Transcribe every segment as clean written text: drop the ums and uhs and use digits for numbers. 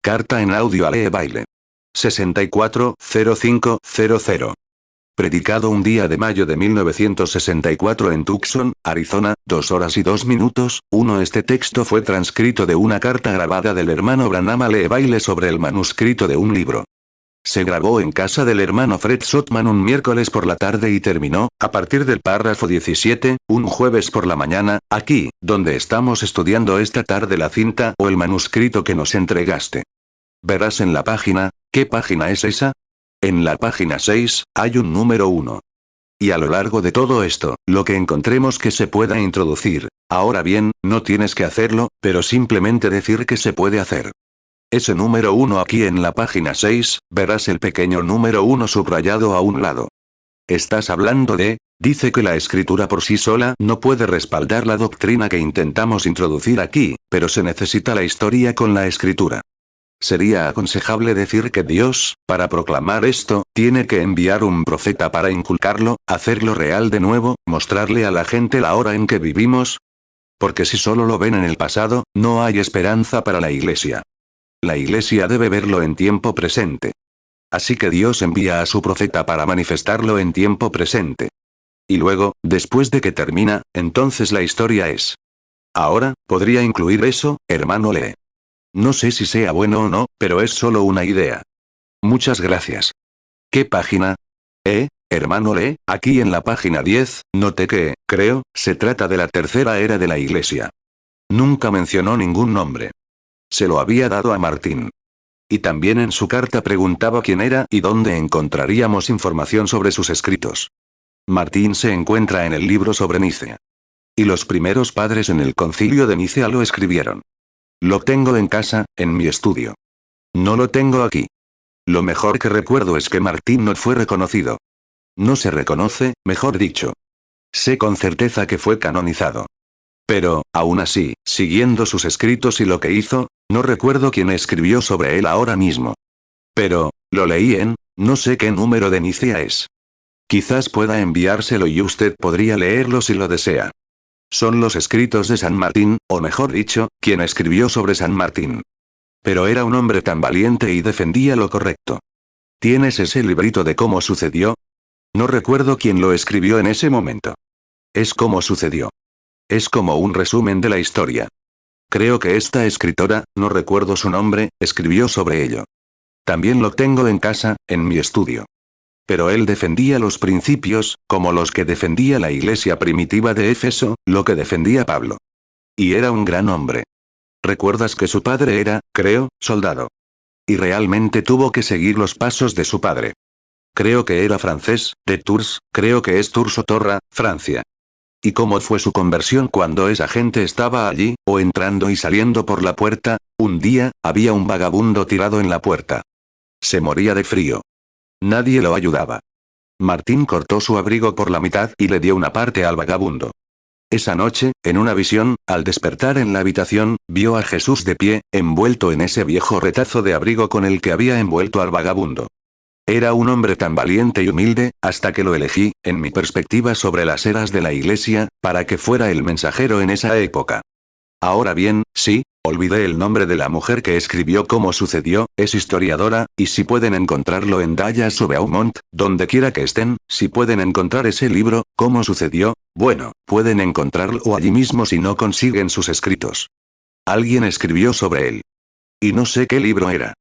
Carta en audio a Lee Bailey. 640500. Predicado un día de mayo de 1964 en Tucson, Arizona, 2 horas y 2 minutos. Este texto fue transcrito de una carta grabada del hermano Branham a Lee Bailey sobre el manuscrito de un libro. Se grabó en casa del hermano Fred Sotman un miércoles por la tarde y terminó, a partir del párrafo 17, un jueves por la mañana, aquí, donde estamos estudiando esta tarde la cinta o el manuscrito que nos entregaste. Verás en la página, ¿qué página es esa? En la página 6, hay un número 1. Y a lo largo de todo esto, lo que encontremos que se pueda introducir. Ahora bien, no tienes que hacerlo, pero simplemente decir que se puede hacer. Ese número 1 aquí en la página 6, verás el pequeño número 1 subrayado a un lado. Estás hablando de, dice que la escritura por sí sola no puede respaldar la doctrina que intentamos introducir aquí, pero se necesita la historia con la escritura. Sería aconsejable decir que Dios, para proclamar esto, tiene que enviar un profeta para inculcarlo, hacerlo real de nuevo, mostrarle a la gente la hora en que vivimos. Porque si solo lo ven en el pasado, no hay esperanza para la iglesia. La iglesia debe verlo en tiempo presente. Así que Dios envía a su profeta para manifestarlo en tiempo presente. Y luego, después de que termina, entonces la historia es. Ahora, ¿podría incluir eso, hermano Lee? No sé si sea bueno o no, pero es solo una idea. Muchas gracias. ¿Qué página? Hermano Lee, aquí en la página 10, noté que, creo, se trata de la tercera era de la iglesia. Nunca mencionó ningún nombre. Se lo había dado a Martín. Y también en su carta preguntaba quién era y dónde encontraríamos información sobre sus escritos. Martín se encuentra en el libro sobre Nicea. Y los primeros padres en el concilio de Nicea lo escribieron. Lo tengo en casa, en mi estudio. No lo tengo aquí. Lo mejor que recuerdo es que Martín no fue reconocido. No se reconoce, mejor dicho. Sé con certeza que fue canonizado. Pero, aún así, siguiendo sus escritos y lo que hizo, no recuerdo quién escribió sobre él ahora mismo. Pero, lo leí en, no sé qué número de Nicea es. Quizás pueda enviárselo y usted podría leerlo si lo desea. Son los escritos de San Martín, o mejor dicho, quien escribió sobre San Martín. Pero era un hombre tan valiente y defendía lo correcto. ¿Tienes ese librito de cómo sucedió? No recuerdo quién lo escribió en ese momento. Es cómo sucedió. Es como un resumen de la historia. Creo que esta escritora, no recuerdo su nombre, escribió sobre ello. También lo tengo en casa, en mi estudio. Pero él defendía los principios, como los que defendía la iglesia primitiva de Éfeso, lo que defendía Pablo. Y era un gran hombre. ¿Recuerdas que su padre era, creo, soldado? Y realmente tuvo que seguir los pasos de su padre. Creo que era francés, de Tours, creo que es Tours o Torra, Francia. ¿Y cómo fue su conversión cuando esa gente estaba allí, o entrando y saliendo por la puerta? Un día, había un vagabundo tirado en la puerta. Se moría de frío. Nadie lo ayudaba. Martín cortó su abrigo por la mitad y le dio una parte al vagabundo. Esa noche, en una visión, al despertar en la habitación, vio a Jesús de pie, envuelto en ese viejo retazo de abrigo con el que había envuelto al vagabundo. Era un hombre tan valiente y humilde, hasta que lo elegí, en mi perspectiva sobre las eras de la iglesia, para que fuera el mensajero en esa época. Ahora bien, sí, olvidé el nombre de la mujer que escribió cómo sucedió, es historiadora, y si pueden encontrarlo en Dallas o Beaumont, donde quiera que estén, si pueden encontrar ese libro, cómo sucedió, bueno, pueden encontrarlo allí mismo si no consiguen sus escritos. Alguien escribió sobre él. Y no sé qué libro era.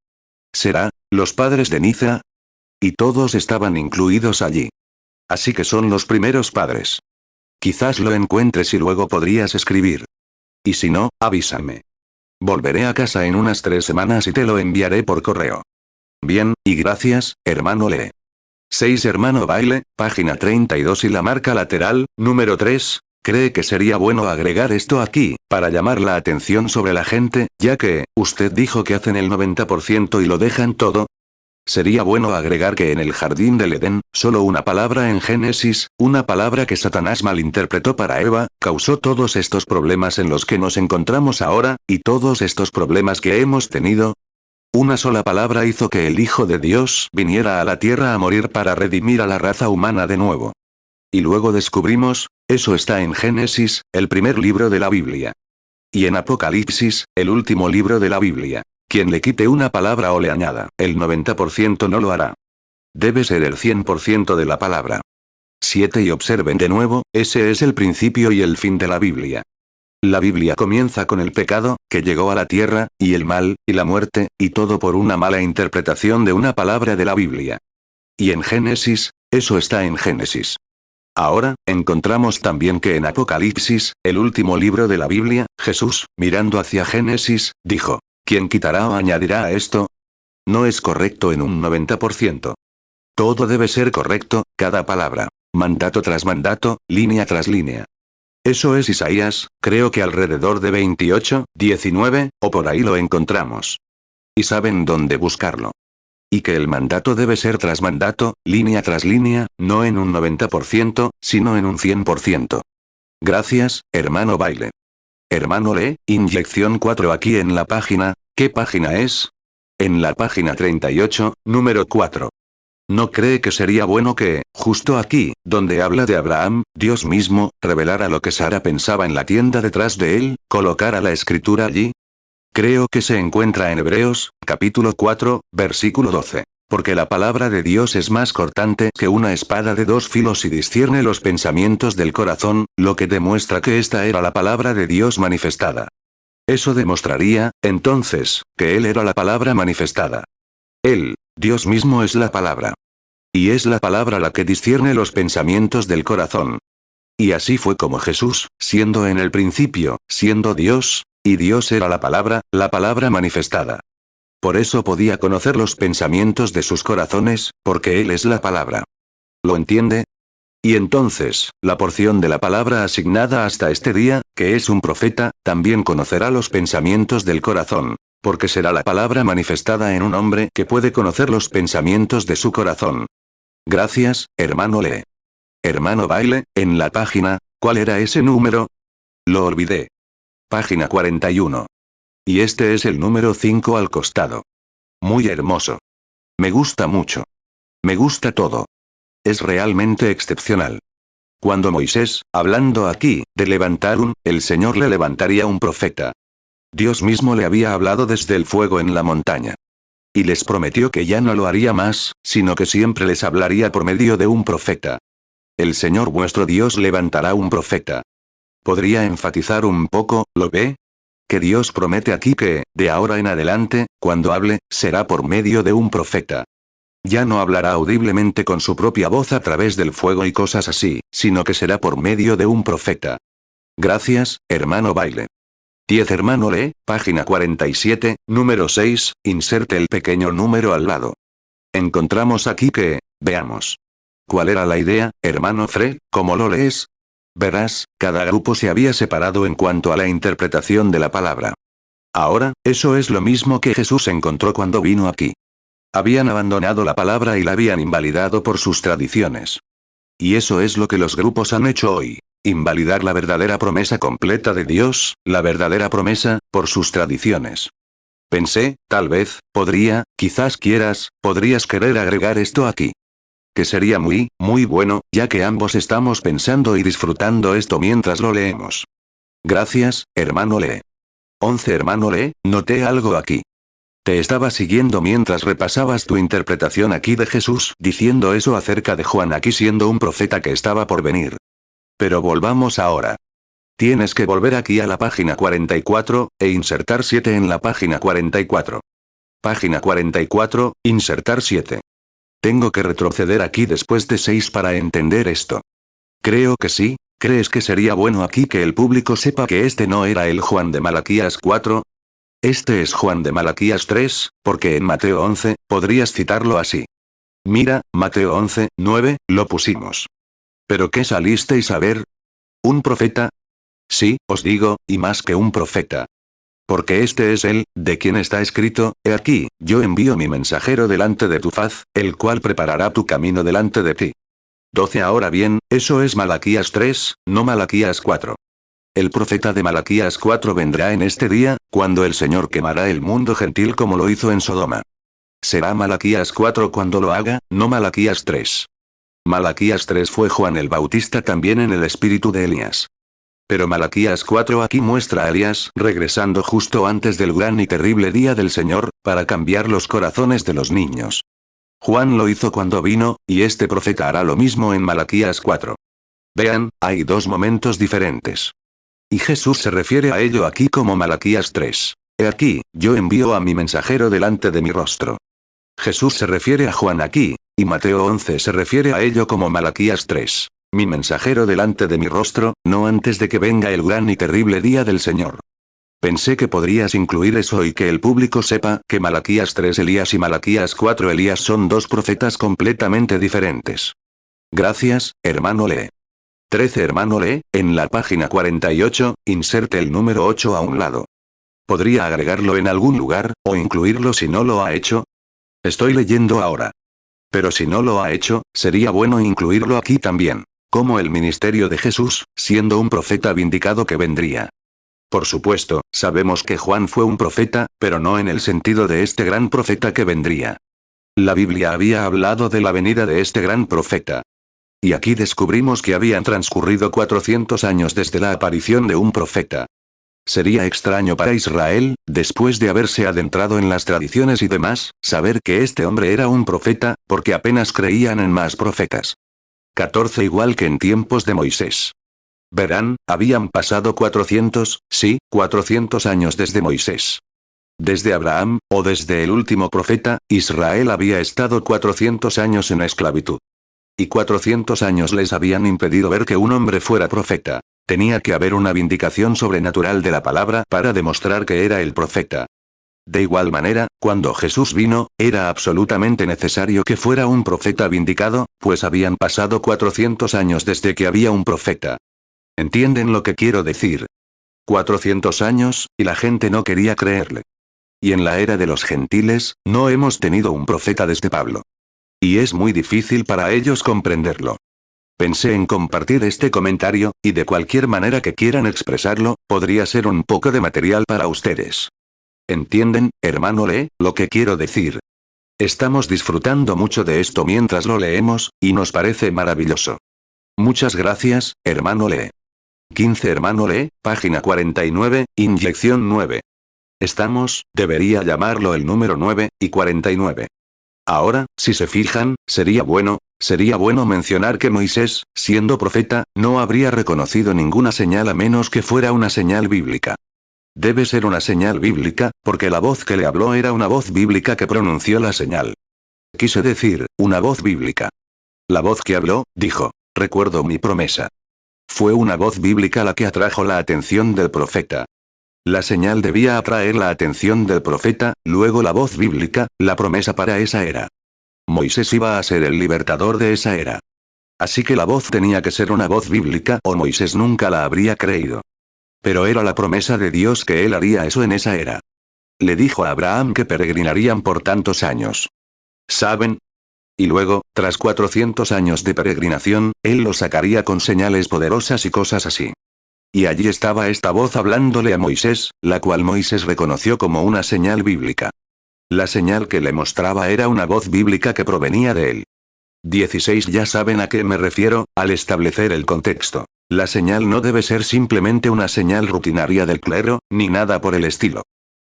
¿Será, los padres de Nicea? Y todos estaban incluidos allí. Así que son los primeros padres. Quizás lo encuentres y luego podrías escribir. Y si no, avísame. Volveré a casa en unas 3 semanas y te lo enviaré por correo. Bien, y gracias, hermano Lee. 6 Hermano Bailey, página 32 y la marca lateral, número 3, cree que sería bueno agregar esto aquí, para llamar la atención sobre la gente, ya que, usted dijo que hacen el 90% y lo dejan todo. Sería bueno agregar que en el jardín del Edén, solo una palabra en Génesis, una palabra que Satanás malinterpretó para Eva, causó todos estos problemas en los que nos encontramos ahora, y todos estos problemas que hemos tenido. Una sola palabra hizo que el Hijo de Dios viniera a la tierra a morir para redimir a la raza humana de nuevo. Y luego descubrimos, eso está en Génesis, el primer libro de la Biblia. Y en Apocalipsis, el último libro de la Biblia. Quien le quite una palabra o le añada el 90% no lo hará. Debe ser el 100% de la palabra. 7. Y observen de nuevo, ese es el principio y el fin de la Biblia. La Biblia comienza con el pecado, que llegó a la tierra, y el mal, y la muerte, y todo por una mala interpretación de una palabra de la Biblia. Y en Génesis, eso está en Génesis. Ahora, encontramos también que en Apocalipsis, el último libro de la Biblia, Jesús, mirando hacia Génesis, dijo, ¿quién quitará o añadirá a esto? No es correcto en un 90%. Todo debe ser correcto, cada palabra. Mandato tras mandato, línea tras línea. Eso es Isaías, creo que alrededor de 28, 19, o por ahí lo encontramos. Y saben dónde buscarlo. Y que el mandato debe ser tras mandato, línea tras línea, no en un 90%, sino en un 100%. Gracias, hermano Baile. Hermano Lee, inyección 4 aquí en la página, ¿qué página es? En la página 38, número 4. ¿No cree que sería bueno que, justo aquí, donde habla de Abraham, Dios mismo, revelara lo que Sara pensaba en la tienda detrás de él, colocara la escritura allí? Creo que se encuentra en Hebreos, capítulo 4, versículo 12. Porque la palabra de Dios es más cortante que una espada de dos filos y discierne los pensamientos del corazón, lo que demuestra que esta era la palabra de Dios manifestada. Eso demostraría, entonces, que Él era la palabra manifestada. Él, Dios mismo es la palabra. Y es la palabra la que discierne los pensamientos del corazón. Y así fue como Jesús, siendo en el principio, siendo Dios, y Dios era la palabra manifestada. Por eso podía conocer los pensamientos de sus corazones, porque Él es la palabra. ¿Lo entiende? Y entonces, la porción de la palabra asignada hasta este día, que es un profeta, también conocerá los pensamientos del corazón. Porque será la palabra manifestada en un hombre que puede conocer los pensamientos de su corazón. Gracias, hermano Lee. Hermano Baile, en la página, ¿cuál era ese número? Lo olvidé. Página 41. Y este es el número 5 al costado. Muy hermoso. Me gusta mucho. Me gusta todo. Es realmente excepcional. Cuando Moisés, hablando aquí, de levantar el Señor le levantaría un profeta. Dios mismo le había hablado desde el fuego en la montaña. Y les prometió que ya no lo haría más, sino que siempre les hablaría por medio de un profeta. El Señor vuestro Dios levantará un profeta. ¿Podría enfatizar un poco, lo ve? Que Dios promete aquí que, de ahora en adelante, cuando hable, será por medio de un profeta. Ya no hablará audiblemente con su propia voz a través del fuego y cosas así, sino que será por medio de un profeta. Gracias, hermano Baile. 10. Hermano Lee, página 47, número 6, inserte el pequeño número al lado. Encontramos aquí que, veamos. ¿Cuál era la idea, hermano Fred, cómo lo lees? Verás, cada grupo se había separado en cuanto a la interpretación de la palabra. Ahora, eso es lo mismo que Jesús encontró cuando vino aquí. Habían abandonado la palabra y la habían invalidado por sus tradiciones. Y eso es lo que los grupos han hecho hoy. Invalidar la verdadera promesa completa de Dios, la verdadera promesa, por sus tradiciones. Pensé, tal vez, quizás podrías querer agregar esto aquí. Que sería muy, muy bueno, ya que ambos estamos pensando y disfrutando esto mientras lo leemos. Gracias, hermano Lee. 11. Hermano Lee, noté algo aquí. Te estaba siguiendo mientras repasabas tu interpretación aquí de Jesús, diciendo eso acerca de Juan aquí siendo un profeta que estaba por venir. Pero volvamos ahora. Tienes que volver aquí a la página 44, e insertar 7 en la página 44. Página 44, insertar 7. Tengo que retroceder aquí después de 6 para entender esto. Creo que sí. ¿Crees que sería bueno aquí que el público sepa que este no era el Juan de Malaquías 4? Este es Juan de Malaquías 3, porque en Mateo 11, podrías citarlo así. Mira, Mateo 11, 9, lo pusimos. ¿Pero qué salisteis a ver? ¿Un profeta? Sí, os digo, y más que un profeta. Porque este es él, de quien está escrito, he aquí, yo envío mi mensajero delante de tu faz, el cual preparará tu camino delante de ti. 12. Ahora bien, eso es Malaquías 3, no Malaquías 4. El profeta de Malaquías 4 vendrá en este día, cuando el Señor quemará el mundo gentil como lo hizo en Sodoma. Será Malaquías 4 cuando lo haga, no Malaquías 3. Malaquías 3 fue Juan el Bautista también en el espíritu de Elías. Pero Malaquías 4 aquí muestra a Elías regresando justo antes del gran y terrible día del Señor, para cambiar los corazones de los niños. Juan lo hizo cuando vino, y este profeta hará lo mismo en Malaquías 4. Vean, hay dos momentos diferentes. Y Jesús se refiere a ello aquí como Malaquías 3. He aquí, yo envío a mi mensajero delante de mi rostro. Jesús se refiere a Juan aquí, y Mateo 11 se refiere a ello como Malaquías 3. Mi mensajero delante de mi rostro, no antes de que venga el gran y terrible día del Señor. Pensé que podrías incluir eso y que el público sepa que Malaquías 3 Elías y Malaquías 4 Elías son dos profetas completamente diferentes. Gracias, hermano Lee. 13 Hermano Lee, en la página 48, inserte el número 8 a un lado. ¿Podría agregarlo en algún lugar, o incluirlo si no lo ha hecho? Estoy leyendo ahora. Pero si no lo ha hecho, sería bueno incluirlo aquí también. Como el ministerio de Jesús, siendo un profeta vindicado que vendría. Por supuesto, sabemos que Juan fue un profeta, pero no en el sentido de este gran profeta que vendría. La Biblia había hablado de la venida de este gran profeta. Y aquí descubrimos que habían transcurrido 400 años desde la aparición de un profeta. Sería extraño para Israel, después de haberse adentrado en las tradiciones y demás, saber que este hombre era un profeta, porque apenas creían en más profetas. 14 Igual que en tiempos de Moisés. Verán, habían pasado 400 años desde Moisés. Desde Abraham, o desde el último profeta, Israel había estado 400 años en esclavitud. Y 400 años les habían impedido ver que un hombre fuera profeta. Tenía que haber una vindicación sobrenatural de la palabra para demostrar que era el profeta. De igual manera, cuando Jesús vino, era absolutamente necesario que fuera un profeta vindicado, pues habían pasado 400 años desde que había un profeta. ¿Entienden lo que quiero decir? 400 años, y la gente no quería creerle. Y en la era de los gentiles, no hemos tenido un profeta desde Pablo. Y es muy difícil para ellos comprenderlo. Pensé en compartir este comentario, y de cualquier manera que quieran expresarlo, podría ser un poco de material para ustedes. ¿Entienden, hermano Lee, lo que quiero decir? Estamos disfrutando mucho de esto mientras lo leemos, y nos parece maravilloso. Muchas gracias, hermano Lee. 15 Hermano Lee, página 49, inyección 9. Debería llamarlo el número 9, y 49. Ahora, si se fijan, sería bueno mencionar que Moisés, siendo profeta, no habría reconocido ninguna señal a menos que fuera una señal bíblica. Debe ser una señal bíblica, porque la voz que le habló era una voz bíblica que pronunció la señal. Quise decir, una voz bíblica. La voz que habló, dijo, recuerdo mi promesa. Fue una voz bíblica la que atrajo la atención del profeta. La señal debía atraer la atención del profeta, luego la voz bíblica, la promesa para esa era. Moisés iba a ser el libertador de esa era. Así que la voz tenía que ser una voz bíblica o Moisés nunca la habría creído. Pero era la promesa de Dios que él haría eso en esa era. Le dijo a Abraham que peregrinarían por tantos años. ¿Saben? Y luego, tras 400 años de peregrinación, él lo sacaría con señales poderosas y cosas así. Y allí estaba esta voz hablándole a Moisés, la cual Moisés reconoció como una señal bíblica. La señal que le mostraba era una voz bíblica que provenía de él. 16 Ya saben a qué me refiero, al establecer el contexto. La señal no debe ser simplemente una señal rutinaria del clero, ni nada por el estilo.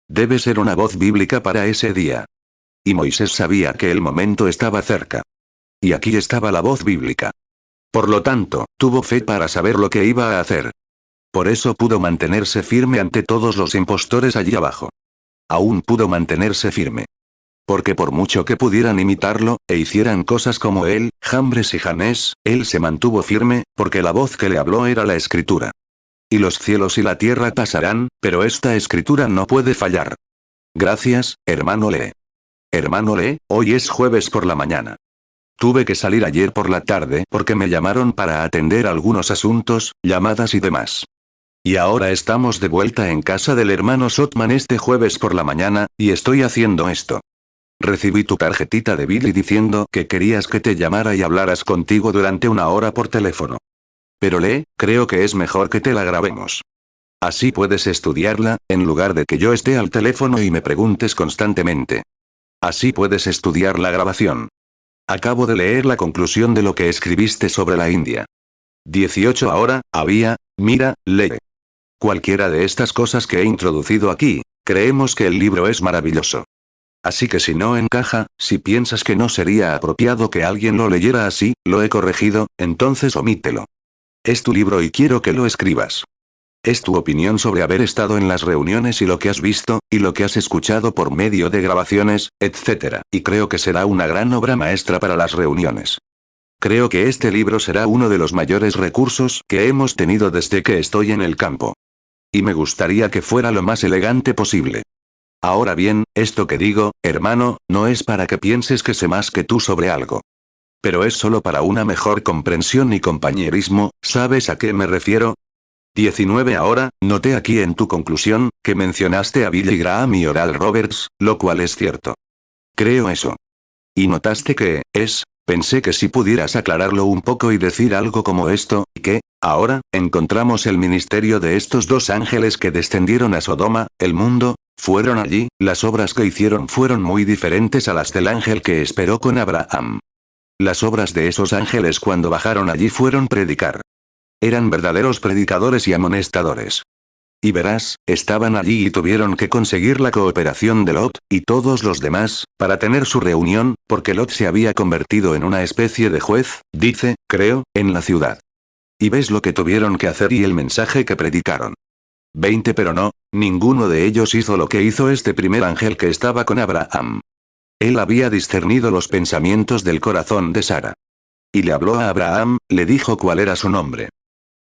Debe ser una voz bíblica para ese día. Y Moisés sabía que el momento estaba cerca. Y aquí estaba la voz bíblica. Por lo tanto, tuvo fe para saber lo que iba a hacer. Por eso pudo mantenerse firme ante todos los impostores allí abajo. Aún pudo mantenerse firme. Porque por mucho que pudieran imitarlo, e hicieran cosas como él, Jambres y Janés, él se mantuvo firme, porque la voz que le habló era la escritura. Y los cielos y la tierra pasarán, pero esta escritura no puede fallar. Gracias, hermano Lee. Hermano Lee, hoy es jueves por la mañana. Tuve que salir ayer por la tarde porque me llamaron para atender algunos asuntos, llamadas y demás. Y ahora estamos de vuelta en casa del hermano Sotman este jueves por la mañana, y estoy haciendo esto. Recibí tu tarjetita de Billy diciendo que querías que te llamara y hablaras contigo durante una hora por teléfono. Pero Lee, creo que es mejor que te la grabemos. Así puedes estudiarla, en lugar de que yo esté al teléfono y me preguntes constantemente. Así puedes estudiar la grabación. Acabo de leer la conclusión de lo que escribiste sobre la India. 18 Ahora, había Mira, lee. Cualquiera de estas cosas que he introducido aquí, creemos que el libro es maravilloso. Así que si no encaja, si piensas que no sería apropiado que alguien lo leyera así, lo he corregido, entonces omítelo. Es tu libro y quiero que lo escribas. Es tu opinión sobre haber estado en las reuniones y lo que has visto, y lo que has escuchado por medio de grabaciones, etc. Y creo que será una gran obra maestra para las reuniones. Creo que este libro será uno de los mayores recursos que hemos tenido desde que estoy en el campo. Y me gustaría que fuera lo más elegante posible. Ahora bien, esto que digo, hermano, no es para que pienses que sé más que tú sobre algo. Pero es solo para una mejor comprensión y compañerismo, ¿sabes a qué me refiero? 19 Ahora, noté aquí en tu conclusión, que mencionaste a Billy Graham y Oral Roberts, lo cual es cierto. Creo eso. Y notaste que, pensé que si pudieras aclararlo un poco y decir algo como esto, que, ahora, encontramos el ministerio de estos dos ángeles que descendieron a Sodoma, el mundo, fueron allí, las obras que hicieron fueron muy diferentes a las del ángel que esperó con Abraham. Las obras de esos ángeles cuando bajaron allí fueron predicar. Eran verdaderos predicadores y amonestadores. Y verás, estaban allí y tuvieron que conseguir la cooperación de Lot, y todos los demás, para tener su reunión, porque Lot se había convertido en una especie de juez, dice, creo, en la ciudad. Y ves lo que tuvieron que hacer y el mensaje que predicaron. 20 Pero no, ninguno de ellos hizo lo que hizo este primer ángel que estaba con Abraham. Él había discernido los pensamientos del corazón de Sara. Y le habló a Abraham, le dijo cuál era su nombre.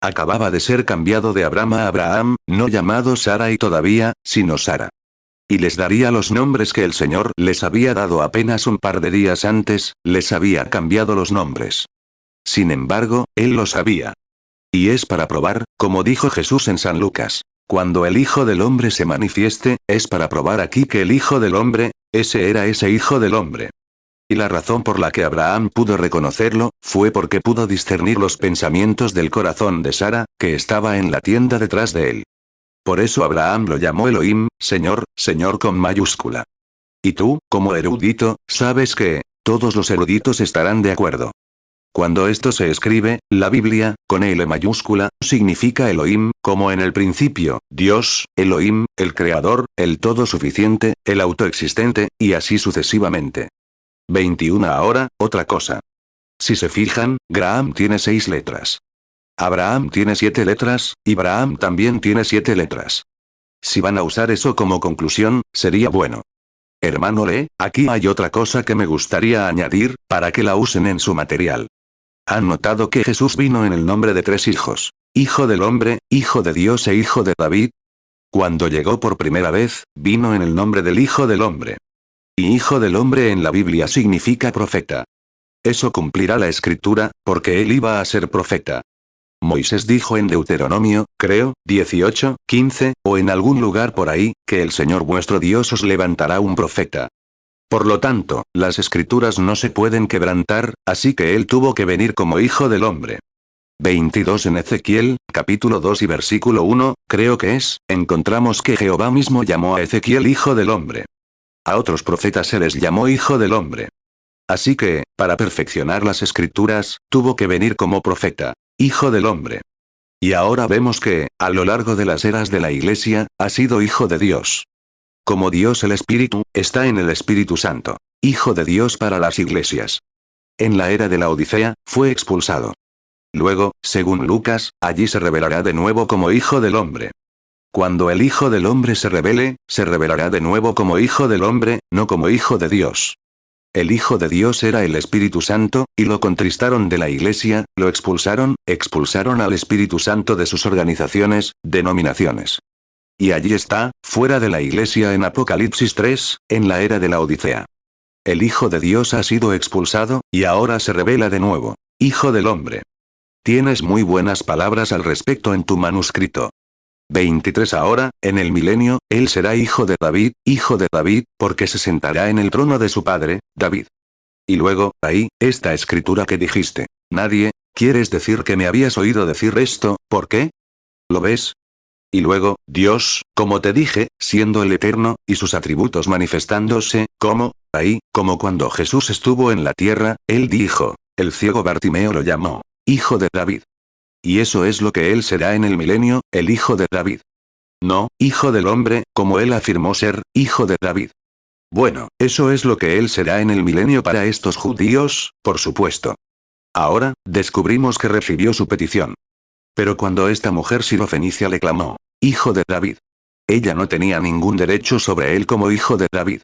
Acababa de ser cambiado de Abraham a Abraham, no llamado Sara y todavía, sino Sara. Y les daría los nombres que el Señor les había dado apenas un par de días antes, les había cambiado los nombres. Sin embargo, él lo sabía. Y es para probar, como dijo Jesús en San Lucas. Cuando el Hijo del Hombre se manifieste, es para probar aquí que el Hijo del Hombre, ese era ese Hijo del Hombre. Y la razón por la que Abraham pudo reconocerlo, fue porque pudo discernir los pensamientos del corazón de Sara, que estaba en la tienda detrás de él. Por eso Abraham lo llamó Elohim, Señor, Señor con mayúscula. Y tú, como erudito, sabes que, todos los eruditos estarán de acuerdo. Cuando esto se escribe, la Biblia, con L mayúscula, significa Elohim, como en el principio, Dios, Elohim, el Creador, el Todo Suficiente, el Autoexistente, y así sucesivamente. 21 Ahora, otra cosa. Si se fijan, Graham tiene 6 letras. Abraham tiene 7 letras, y Abraham también tiene 7 letras. Si van a usar eso como conclusión, sería bueno. Hermano Lee, aquí hay otra cosa que me gustaría añadir, para que la usen en su material. ¿Han notado que Jesús vino en el nombre de 3 hijos? Hijo del hombre, Hijo de Dios e Hijo de David. Cuando llegó por primera vez, vino en el nombre del Hijo del hombre. Y Hijo del hombre en la Biblia significa profeta. Eso cumplirá la escritura, porque él iba a ser profeta. Moisés dijo en Deuteronomio, creo, 18:15, o en algún lugar por ahí, que el Señor vuestro Dios os levantará un profeta. Por lo tanto, las escrituras no se pueden quebrantar, así que él tuvo que venir como Hijo del hombre. 22 En Ezequiel, capítulo 2 y versículo 1, creo que encontramos que Jehová mismo llamó a Ezequiel Hijo del hombre. A otros profetas se les llamó Hijo del hombre. Así que, para perfeccionar las escrituras, tuvo que venir como profeta, Hijo del hombre. Y ahora vemos que, a lo largo de las eras de la Iglesia, ha sido Hijo de Dios. Como Dios el Espíritu, está en el Espíritu Santo, Hijo de Dios para las iglesias. En la era de la Odisea, fue expulsado. Luego, según Lucas, allí se revelará de nuevo como Hijo del hombre. Cuando el Hijo del hombre se revele, se revelará de nuevo como Hijo del hombre, no como Hijo de Dios. El Hijo de Dios era el Espíritu Santo, y lo contristaron de la Iglesia, lo expulsaron al Espíritu Santo de sus organizaciones, denominaciones. Y allí está, fuera de la Iglesia en Apocalipsis 3, en la era de la Odisea. El Hijo de Dios ha sido expulsado, y ahora se revela de nuevo, Hijo del hombre. Tienes muy buenas palabras al respecto en tu manuscrito. 23 Ahora, en el milenio, él será hijo de David, porque se sentará en el trono de su padre, David. Y luego, ahí, esta escritura que dijiste, nadie, ¿quieres decir que me habías oído decir esto? ¿Por qué? ¿Lo ves? Y luego, Dios, como te dije, siendo el Eterno, y sus atributos manifestándose, como cuando Jesús estuvo en la tierra, él dijo, el ciego Bartimeo lo llamó, Hijo de David. Y eso es lo que él será en el milenio, el hijo de David. No, hijo del hombre, como él afirmó ser, hijo de David. Bueno, eso es lo que él será en el milenio para estos judíos, por supuesto. Ahora, descubrimos que recibió su petición. Pero cuando esta mujer sirofenicia le clamó, hijo de David. Ella no tenía ningún derecho sobre él como hijo de David.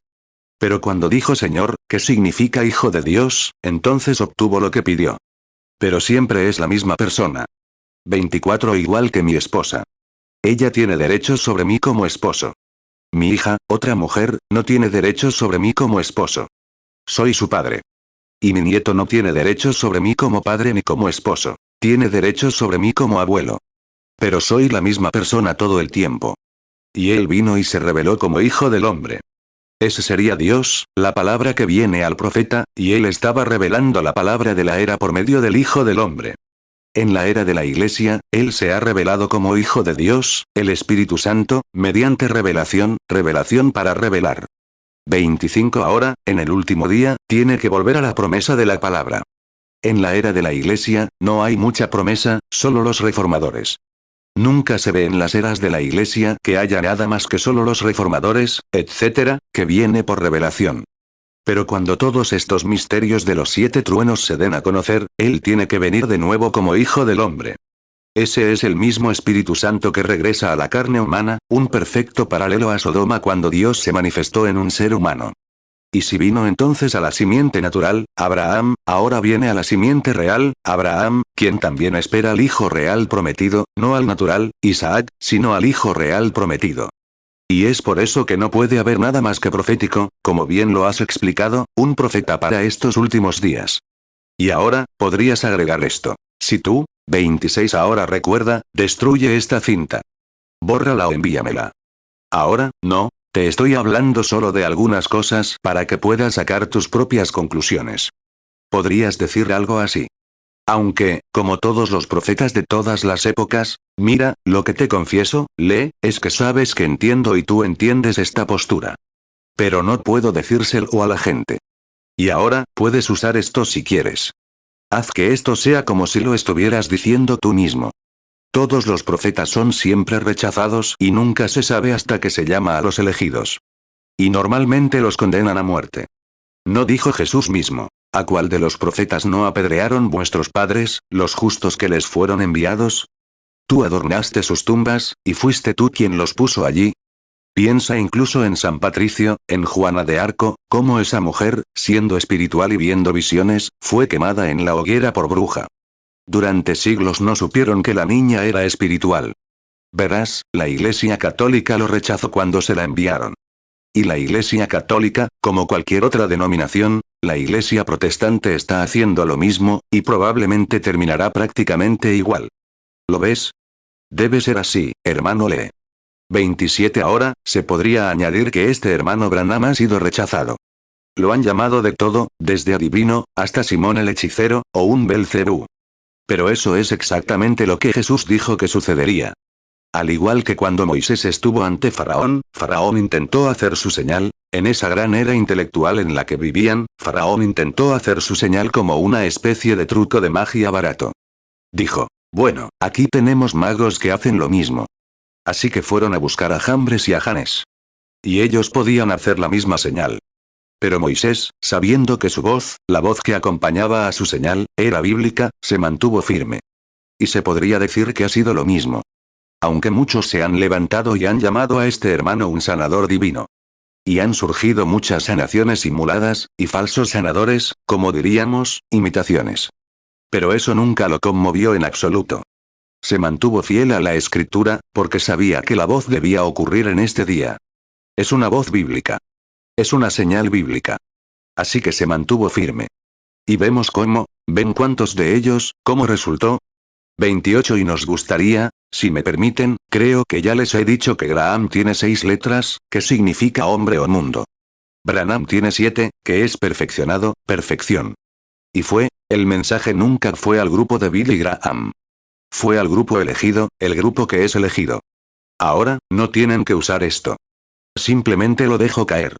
Pero cuando dijo Señor, que significa hijo de Dios, entonces obtuvo lo que pidió. Pero siempre es la misma persona. 24 igual que mi esposa. Ella tiene derechos sobre mí como esposo. Mi hija, otra mujer, no tiene derechos sobre mí como esposo. Soy su padre. Y mi nieto no tiene derechos sobre mí como padre ni como esposo. Tiene derechos sobre mí como abuelo. Pero soy la misma persona todo el tiempo. Y él vino y se reveló como hijo del hombre. Ese sería Dios, la palabra que viene al profeta, y él estaba revelando la palabra de la era por medio del Hijo del Hombre. En la era de la Iglesia, él se ha revelado como Hijo de Dios, el Espíritu Santo, mediante revelación, revelación para revelar. 25 Ahora, en el último día, tiene que volver a la promesa de la palabra. En la era de la Iglesia, no hay mucha promesa, solo los reformadores. Nunca se ve en las eras de la Iglesia que haya nada más que solo los reformadores, etc., que viene por revelación. Pero cuando todos estos misterios de los 7 truenos se den a conocer, él tiene que venir de nuevo como hijo del hombre. Ese es el mismo Espíritu Santo que regresa a la carne humana, un perfecto paralelo a Sodoma cuando Dios se manifestó en un ser humano. Y si vino entonces a la simiente natural, Abraham, ahora viene a la simiente real, Abraham, quien también espera al hijo real prometido, no al natural, Isaac, sino al hijo real prometido. Y es por eso que no puede haber nada más que profético, como bien lo has explicado, un profeta para estos últimos días. Y ahora, podrías agregar esto. Si tú, 26 ahora recuerda, destruye esta cinta. Bórrala o envíamela. Ahora, no, te estoy hablando solo de algunas cosas para que puedas sacar tus propias conclusiones. Podrías decir algo así. Aunque, como todos los profetas de todas las épocas, mira, lo que te confieso, es que sabes que entiendo y tú entiendes esta postura. Pero no puedo decírselo a la gente. Y ahora, puedes usar esto si quieres. Haz que esto sea como si lo estuvieras diciendo tú mismo. Todos los profetas son siempre rechazados y nunca se sabe hasta que se llama a los elegidos. Y normalmente los condenan a muerte. ¿No dijo Jesús mismo? ¿A cuál de los profetas no apedrearon vuestros padres, los justos que les fueron enviados? Tú adornaste sus tumbas, y fuiste tú quien los puso allí. Piensa incluso en San Patricio, en Juana de Arco, cómo esa mujer, siendo espiritual y viendo visiones, fue quemada en la hoguera por bruja. Durante siglos no supieron que la niña era espiritual. Verás, la Iglesia Católica lo rechazó cuando se la enviaron. Y la Iglesia Católica, como cualquier otra denominación, la Iglesia Protestante está haciendo lo mismo, y probablemente terminará prácticamente igual. ¿Lo ves? Debe ser así, hermano Lee. 27 Ahora, se podría añadir que este hermano Branham ha sido rechazado. Lo han llamado de todo, desde adivino, hasta Simón el hechicero, o un Belcebú. Pero eso es exactamente lo que Jesús dijo que sucedería. Al igual que cuando Moisés estuvo ante Faraón, Faraón intentó hacer su señal, en esa gran era intelectual en la que vivían, Faraón intentó hacer su señal como una especie de truco de magia barato. Dijo, bueno, aquí tenemos magos que hacen lo mismo. Así que fueron a buscar a Jambres y a Janes. Y ellos podían hacer la misma señal. Pero Moisés, sabiendo que su voz, la voz que acompañaba a su señal, era bíblica, se mantuvo firme. Y se podría decir que ha sido lo mismo. Aunque muchos se han levantado y han llamado a este hermano un sanador divino. Y han surgido muchas sanaciones simuladas, y falsos sanadores, como diríamos, imitaciones. Pero eso nunca lo conmovió en absoluto. Se mantuvo fiel a la escritura, porque sabía que la voz debía ocurrir en este día. Es una voz bíblica. Es una señal bíblica. Así que se mantuvo firme. Y vemos cómo, ven cuántos de ellos, cómo resultó. 28 Y nos gustaría, si me permiten, creo que ya les he dicho que Graham tiene 6 letras, que significa hombre o mundo. Branham tiene 7, que es perfeccionado, perfección. Y el mensaje nunca fue al grupo de Billy Graham. Fue al grupo elegido, el grupo que es elegido. Ahora, no tienen que usar esto. Simplemente lo dejo caer.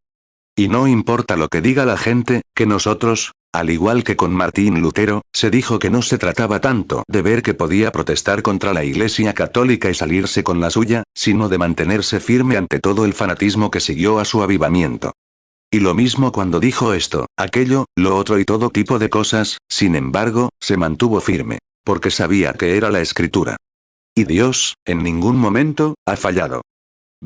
Y no importa lo que diga la gente, que nosotros, Al igual que con Martín Lutero, se dijo que no se trataba tanto de ver que podía protestar contra la Iglesia Católica y salirse con la suya, sino de mantenerse firme ante todo el fanatismo que siguió a su avivamiento. Y lo mismo cuando dijo esto, aquello, lo otro y todo tipo de cosas, sin embargo, se mantuvo firme, porque sabía que era la Escritura. Y Dios, en ningún momento, ha fallado.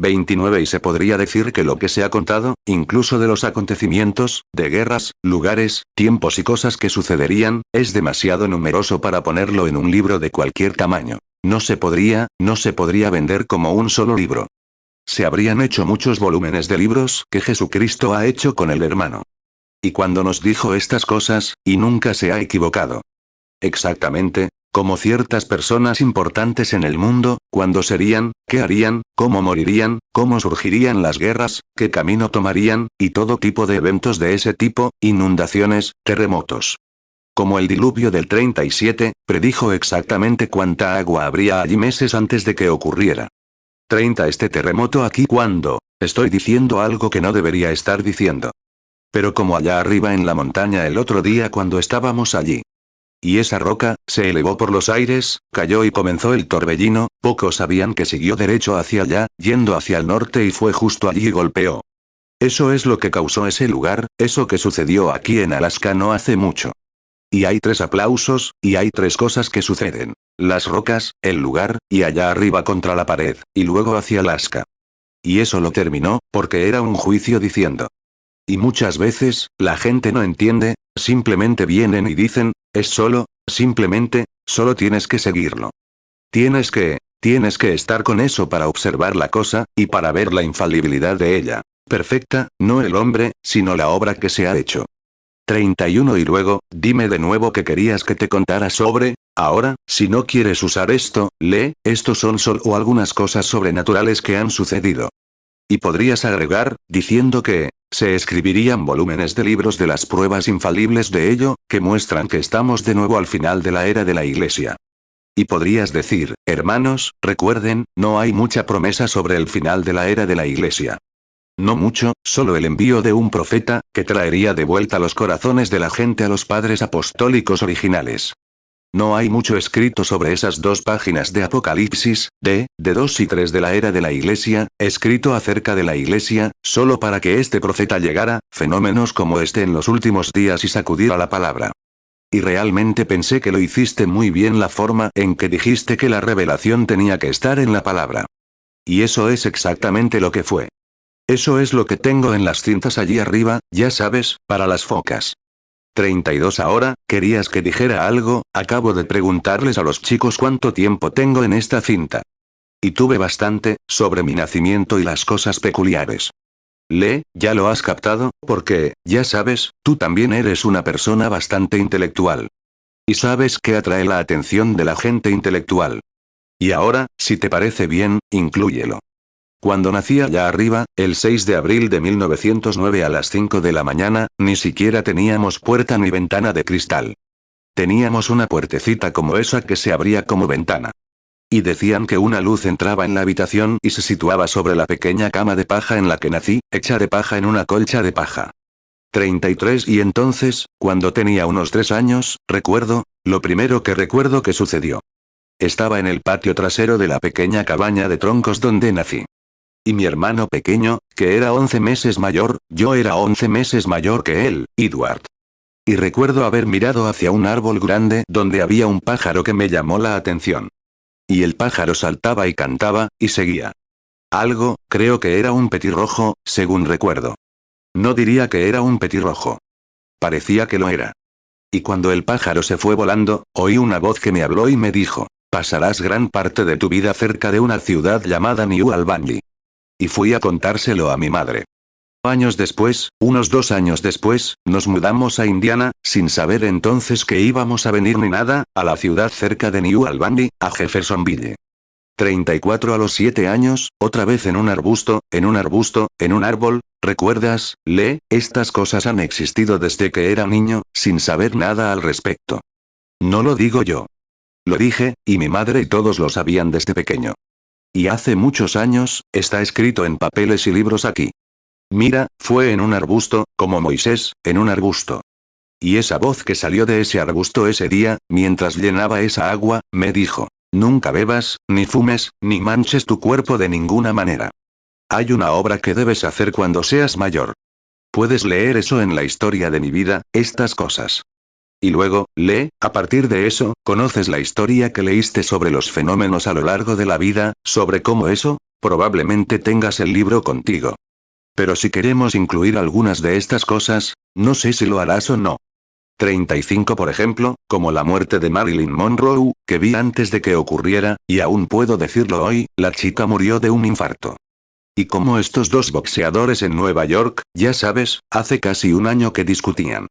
29 Y se podría decir que lo que se ha contado, incluso de los acontecimientos, de guerras, lugares, tiempos y cosas que sucederían, es demasiado numeroso para ponerlo en un libro de cualquier tamaño. No se podría vender como un solo libro. Se habrían hecho muchos volúmenes de libros que Jesucristo ha hecho con el hermano. Y cuando nos dijo estas cosas, y nunca se ha equivocado. Exactamente, como ciertas personas importantes en el mundo, cuándo serían, qué harían, cómo morirían, cómo surgirían las guerras, qué camino tomarían, y todo tipo de eventos de ese tipo, inundaciones, terremotos. Como el diluvio del 37, predijo exactamente cuánta agua habría allí meses antes de que ocurriera. 30 Este terremoto aquí cuando, estoy diciendo algo que no debería estar diciendo. Pero como allá arriba en la montaña el otro día cuando estábamos allí. Y esa roca, se elevó por los aires, cayó y comenzó el torbellino, pocos sabían que siguió derecho hacia allá, yendo hacia el norte y fue justo allí y golpeó. Eso es lo que causó ese lugar, eso que sucedió aquí en Alaska no hace mucho. Y hay 3 aplausos, y hay 3 cosas que suceden. Las rocas, el lugar, y allá arriba contra la pared, y luego hacia Alaska. Y eso lo terminó, porque era un juicio diciendo. Y muchas veces, la gente no entiende, simplemente vienen y dicen, es solo, simplemente, solo tienes que seguirlo. Tienes que estar con eso para observar la cosa, y para ver la infalibilidad de ella. Perfecta, no el hombre, sino la obra que se ha hecho. 31 Y luego, dime de nuevo que querías que te contara sobre, ahora, si no quieres usar esto, lee, estos son solo algunas cosas sobrenaturales que han sucedido. Y podrías agregar, diciendo que, se escribirían volúmenes de libros de las pruebas infalibles de ello, que muestran que estamos de nuevo al final de la era de la Iglesia. Y podrías decir, hermanos, recuerden, no hay mucha promesa sobre el final de la era de la Iglesia. No mucho, solo el envío de un profeta, que traería de vuelta los corazones de la gente a los padres apostólicos originales. No hay mucho escrito sobre esas 2 páginas de Apocalipsis, de 2 y 3 de la era de la Iglesia, escrito acerca de la Iglesia, solo para que este profeta llegara, fenómenos como este en los últimos días y sacudiera la palabra. Y realmente pensé que lo hiciste muy bien la forma en que dijiste que la revelación tenía que estar en la palabra. Y eso es exactamente lo que fue. Eso es lo que tengo en las cintas allí arriba, ya sabes, para las focas. 32 Ahora, querías que dijera algo, acabo de preguntarles a los chicos cuánto tiempo tengo en esta cinta. Y tuve bastante, sobre mi nacimiento y las cosas peculiares. Lee, ya lo has captado, porque, ya sabes, tú también eres una persona bastante intelectual. Y sabes que atrae la atención de la gente intelectual. Y ahora, si te parece bien, inclúyelo. Cuando nací allá arriba, el 6 de abril de 1909 a las 5 de la mañana, ni siquiera teníamos puerta ni ventana de cristal. Teníamos una puertecita como esa que se abría como ventana. Y decían que una luz entraba en la habitación y se situaba sobre la pequeña cama de paja en la que nací, hecha de paja en una colcha de paja. 33 Y entonces, cuando tenía unos 3 años, recuerdo, lo primero que recuerdo que sucedió. Estaba en el patio trasero de la pequeña cabaña de troncos donde nací. Y mi hermano pequeño, que era 11 meses mayor, yo era 11 meses mayor que él, Edward. Y recuerdo haber mirado hacia un árbol grande donde había un pájaro que me llamó la atención. Y el pájaro saltaba y cantaba, y seguía. Algo, creo que era un petirrojo, según recuerdo. No diría que era un petirrojo. Parecía que lo era. Y cuando el pájaro se fue volando, oí una voz que me habló y me dijo, pasarás gran parte de tu vida cerca de una ciudad llamada New Albany. Y fui a contárselo a mi madre. Años después, unos 2 años después, nos mudamos a Indiana, sin saber entonces que íbamos a venir ni nada, a la ciudad cerca de New Albany, a Jeffersonville. 34 A los 7 años, otra vez en un arbusto, en un árbol, ¿recuerdas? Estas cosas han existido desde que era niño, sin saber nada al respecto. No lo digo yo. Lo dije, y mi madre y todos lo sabían desde pequeño. Y hace muchos años, está escrito en papeles y libros aquí. Mira, fue en un arbusto, como Moisés, en un arbusto. Y esa voz que salió de ese arbusto ese día, mientras llenaba esa agua, me dijo: nunca bebas, ni fumes, ni manches tu cuerpo de ninguna manera. Hay una obra que debes hacer cuando seas mayor. Puedes leer eso en la historia de mi vida, estas cosas. Y luego, lee, a partir de eso, conoces la historia que leíste sobre los fenómenos a lo largo de la vida, sobre cómo eso, probablemente tengas el libro contigo. Pero si queremos incluir algunas de estas cosas, no sé si lo harás o no. 35 por ejemplo, como la muerte de Marilyn Monroe, que vi antes de que ocurriera, y aún puedo decirlo hoy, la chica murió de un infarto. Y como estos dos boxeadores en Nueva York, ya sabes, hace casi un año que discutían.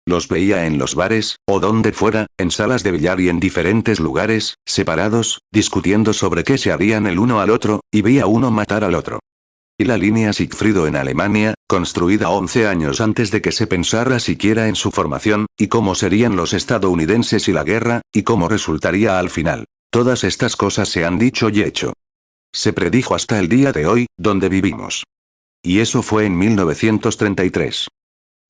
Los veía en los bares, o donde fuera, en salas de billar y en diferentes lugares, separados, discutiendo sobre qué se harían el uno al otro, y vi a uno matar al otro. Y la línea Siegfriedo en Alemania, construida 11 años antes de que se pensara siquiera en su formación, y cómo serían los estadounidenses y la guerra, y cómo resultaría al final. Todas estas cosas se han dicho y hecho. Se predijo hasta el día de hoy, donde vivimos. Y eso fue en 1933.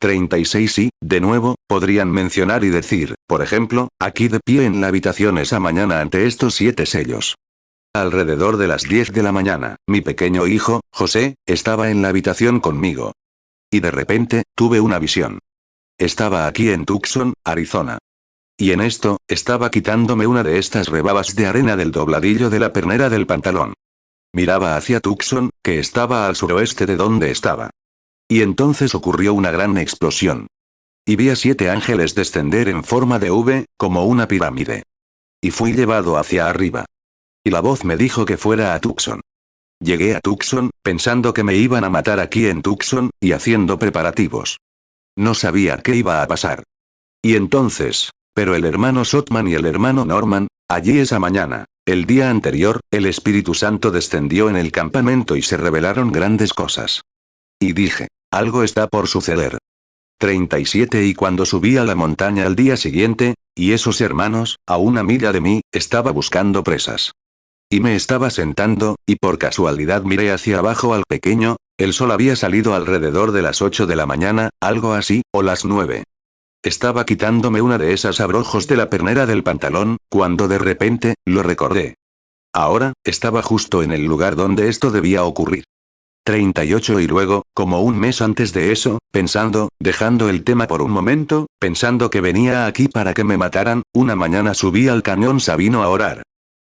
36 y, de nuevo, podrían mencionar y decir, por ejemplo, aquí de pie en la habitación esa mañana ante estos 7 sellos. Alrededor de las 10 de la mañana, mi pequeño hijo, José, estaba en la habitación conmigo. Y de repente, tuve una visión. Estaba aquí en Tucson, Arizona. Y en esto, estaba quitándome una de estas rebabas de arena del dobladillo de la pernera del pantalón. Miraba hacia Tucson, que estaba al suroeste de donde estaba. Y entonces ocurrió una gran explosión. Y vi a 7 ángeles descender en forma de V, como una pirámide. Y fui llevado hacia arriba. Y la voz me dijo que fuera a Tucson. Llegué a Tucson, pensando que me iban a matar aquí en Tucson, y haciendo preparativos. No sabía qué iba a pasar. Y entonces, pero el hermano Sotman y el hermano Norman, allí esa mañana, el día anterior, el Espíritu Santo descendió en el campamento y se revelaron grandes cosas. Y dije, algo está por suceder. 37 Y cuando subí a la montaña al día siguiente, y esos hermanos, a una milla de mí, estaba buscando presas. Y me estaba sentando, y por casualidad miré hacia abajo al pequeño, el sol había salido alrededor de las 8 de la mañana, algo así, o las 9. Estaba quitándome una de esas abrojos de la pernera del pantalón, cuando de repente, lo recordé. Ahora, estaba justo en el lugar donde esto debía ocurrir. 38 Y luego, como un mes antes de eso, pensando, dejando el tema por un momento, pensando que venía aquí para que me mataran, una mañana subí al cañón Sabino a orar.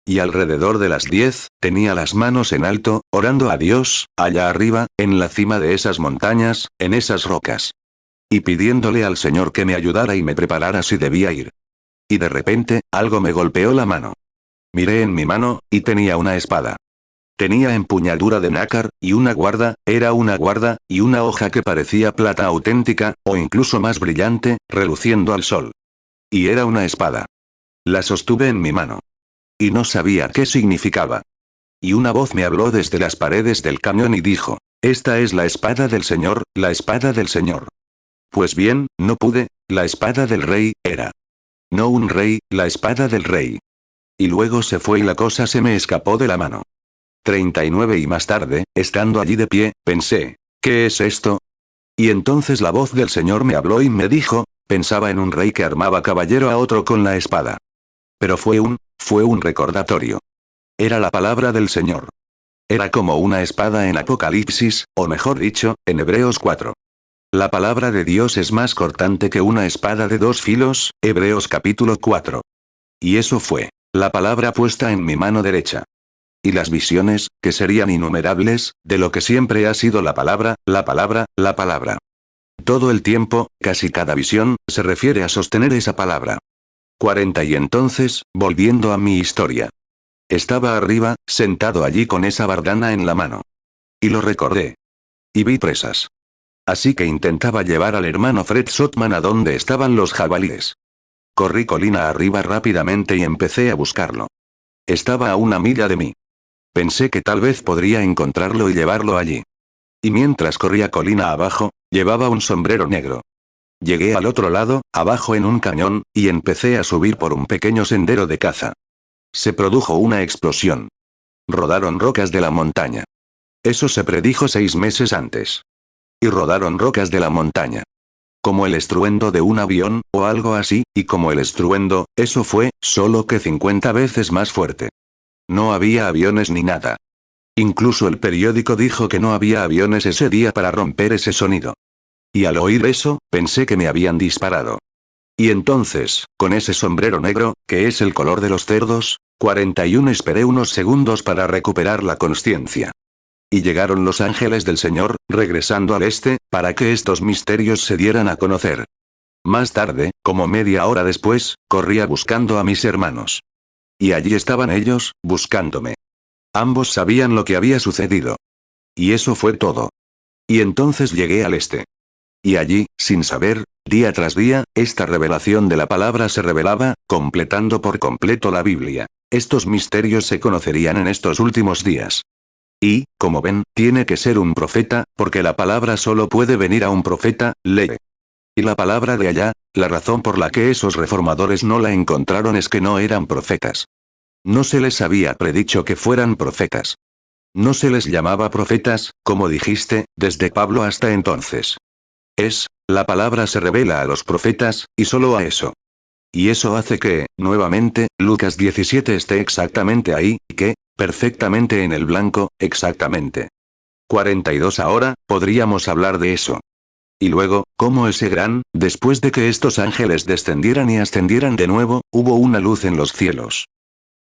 Y alrededor de las 10, tenía las manos en alto, orando a Dios, allá arriba, en la cima de esas montañas, en esas rocas. Y pidiéndole al Señor que me ayudara y me preparara si debía ir. Y de repente, algo me golpeó la mano. Miré en mi mano, y tenía una espada. Tenía empuñadura de nácar, y una guarda, era una guarda, y una hoja que parecía plata auténtica, o incluso más brillante, reluciendo al sol. Y era una espada. La sostuve en mi mano. Y no sabía qué significaba. Y una voz me habló desde las paredes del cañón y dijo, esta es la espada del Señor, la espada del Señor. Pues bien, no pude, la espada del rey, era. No un rey, la espada del rey. Y luego se fue y la cosa se me escapó de la mano. 39 Y más tarde, estando allí de pie, pensé, ¿qué es esto? Y entonces la voz del Señor me habló y me dijo, pensaba en un rey que armaba caballero a otro con la espada. Pero fue un recordatorio. Era la palabra del Señor. Era como una espada en Apocalipsis, o mejor dicho, en Hebreos 4. La palabra de Dios es más cortante que una espada de 2 filos, Hebreos capítulo 4. Y eso fue la palabra puesta en mi mano derecha. Y las visiones, que serían innumerables, de lo que siempre ha sido la palabra, la palabra, la palabra. Todo el tiempo, casi cada visión, se refiere a sostener esa palabra. 40 Y entonces, volviendo a mi historia. Estaba arriba, sentado allí con esa bardana en la mano. Y lo recordé. Y vi presas. Así que intentaba llevar al hermano Fred Sotman a donde estaban los jabalíes. Corrí colina arriba rápidamente y empecé a buscarlo. Estaba a una milla de mí. Pensé que tal vez podría encontrarlo y llevarlo allí. Y mientras corría colina abajo, llevaba un sombrero negro. Llegué al otro lado, abajo en un cañón, y empecé a subir por un pequeño sendero de caza. Se produjo una explosión. Rodaron rocas de la montaña. Eso se predijo 6 meses antes. Y rodaron rocas de la montaña. como el estruendo de un avión, o algo así, y como el estruendo, eso fue, solo que 50 veces más fuerte. No había aviones ni nada. Incluso el periódico dijo que no había aviones ese día para romper ese sonido. Y al oír eso, pensé que me habían disparado. Y entonces, con ese sombrero negro, que es el color de los cerdos, 41 esperé unos segundos para recuperar la consciencia. Y llegaron los ángeles del Señor, regresando al este, para que estos misterios se dieran a conocer. Más tarde, como media hora después, corría buscando a mis hermanos. Y allí estaban ellos, buscándome. Ambos sabían lo que había sucedido. Y eso fue todo. Y entonces llegué al este. Y allí, sin saber, día tras día, esta revelación de la palabra se revelaba, completando por completo la Biblia. Estos misterios se conocerían en estos últimos días. Y, como ven, tiene que ser un profeta, porque la palabra solo puede venir a un profeta, lee. Y la palabra de allá, la razón por la que esos reformadores no la encontraron es que no eran profetas. No se les había predicho que fueran profetas. No se les llamaba profetas, como dijiste, desde Pablo hasta entonces. La palabra se revela a los profetas, y solo a eso. Y eso hace que, nuevamente, Lucas 17 esté exactamente ahí, y que, perfectamente en el blanco, exactamente. 42 ahora, podríamos hablar de eso. Y luego, como ese gran, después de que estos ángeles descendieran y ascendieran de nuevo, hubo una luz en los cielos.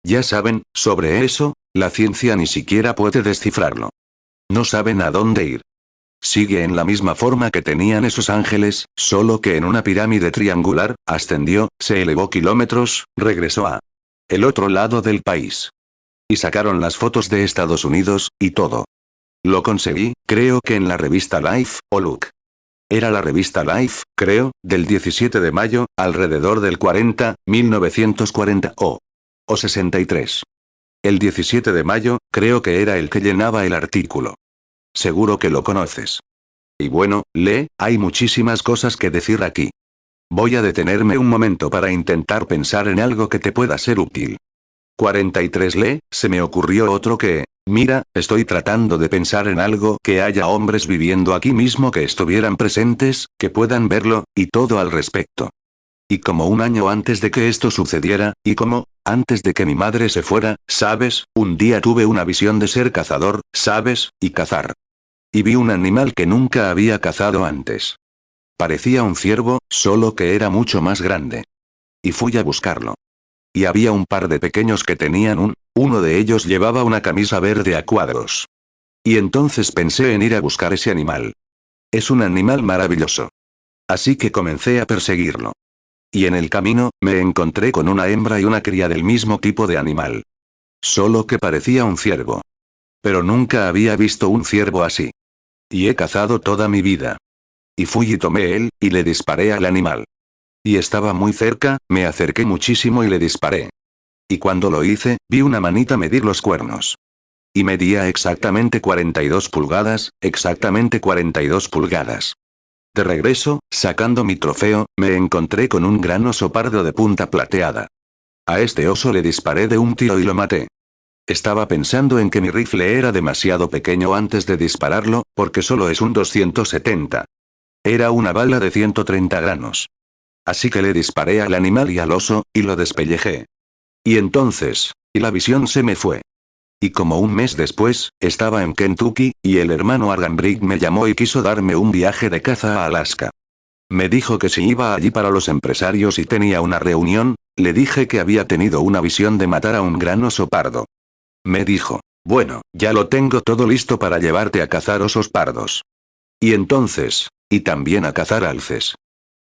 Ya saben, sobre eso, la ciencia ni siquiera puede descifrarlo. No saben a dónde ir. Sigue en la misma forma que tenían esos ángeles, solo que en una pirámide triangular, ascendió, se elevó kilómetros, regresó a el otro lado del país. Y sacaron las fotos de Estados Unidos, y todo. Lo conseguí, creo que en la revista Life, o Look. Era la revista Life, creo, del 17 de mayo, alrededor del 1940 o 63. El 17 de mayo, creo que era el que llenaba el artículo. Seguro que lo conoces. Y bueno, lee, hay muchísimas cosas que decir aquí. Voy a detenerme un momento para intentar pensar en algo que te pueda ser útil. 43 lee, se me ocurrió otro que, mira, estoy tratando de pensar en algo que haya hombres viviendo aquí mismo que estuvieran presentes, que puedan verlo, y todo al respecto. Y como un año antes de que esto sucediera, y como, antes de que mi madre se fuera, ¿sabes? Un día tuve una visión de ser cazador, ¿sabes? Y cazar. Y vi un animal que nunca había cazado antes. Parecía un ciervo, solo que era mucho más grande. Y fui a buscarlo. Y había un par de pequeños que tenían uno de ellos llevaba una camisa verde a cuadros. Y entonces pensé en ir a buscar ese animal. Es un animal maravilloso. Así que comencé a perseguirlo. Y en el camino, me encontré con una hembra y una cría del mismo tipo de animal. Solo que parecía un ciervo. Pero nunca había visto un ciervo así. Y he cazado toda mi vida. Y fui y tomé él, y le disparé al animal. Y estaba muy cerca, me acerqué muchísimo y le disparé. Y cuando lo hice, vi una manita medir los cuernos. Y medía exactamente 42 pulgadas, exactamente 42 pulgadas. De regreso, sacando mi trofeo, me encontré con un gran oso pardo de punta plateada. A este oso le disparé de un tiro y lo maté. Estaba pensando en que mi rifle era demasiado pequeño antes de dispararlo, porque solo es un 270. Era una bala de 130 granos. Así que le disparé al animal y al oso, y lo despellejé. Y entonces, la visión se me fue. Y como un mes después, estaba en Kentucky, y el hermano Argambrick me llamó y quiso darme un viaje de caza a Alaska. Me dijo que si iba allí para los empresarios y tenía una reunión, le dije que había tenido una visión de matar a un gran oso pardo. Me dijo, bueno, ya lo tengo todo listo para llevarte a cazar osos pardos. Y entonces, y también a cazar alces.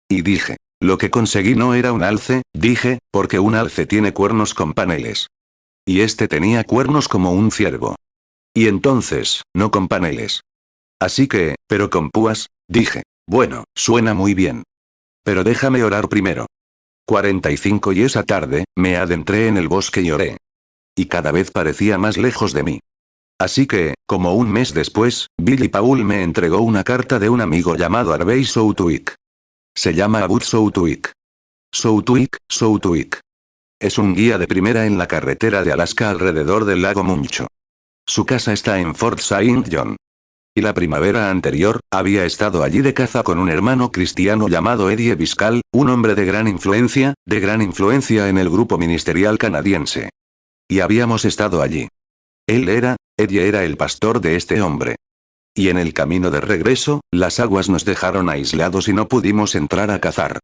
Y dije, lo que conseguí no era un alce, dije, porque un alce tiene cuernos con paneles. Y este tenía cuernos como un ciervo. Y entonces, no con paneles. Así que, pero con púas, dije, bueno, suena muy bien. Pero déjame orar primero. 45 y esa tarde, me adentré en el bosque y oré. Y cada vez parecía más lejos de mí. Así que, como un mes después, Billy Paul me entregó una carta de un amigo llamado Harvey Southwick. Se llama Abud Southwick. Southwick. Es un guía de primera en la carretera de Alaska alrededor del lago Muncho. Su casa está en Fort St. John. Y la primavera anterior, había estado allí de caza con un hermano cristiano llamado Eddie Biscal, un hombre de gran influencia en el grupo ministerial canadiense. Y habíamos estado allí. Eddie era el pastor de este hombre. Y en el camino de regreso, las aguas nos dejaron aislados y no pudimos entrar a cazar.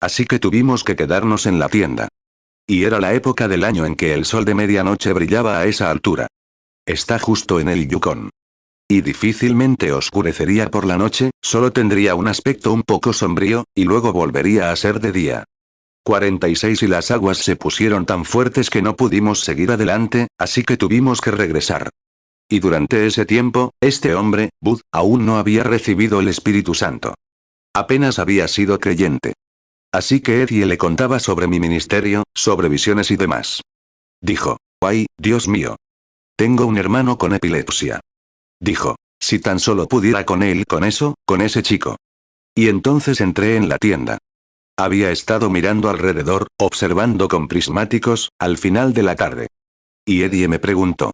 Así que tuvimos que quedarnos en la tienda. Y era la época del año en que el sol de medianoche brillaba a esa altura. Está justo en el Yukon. Y difícilmente oscurecería por la noche, solo tendría un aspecto un poco sombrío, y luego volvería a ser de día. 46 y las aguas se pusieron tan fuertes que no pudimos seguir adelante, así que tuvimos que regresar. Y durante ese tiempo, este hombre, Bud, aún no había recibido el Espíritu Santo. Apenas había sido creyente. Así que Eddie le contaba sobre mi ministerio, sobre visiones y demás. Dijo: «Ay, Dios mío. Tengo un hermano con epilepsia». Dijo: «Si tan solo pudiera con él con eso, con ese chico». Y entonces entré en la tienda. Había estado mirando alrededor, observando con prismáticos, al final de la tarde. Y Eddie me preguntó.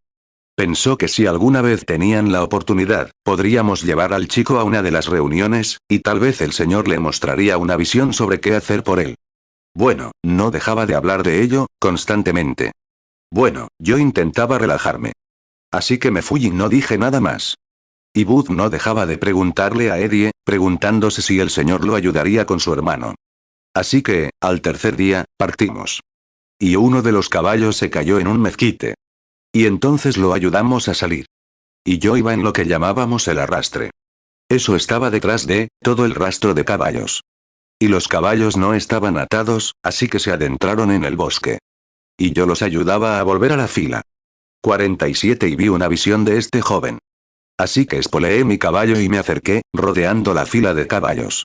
Pensó que si alguna vez tenían la oportunidad, podríamos llevar al chico a una de las reuniones, y tal vez el Señor le mostraría una visión sobre qué hacer por él. Bueno, no dejaba de hablar de ello, constantemente. Bueno, yo intentaba relajarme. Así que me fui y no dije nada más. Y Bud no dejaba de preguntarle a Eddie, preguntándose si el Señor lo ayudaría con su hermano. Así que, al tercer día, partimos. Y uno de los caballos se cayó en un mezquite. Y entonces lo ayudamos a salir. Y yo iba en lo que llamábamos el arrastre. Eso estaba detrás de todo el rastro de caballos. Y los caballos no estaban atados, así que se adentraron en el bosque. Y yo los ayudaba a volver a la fila. 47 y vi una visión de este joven. Así que espoleé mi caballo y me acerqué, rodeando la fila de caballos.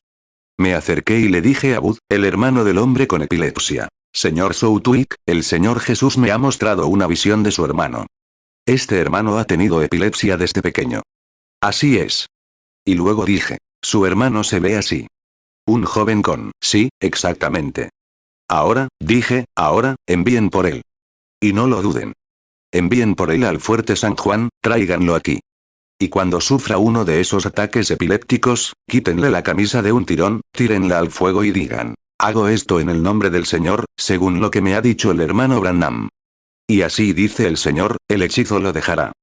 Me acerqué y le dije a Bud, el hermano del hombre con epilepsia: «Señor Southwick, el Señor Jesús me ha mostrado una visión de su hermano. Este hermano ha tenido epilepsia desde pequeño». «Así es». Y luego dije: «Su hermano se ve así. Un joven con...». «Sí, exactamente». «Ahora», dije, «ahora, envíen por él. Y no lo duden. Envíen por él al Fuerte San Juan, tráiganlo aquí. Y cuando sufra uno de esos ataques epilépticos, quítenle la camisa de un tirón, tírenla al fuego y digan: hago esto en el nombre del Señor, según lo que me ha dicho el hermano Branham. Y así dice el Señor, el hechizo lo dejará».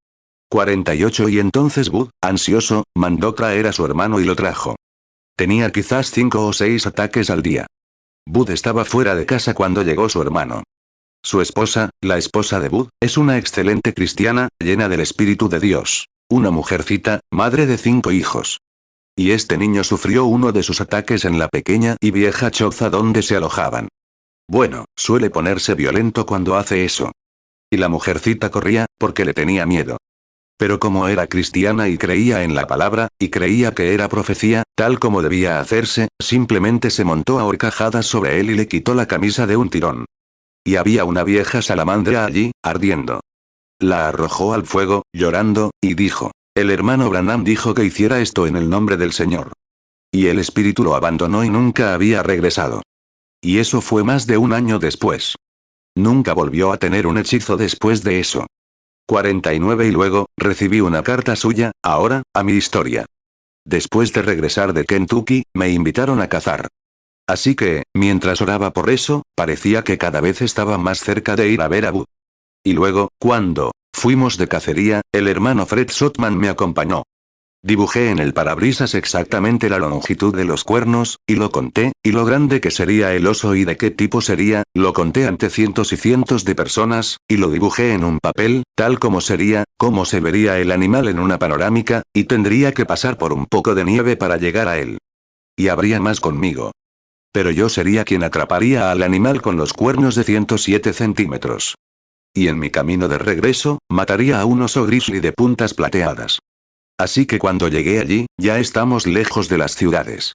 48 Y entonces Bud, ansioso, mandó traer a su hermano y lo trajo. Tenía quizás 5 o 6 ataques al día. Bud estaba fuera de casa cuando llegó su hermano. Su esposa, la esposa de Bud, es una excelente cristiana, llena del Espíritu de Dios. Una mujercita, madre de 5 hijos. Y este niño sufrió uno de sus ataques en la pequeña y vieja choza donde se alojaban. Bueno, suele ponerse violento cuando hace eso. Y la mujercita corría, porque le tenía miedo. Pero como era cristiana y creía en la palabra, y creía que era profecía, tal como debía hacerse, simplemente se montó a horcajadas sobre él y le quitó la camisa de un tirón. Y había una vieja salamandra allí, ardiendo. La arrojó al fuego, llorando, y dijo: el hermano Branham dijo que hiciera esto en el nombre del Señor. Y el espíritu lo abandonó y nunca había regresado. Y eso fue más de un año después. Nunca volvió a tener un hechizo después de eso. 49 Y luego, recibí una carta suya, ahora, a mi historia. Después de regresar de Kentucky, me invitaron a cazar. Así que, mientras oraba por eso, parecía que cada vez estaba más cerca de ir a ver a Bud. Y luego, cuando fuimos de cacería, el hermano Fred Sotman me acompañó. Dibujé en el parabrisas exactamente la longitud de los cuernos, y lo conté, y lo grande que sería el oso y de qué tipo sería, lo conté ante cientos y cientos de personas, y lo dibujé en un papel, tal como sería, cómo se vería el animal en una panorámica, y tendría que pasar por un poco de nieve para llegar a él. Y habría más conmigo. Pero yo sería quien atraparía al animal con los cuernos de 107 centímetros. Y en mi camino de regreso, mataría a un oso grizzly de puntas plateadas. Así que cuando llegué allí, ya estamos lejos de las ciudades.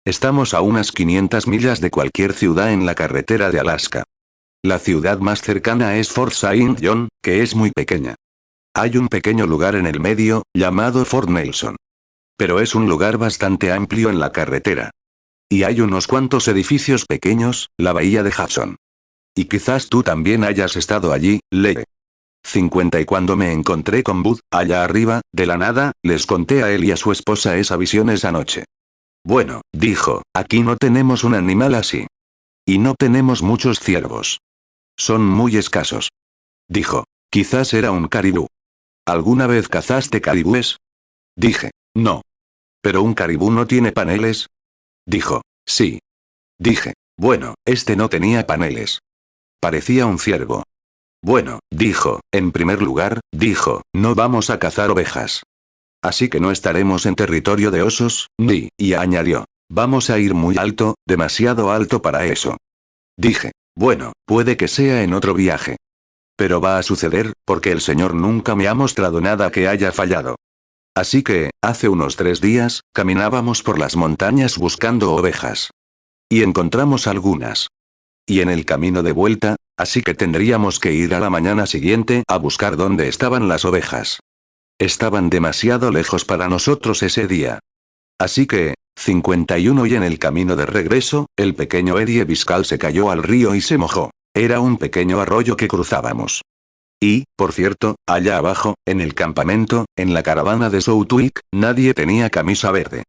Estamos a unas 500 millas de cualquier ciudad en la carretera de Alaska. La ciudad más cercana es Fort St. John, que es muy pequeña. Hay un pequeño lugar en el medio, llamado Fort Nelson. Pero es un lugar bastante amplio en la carretera. Y hay unos cuantos edificios pequeños, la bahía de Hudson. Y quizás tú también hayas estado allí, Lee. 50 Y cuando me encontré con Bud, allá arriba, de la nada, les conté a él y a su esposa esa visión esa noche. Bueno, dijo, aquí no tenemos un animal así. Y no tenemos muchos ciervos. Son muy escasos. Dijo, quizás era un caribú. ¿Alguna vez cazaste caribúes? Dije, no. ¿Pero un caribú no tiene paneles? Dijo, sí. Dije, bueno, este no tenía paneles. Parecía un ciervo. Bueno, dijo, en primer lugar, dijo, no vamos a cazar ovejas. Así que no estaremos en territorio de osos, y añadió, vamos a ir muy alto, demasiado alto para eso. Dije, bueno, puede que sea en otro viaje. Pero va a suceder, porque el Señor nunca me ha mostrado nada que haya fallado. Así que, hace unos 3 días, caminábamos por las montañas buscando ovejas. Y encontramos algunas. Y en el camino de vuelta, así que tendríamos que ir a la mañana siguiente a buscar dónde estaban las ovejas. Estaban demasiado lejos para nosotros ese día. Así que, 51 Y en el camino de regreso, el pequeño Eddie Biscal se cayó al río y se mojó. Era un pequeño arroyo que cruzábamos. Y, por cierto, allá abajo, en el campamento, en la caravana de Southwick, nadie tenía camisa verde.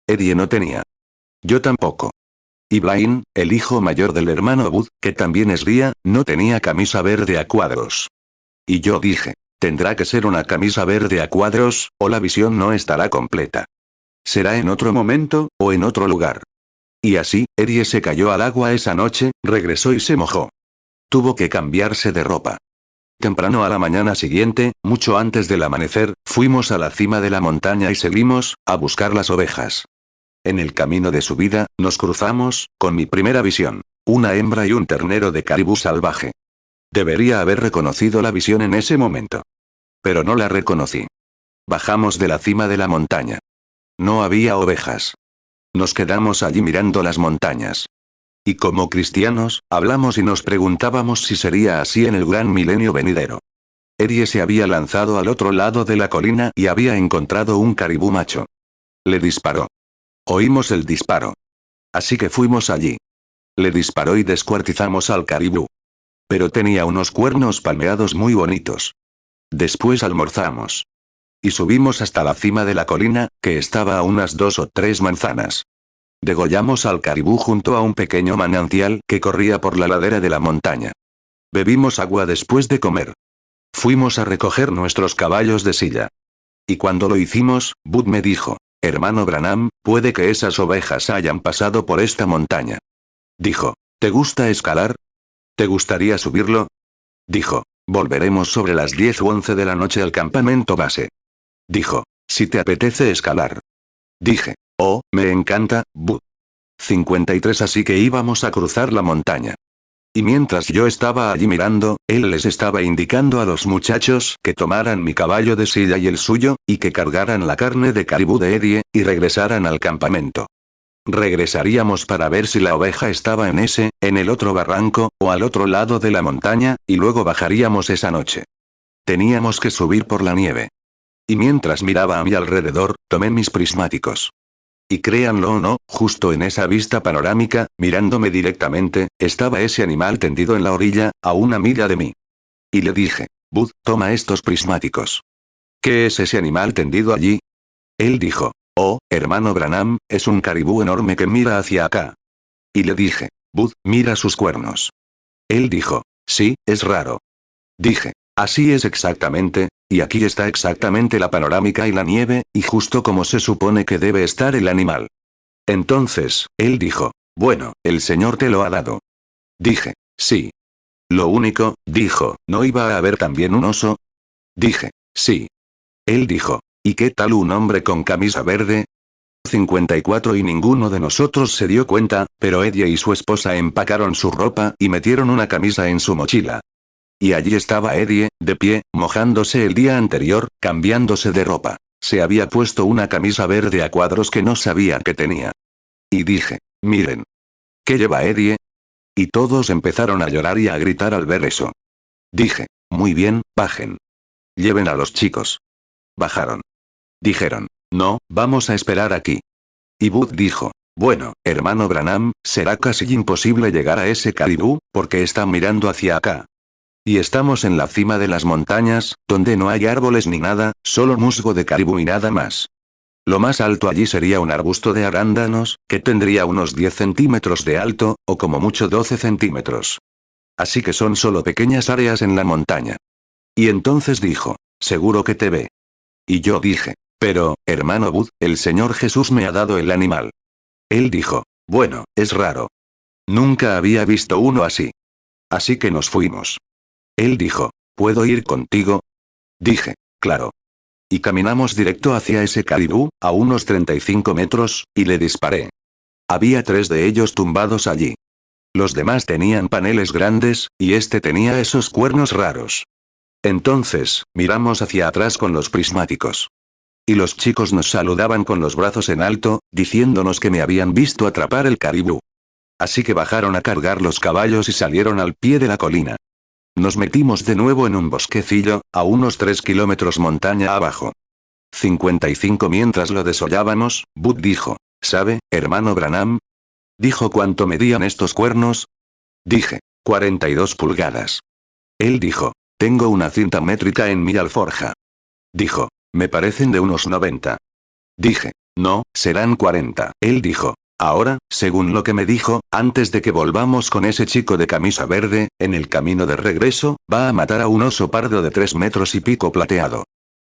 Eddie no tenía. Yo tampoco. Y Blaine, el hijo mayor del hermano Bud, que también es guía, no tenía camisa verde a cuadros. Y yo dije, tendrá que ser una camisa verde a cuadros, o la visión no estará completa. Será en otro momento, o en otro lugar. Y así, Eddie se cayó al agua esa noche, regresó y se mojó. Tuvo que cambiarse de ropa. Temprano a la mañana siguiente, mucho antes del amanecer, fuimos a la cima de la montaña y seguimos, a buscar las ovejas. En el camino de subida, nos cruzamos, con mi primera visión, una hembra y un ternero de caribú salvaje. Debería haber reconocido la visión en ese momento. Pero no la reconocí. Bajamos de la cima de la montaña. No había ovejas. Nos quedamos allí mirando las montañas. Y como cristianos, hablamos y nos preguntábamos si sería así en el gran milenio venidero. Eddie se había lanzado al otro lado de la colina y había encontrado un caribú macho. Le disparó. Oímos el disparo. Así que fuimos allí. Le disparó y descuartizamos al caribú. Pero tenía unos cuernos palmeados muy bonitos. Después almorzamos. Y subimos hasta la cima de la colina, que estaba a unas 2 o 3 manzanas. Degollamos al caribú junto a un pequeño manantial que corría por la ladera de la montaña. Bebimos agua después de comer. Fuimos a recoger nuestros caballos de silla. Y cuando lo hicimos, Bud me dijo, hermano Branham, puede que esas ovejas hayan pasado por esta montaña. Dijo, ¿te gusta escalar? ¿Te gustaría subirlo? Dijo, volveremos sobre las 10 u 11 de la noche al campamento base. Dijo, si te apetece escalar. Dije, oh, me encanta, Bud. 53 Así que íbamos a cruzar la montaña. Y mientras yo estaba allí mirando, él les estaba indicando a los muchachos que tomaran mi caballo de silla y el suyo, y que cargaran la carne de caribú de Eddie, y regresaran al campamento. Regresaríamos para ver si la oveja estaba en el otro barranco, o al otro lado de la montaña, y luego bajaríamos esa noche. Teníamos que subir por la nieve. Y mientras miraba a mi alrededor, tomé mis prismáticos. Y créanlo o no, justo en esa vista panorámica, mirándome directamente, estaba ese animal tendido en la orilla, a 1 milla de mí. Y le dije, Bud, toma estos prismáticos. ¿Qué es ese animal tendido allí? Él dijo, oh, hermano Branham, es un caribú enorme que mira hacia acá. Y le dije, Bud, mira sus cuernos. Él dijo, sí, es raro. Dije, así es exactamente, y aquí está exactamente la panorámica y la nieve, y justo como se supone que debe estar el animal. Entonces, él dijo, bueno, el Señor te lo ha dado. Dije, sí. Lo único, dijo, ¿no iba a haber también un oso? Dije, sí. Él dijo, ¿y qué tal un hombre con camisa verde? 54 Y ninguno de nosotros se dio cuenta, pero Eddie y su esposa empacaron su ropa y metieron una camisa en su mochila. Y allí estaba Eddie, de pie, mojándose el día anterior, cambiándose de ropa. Se había puesto una camisa verde a cuadros que no sabía que tenía. Y dije, miren. ¿Qué lleva Eddie? Y todos empezaron a llorar y a gritar al ver eso. Dije, muy bien, bajen. Lleven a los chicos. Bajaron. Dijeron, no, vamos a esperar aquí. Y Bud dijo, bueno, hermano Branham, será casi imposible llegar a ese caribú, porque está mirando hacia acá. Y estamos en la cima de las montañas, donde no hay árboles ni nada, solo musgo de caribú y nada más. Lo más alto allí sería un arbusto de arándanos, que tendría unos 10 centímetros de alto, o como mucho 12 centímetros. Así que son solo pequeñas áreas en la montaña. Y entonces dijo, seguro que te ve. Y yo dije, pero, hermano Bud, el Señor Jesús me ha dado el animal. Él dijo, bueno, es raro. Nunca había visto uno así. Así que nos fuimos. Él dijo, ¿puedo ir contigo? Dije, claro. Y caminamos directo hacia ese caribú, a unos 35 metros, y le disparé. Había 3 de ellos tumbados allí. Los demás tenían paneles grandes, y este tenía esos cuernos raros. Entonces, miramos hacia atrás con los prismáticos. Y los chicos nos saludaban con los brazos en alto, diciéndonos que me habían visto atrapar el caribú. Así que bajaron a cargar los caballos y salieron al pie de la colina. Nos metimos de nuevo en un bosquecillo, a unos 3 kilómetros montaña abajo. 55 mientras lo desollábamos, Bud dijo, ¿sabe, hermano Branham? Dijo cuánto medían estos cuernos. Dije, 42 pulgadas. Él dijo, tengo una cinta métrica en mi alforja. Dijo, me parecen de unos 90. Dije, no, serán 40. Él dijo, ahora, según lo que me dijo, antes de que volvamos con ese chico de camisa verde, en el camino de regreso, va a matar a un oso pardo de 3 metros y pico plateado.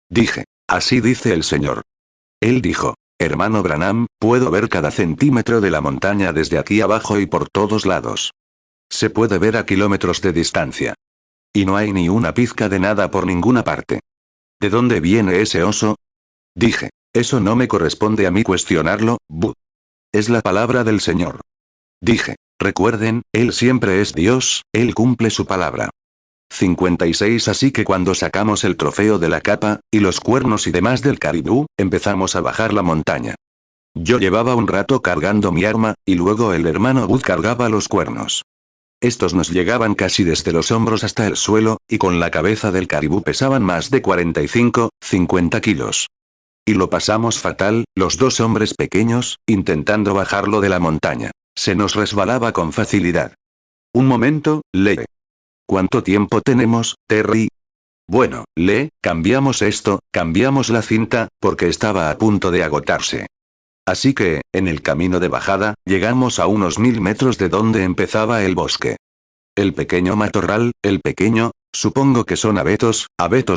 Dije, así dice el Señor. Él dijo, hermano Branham, puedo ver cada centímetro de la montaña desde aquí abajo y por todos lados. Se puede ver a kilómetros de distancia. Y no hay ni una pizca de nada por ninguna parte. ¿De dónde viene ese oso? Dije, eso no me corresponde a mí cuestionarlo, Bud. Es la palabra del Señor. Dije, recuerden, Él siempre es Dios, Él cumple su palabra. 56 Así que cuando sacamos el trofeo de la capa, y los cuernos y demás del caribú, empezamos a bajar la montaña. Yo llevaba un rato cargando mi arma, y luego el hermano Bud cargaba los cuernos. Estos nos llegaban casi desde los hombros hasta el suelo, y con la cabeza del caribú pesaban más de 45, 50 kilos. Y lo pasamos fatal, los 2 hombres pequeños, intentando bajarlo de la montaña. Se nos resbalaba con facilidad. Un momento, Lee. ¿Cuánto tiempo tenemos, Terry? Bueno, Lee, cambiamos esto, cambiamos la cinta, porque estaba a punto de agotarse. Así que, en el camino de bajada, llegamos a unos 1000 metros de donde empezaba el bosque. El pequeño matorral, el pequeño, supongo que son abetos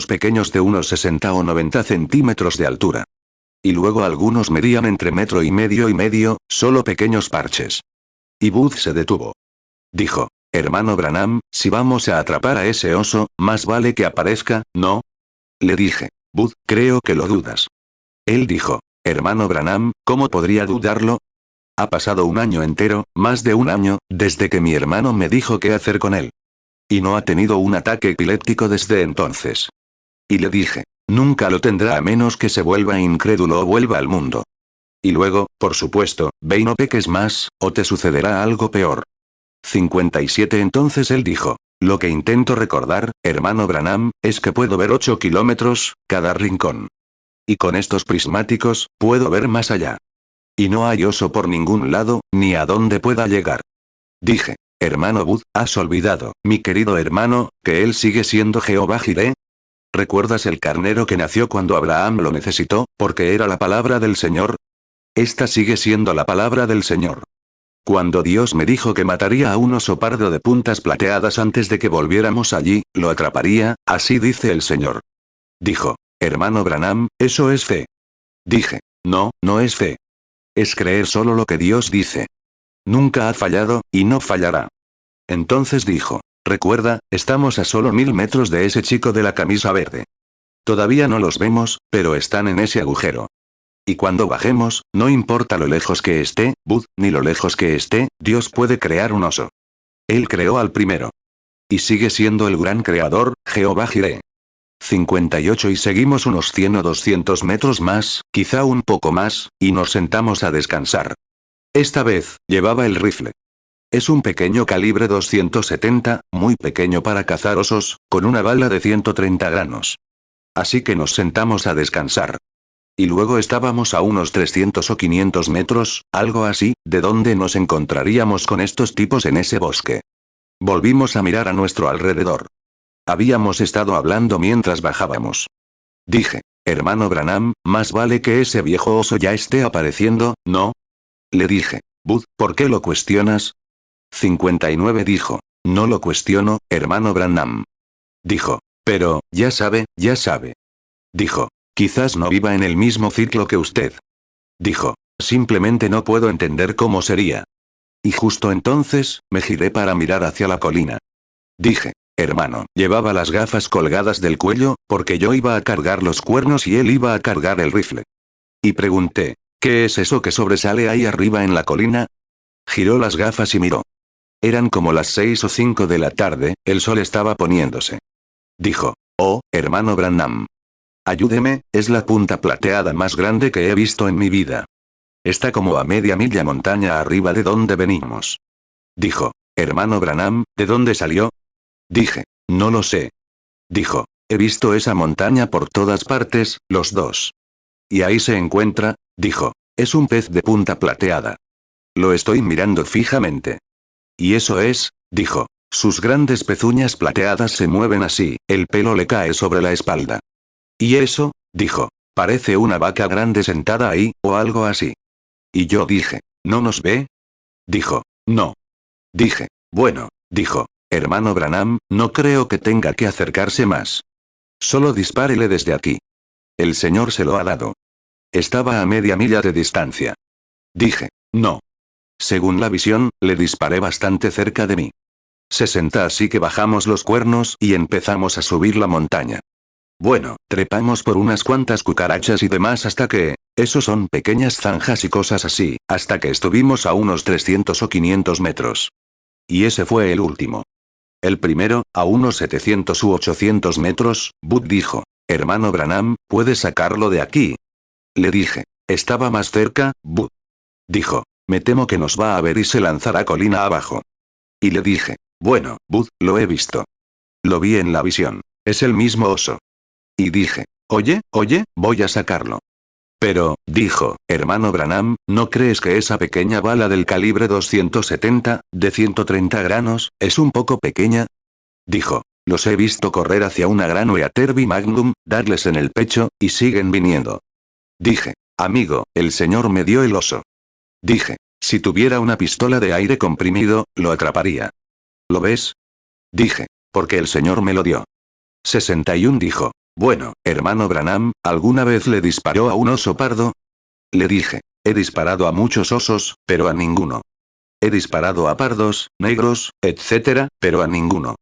pequeños de unos 60 o 90 centímetros de altura. Y luego algunos medían entre metro y medio, solo pequeños parches. Y Bud se detuvo. Dijo, hermano Branham, si vamos a atrapar a ese oso, más vale que aparezca, ¿no? Le dije, Bud, creo que lo dudas. Él dijo, hermano Branham, ¿cómo podría dudarlo? Ha pasado un año entero, más de un año, desde que mi hermano me dijo qué hacer con él. Y no ha tenido un ataque epiléptico desde entonces. Y le dije, nunca lo tendrá a menos que se vuelva incrédulo o vuelva al mundo. Y luego, por supuesto, ve y no peques más, o te sucederá algo peor. 57 Entonces él dijo, lo que intento recordar, hermano Branham, es que puedo ver 8 kilómetros, cada rincón. Y con estos prismáticos, puedo ver más allá. Y no hay oso por ningún lado, ni a dónde pueda llegar. Dije, hermano Bud, has olvidado, mi querido hermano, que él sigue siendo Jehová Jireh. ¿Recuerdas el carnero que nació cuando Abraham lo necesitó, porque era la palabra del Señor? Esta sigue siendo la palabra del Señor. Cuando Dios me dijo que mataría a un oso pardo de puntas plateadas antes de que volviéramos allí, lo atraparía, así dice el Señor. Dijo, hermano Branham, eso es fe. Dije, no, no es fe. Es creer solo lo que Dios dice. Nunca ha fallado, y no fallará. Entonces dijo, recuerda, estamos a solo 1000 metros de ese chico de la camisa verde. Todavía no los vemos, pero están en ese agujero. Y cuando bajemos, no importa lo lejos que esté, Bud, ni lo lejos que esté, Dios puede crear un oso. Él creó al primero. Y sigue siendo el gran creador, Jehová Jireh. 58 Y seguimos unos 100 o 200 metros más, quizá un poco más, y nos sentamos a descansar. Esta vez, llevaba el rifle. Es un pequeño calibre 270, muy pequeño para cazar osos, con una bala de 130 granos. Así que nos sentamos a descansar. Y luego estábamos a unos 300 o 500 metros, algo así, de donde nos encontraríamos con estos tipos en ese bosque. Volvimos a mirar a nuestro alrededor. Habíamos estado hablando mientras bajábamos. Dije, hermano Branham, más vale que ese viejo oso ya esté apareciendo, ¿no? Le dije, Bud, ¿por qué lo cuestionas? 59 dijo, no lo cuestiono, hermano Branham. Dijo, pero, ya sabe, ya sabe. Dijo, quizás no viva en el mismo ciclo que usted. Dijo, simplemente no puedo entender cómo sería. Y justo entonces, me giré para mirar hacia la colina. Dije, hermano, llevaba las gafas colgadas del cuello, porque yo iba a cargar los cuernos y él iba a cargar el rifle. Y pregunté, ¿qué es eso que sobresale ahí arriba en la colina? Giró las gafas y miró. Eran como las 6 o 5 de la tarde, el sol estaba poniéndose. Dijo, oh, hermano Branham. Ayúdeme, es la punta plateada más grande que he visto en mi vida. Está como a media milla montaña arriba de donde venimos. Dijo, hermano Branham, ¿de dónde salió? Dije, no lo sé. Dijo, he visto esa montaña por todas partes, los dos. Y ahí se encuentra, dijo, es un pez de punta plateada. Lo estoy mirando fijamente. Y eso es, dijo, sus grandes pezuñas plateadas se mueven así, el pelo le cae sobre la espalda. Y eso, dijo, parece una vaca grande sentada ahí, o algo así. Y yo dije, ¿no nos ve? Dijo, no. Dije, bueno, dijo, hermano Branham, no creo que tenga que acercarse más. Solo dispárele desde aquí. El Señor se lo ha dado. Estaba a media milla de distancia. Dije, no. Según la visión, le disparé bastante cerca de mí. 60 así que bajamos los cuernos y empezamos a subir la montaña. Bueno, trepamos por unas cuantas cucarachas y demás hasta que, eso son pequeñas zanjas y cosas así, hasta que estuvimos a unos 300 o 500 metros. Y ese fue el último. El primero, a unos 700 u 800 metros, Bud dijo, hermano Branham, ¿puedes sacarlo de aquí? Le dije, estaba más cerca, Bud. Dijo, me temo que nos va a ver y se lanzará colina abajo. Y le dije, bueno, Bud, lo he visto. Lo vi en la visión. Es el mismo oso. Y dije, oye, voy a sacarlo. Pero, dijo, hermano Branham, ¿no crees que esa pequeña bala del calibre 270, de 130 granos, es un poco pequeña? Dijo, los he visto correr hacia una Granue Aterby Magnum, darles en el pecho, y siguen viniendo. Dije, amigo, el Señor me dio el oso. Dije, si tuviera una pistola de aire comprimido, lo atraparía. ¿Lo ves? Dije, porque el Señor me lo dio. 61 dijo, bueno, hermano Branham, ¿alguna vez le disparó a un oso pardo? Le dije, he disparado a muchos osos, pero a ninguno. He disparado a pardos, negros, etc., pero a ninguno.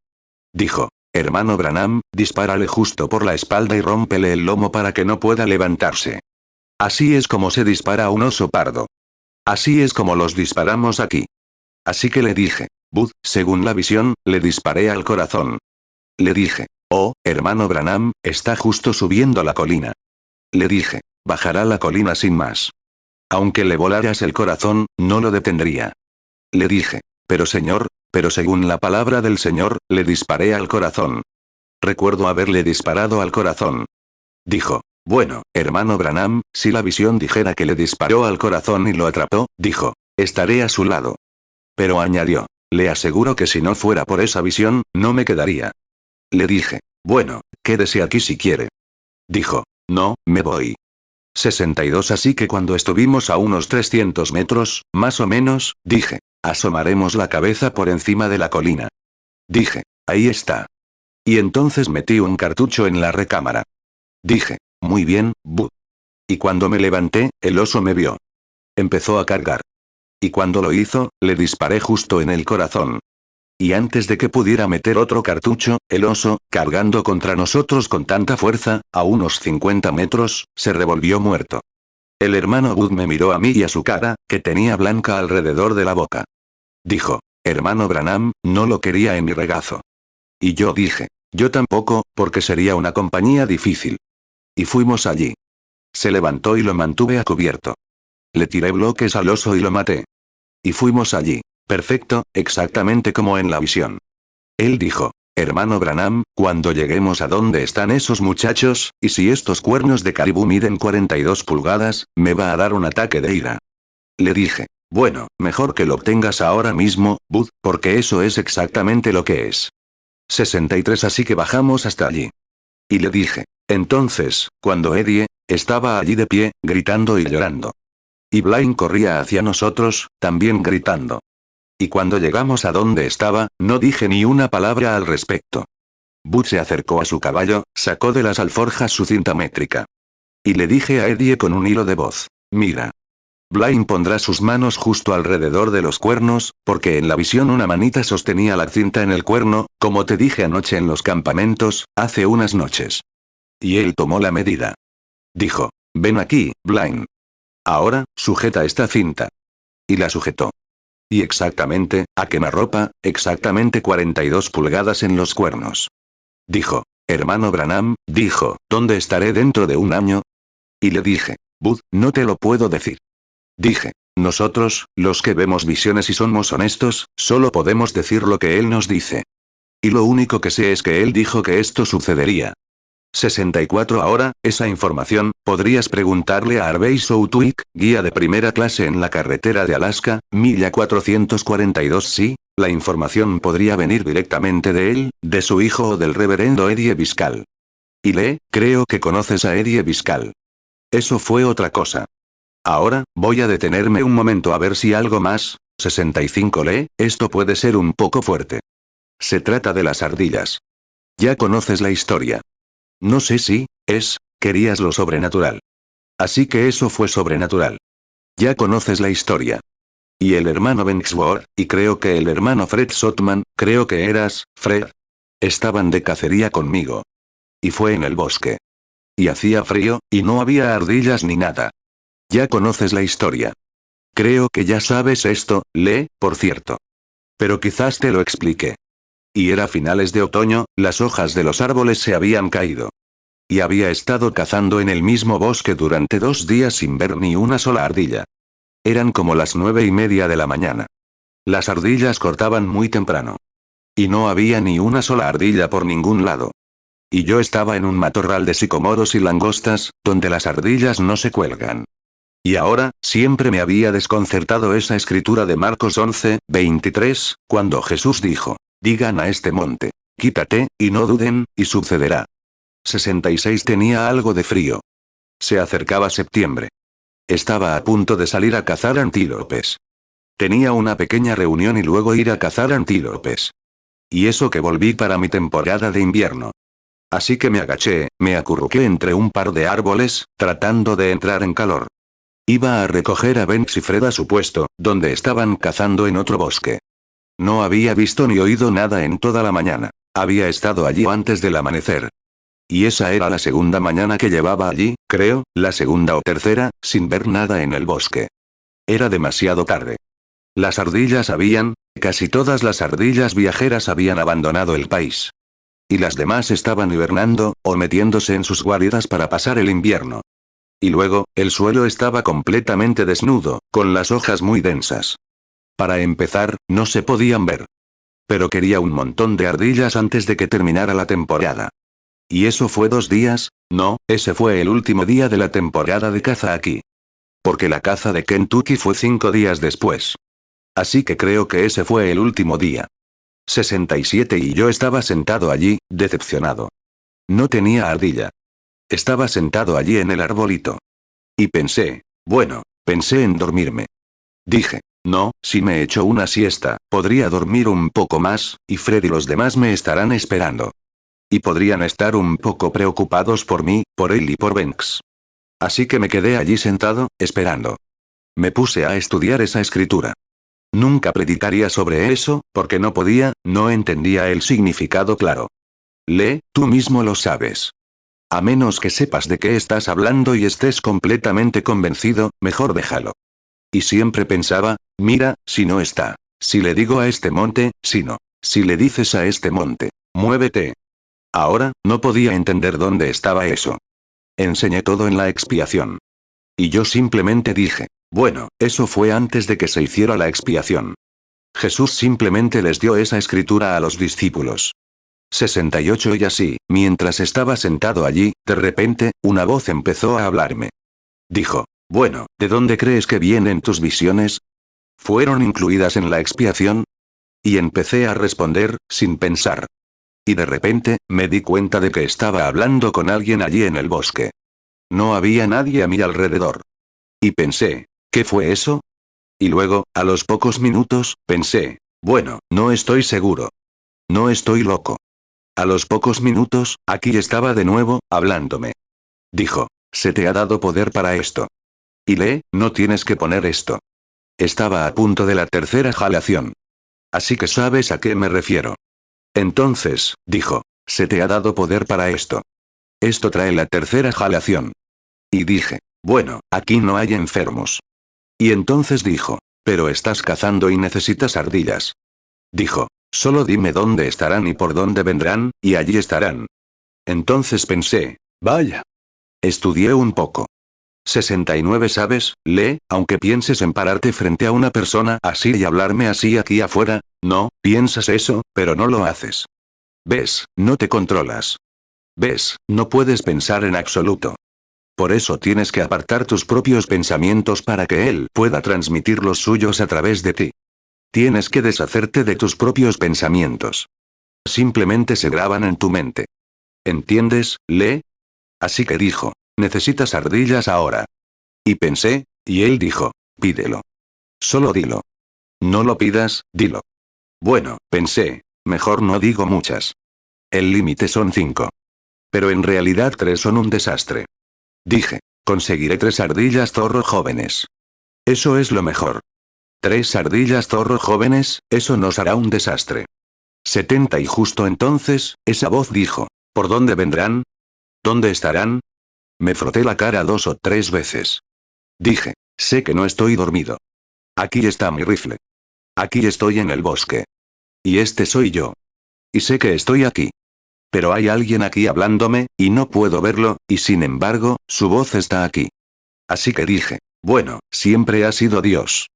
Dijo, hermano Branham, dispárale justo por la espalda y rómpele el lomo para que no pueda levantarse. Así es como se dispara a un oso pardo. Así es como los disparamos aquí. Así que le dije, Bud, según la visión, le disparé al corazón. Le dije, oh, hermano Branham, está justo subiendo la colina. Le dije, bajará la colina sin más. Aunque le volaras el corazón, no lo detendría. Le dije, pero según la palabra del Señor, le disparé al corazón. Recuerdo haberle disparado al corazón. Dijo, bueno, hermano Branham, si la visión dijera que le disparó al corazón y lo atrapó, dijo, estaré a su lado. Pero añadió, le aseguro que si no fuera por esa visión, no me quedaría. Le dije, bueno, quédese aquí si quiere. Dijo, no, me voy. 62 así que cuando estuvimos a unos 300 metros, más o menos, dije, asomaremos la cabeza por encima de la colina. Dije, ahí está. Y entonces metí un cartucho en la recámara. Dije, muy bien, Bud. Y cuando me levanté, el oso me vio. Empezó a cargar. Y cuando lo hizo, le disparé justo en el corazón. Y antes de que pudiera meter otro cartucho, el oso, cargando contra nosotros con tanta fuerza, a unos 50 metros, se revolvió muerto. El hermano Bud me miró a mí y a su cara, que tenía blanca alrededor de la boca. Dijo, hermano Branham, no lo quería en mi regazo. Y yo dije, yo tampoco, porque sería una compañía difícil. Y fuimos allí. Se levantó y lo mantuve a cubierto. Le tiré bloques al oso y lo maté. Y fuimos allí. Perfecto, exactamente como en la visión. Él dijo, hermano Branham, cuando lleguemos a donde están esos muchachos, y si estos cuernos de caribú miden 42 pulgadas, me va a dar un ataque de ira. Le dije, bueno, mejor que lo obtengas ahora mismo, Bud, porque eso es exactamente lo que es. 63 Así que bajamos hasta allí. Y le dije. Entonces, cuando Eddie estaba allí de pie, gritando y llorando. Y Blaine corría hacia nosotros, también gritando. Y cuando llegamos a donde estaba, no dije ni una palabra al respecto. Bud se acercó a su caballo, sacó de las alforjas su cinta métrica. Y le dije a Eddie con un hilo de voz. Mira. Blaine pondrá sus manos justo alrededor de los cuernos, porque en la visión una manita sostenía la cinta en el cuerno, como te dije anoche en los campamentos, hace unas noches. Y él tomó la medida. Dijo. Ven aquí, Blaine. Ahora, sujeta esta cinta. Y la sujetó. Y exactamente, a quemarropa, exactamente 42 pulgadas en los cuernos. Dijo. Hermano Branham, dijo, ¿dónde estaré dentro de un año? Y le dije. Bud, no te lo puedo decir. Dije. Nosotros, los que vemos visiones y somos honestos, solo podemos decir lo que él nos dice. Y lo único que sé es que él dijo que esto sucedería. 64 Ahora, esa información, podrías preguntarle a Harvey Southwick, guía de primera clase en la carretera de Alaska, milla 442 Sí, la información podría venir directamente de él, de su hijo o del reverendo Eddie Biscal. Y creo que conoces a Eddie Biscal. Eso fue otra cosa. Ahora, voy a detenerme un momento a ver si algo más. 65 Esto puede ser un poco fuerte. Se trata de las ardillas. Ya conoces la historia. No sé si, querías lo sobrenatural. Así que eso fue sobrenatural. Ya conoces la historia. Y el hermano Banksworth, y creo que el hermano Fred Sotman, creo que eras, Fred. Estaban de cacería conmigo. Y fue en el bosque. Y hacía frío, y no había ardillas ni nada. Ya conoces la historia. Creo que ya sabes esto, por cierto. Pero quizás te lo expliqué. Y era finales de otoño, las hojas de los árboles se habían caído. Y había estado cazando en el mismo bosque durante 2 días sin ver ni una sola ardilla. Eran como las 9:30 de la mañana. Las ardillas cortaban muy temprano. Y no había ni una sola ardilla por ningún lado. Y yo estaba en un matorral de sicomoros y langostas, donde las ardillas no se cuelgan. Y ahora, siempre me había desconcertado esa escritura de Marcos 11:23, cuando Jesús dijo, digan a este monte, quítate, y no duden, y sucederá. 66 Tenía algo de frío. Se acercaba septiembre. Estaba a punto de salir a cazar antílopes. Tenía una pequeña reunión y luego ir a cazar antílopes. Y eso que volví para mi temporada de invierno. Así que me agaché, me acurruqué entre un par de árboles, tratando de entrar en calor. Iba a recoger a Banks y Fred a su puesto, donde estaban cazando en otro bosque. No había visto ni oído nada en toda la mañana. Había estado allí antes del amanecer. Y esa era la segunda mañana que llevaba allí, creo, la segunda o tercera, sin ver nada en el bosque. Era demasiado tarde. Las ardillas casi todas las ardillas viajeras habían abandonado el país. Y las demás estaban hibernando, o metiéndose en sus guaridas para pasar el invierno. Y luego, el suelo estaba completamente desnudo, con las hojas muy densas. Para empezar, no se podían ver. Pero quería un montón de ardillas antes de que terminara la temporada. Y eso fue 2 días, no, ese fue el último día de la temporada de caza aquí. Porque la caza de Kentucky fue 5 días después. Así que creo que ese fue el último día. 67 Y yo estaba sentado allí, decepcionado. No tenía ardilla. Estaba sentado allí en el arbolito. Y pensé en dormirme. Dije, no, si me echo una siesta, podría dormir un poco más, y Fred y los demás me estarán esperando. Y podrían estar un poco preocupados por mí, por él y por Banks. Así que me quedé allí sentado, esperando. Me puse a estudiar esa escritura. Nunca predicaría sobre eso, porque no podía, no entendía el significado claro. Tú mismo lo sabes. A menos que sepas de qué estás hablando y estés completamente convencido, mejor déjalo. Y siempre pensaba, mira, si no está. Si le digo a este monte, si no. Si le dices a este monte, muévete. Ahora, no podía entender dónde estaba eso. Enseñé todo en la expiación. Y yo simplemente dije, bueno, eso fue antes de que se hiciera la expiación. Jesús simplemente les dio esa escritura a los discípulos. 68 Y así, mientras estaba sentado allí, de repente, una voz empezó a hablarme. Dijo, bueno, ¿de dónde crees que vienen tus visiones? ¿Fueron incluidas en la expiación? Y empecé a responder, sin pensar. Y de repente, me di cuenta de que estaba hablando con alguien allí en el bosque. No había nadie a mi alrededor. Y pensé, ¿qué fue eso? Y luego, a los pocos minutos, pensé, bueno, no estoy seguro. No estoy loco. A los pocos minutos, aquí estaba de nuevo, hablándome. Dijo, se te ha dado poder para esto. Y no tienes que poner esto. Estaba a punto de la tercera jalación. Así que sabes a qué me refiero. Entonces, dijo, se te ha dado poder para esto. Esto trae la tercera jalación. Y dije, bueno, aquí no hay enfermos. Y entonces dijo, pero estás cazando y necesitas ardillas. Dijo, solo dime dónde estarán y por dónde vendrán, y allí estarán. Entonces pensé, vaya. Estudié un poco. 69 ¿sabes, aunque pienses en pararte frente a una persona así y hablarme así aquí afuera, no, piensas eso, pero no lo haces. ¿Ves? No te controlas. ¿Ves? No puedes pensar en absoluto. Por eso tienes que apartar tus propios pensamientos para que él pueda transmitir los suyos a través de ti. Tienes que deshacerte de tus propios pensamientos. Simplemente se graban en tu mente. ¿Entiendes, Así que dijo, necesitas ardillas ahora. Y pensé, y él dijo, pídelo. Solo dilo. No lo pidas, dilo. Bueno, pensé, mejor no digo muchas. El límite son 5. Pero en realidad 3 son un desastre. Dije, conseguiré 3 ardillas zorro jóvenes. Eso es lo mejor. 3 ardillas zorro jóvenes, eso nos hará un desastre. 70 y justo entonces, esa voz dijo, ¿por dónde vendrán? ¿Dónde estarán? Me froté la cara 2 o 3 veces. Dije, sé que no estoy dormido. Aquí está mi rifle. Aquí estoy en el bosque. Y este soy yo. Y sé que estoy aquí. Pero hay alguien aquí hablándome, y no puedo verlo, y sin embargo, su voz está aquí. Así que dije, bueno, siempre ha sido Dios.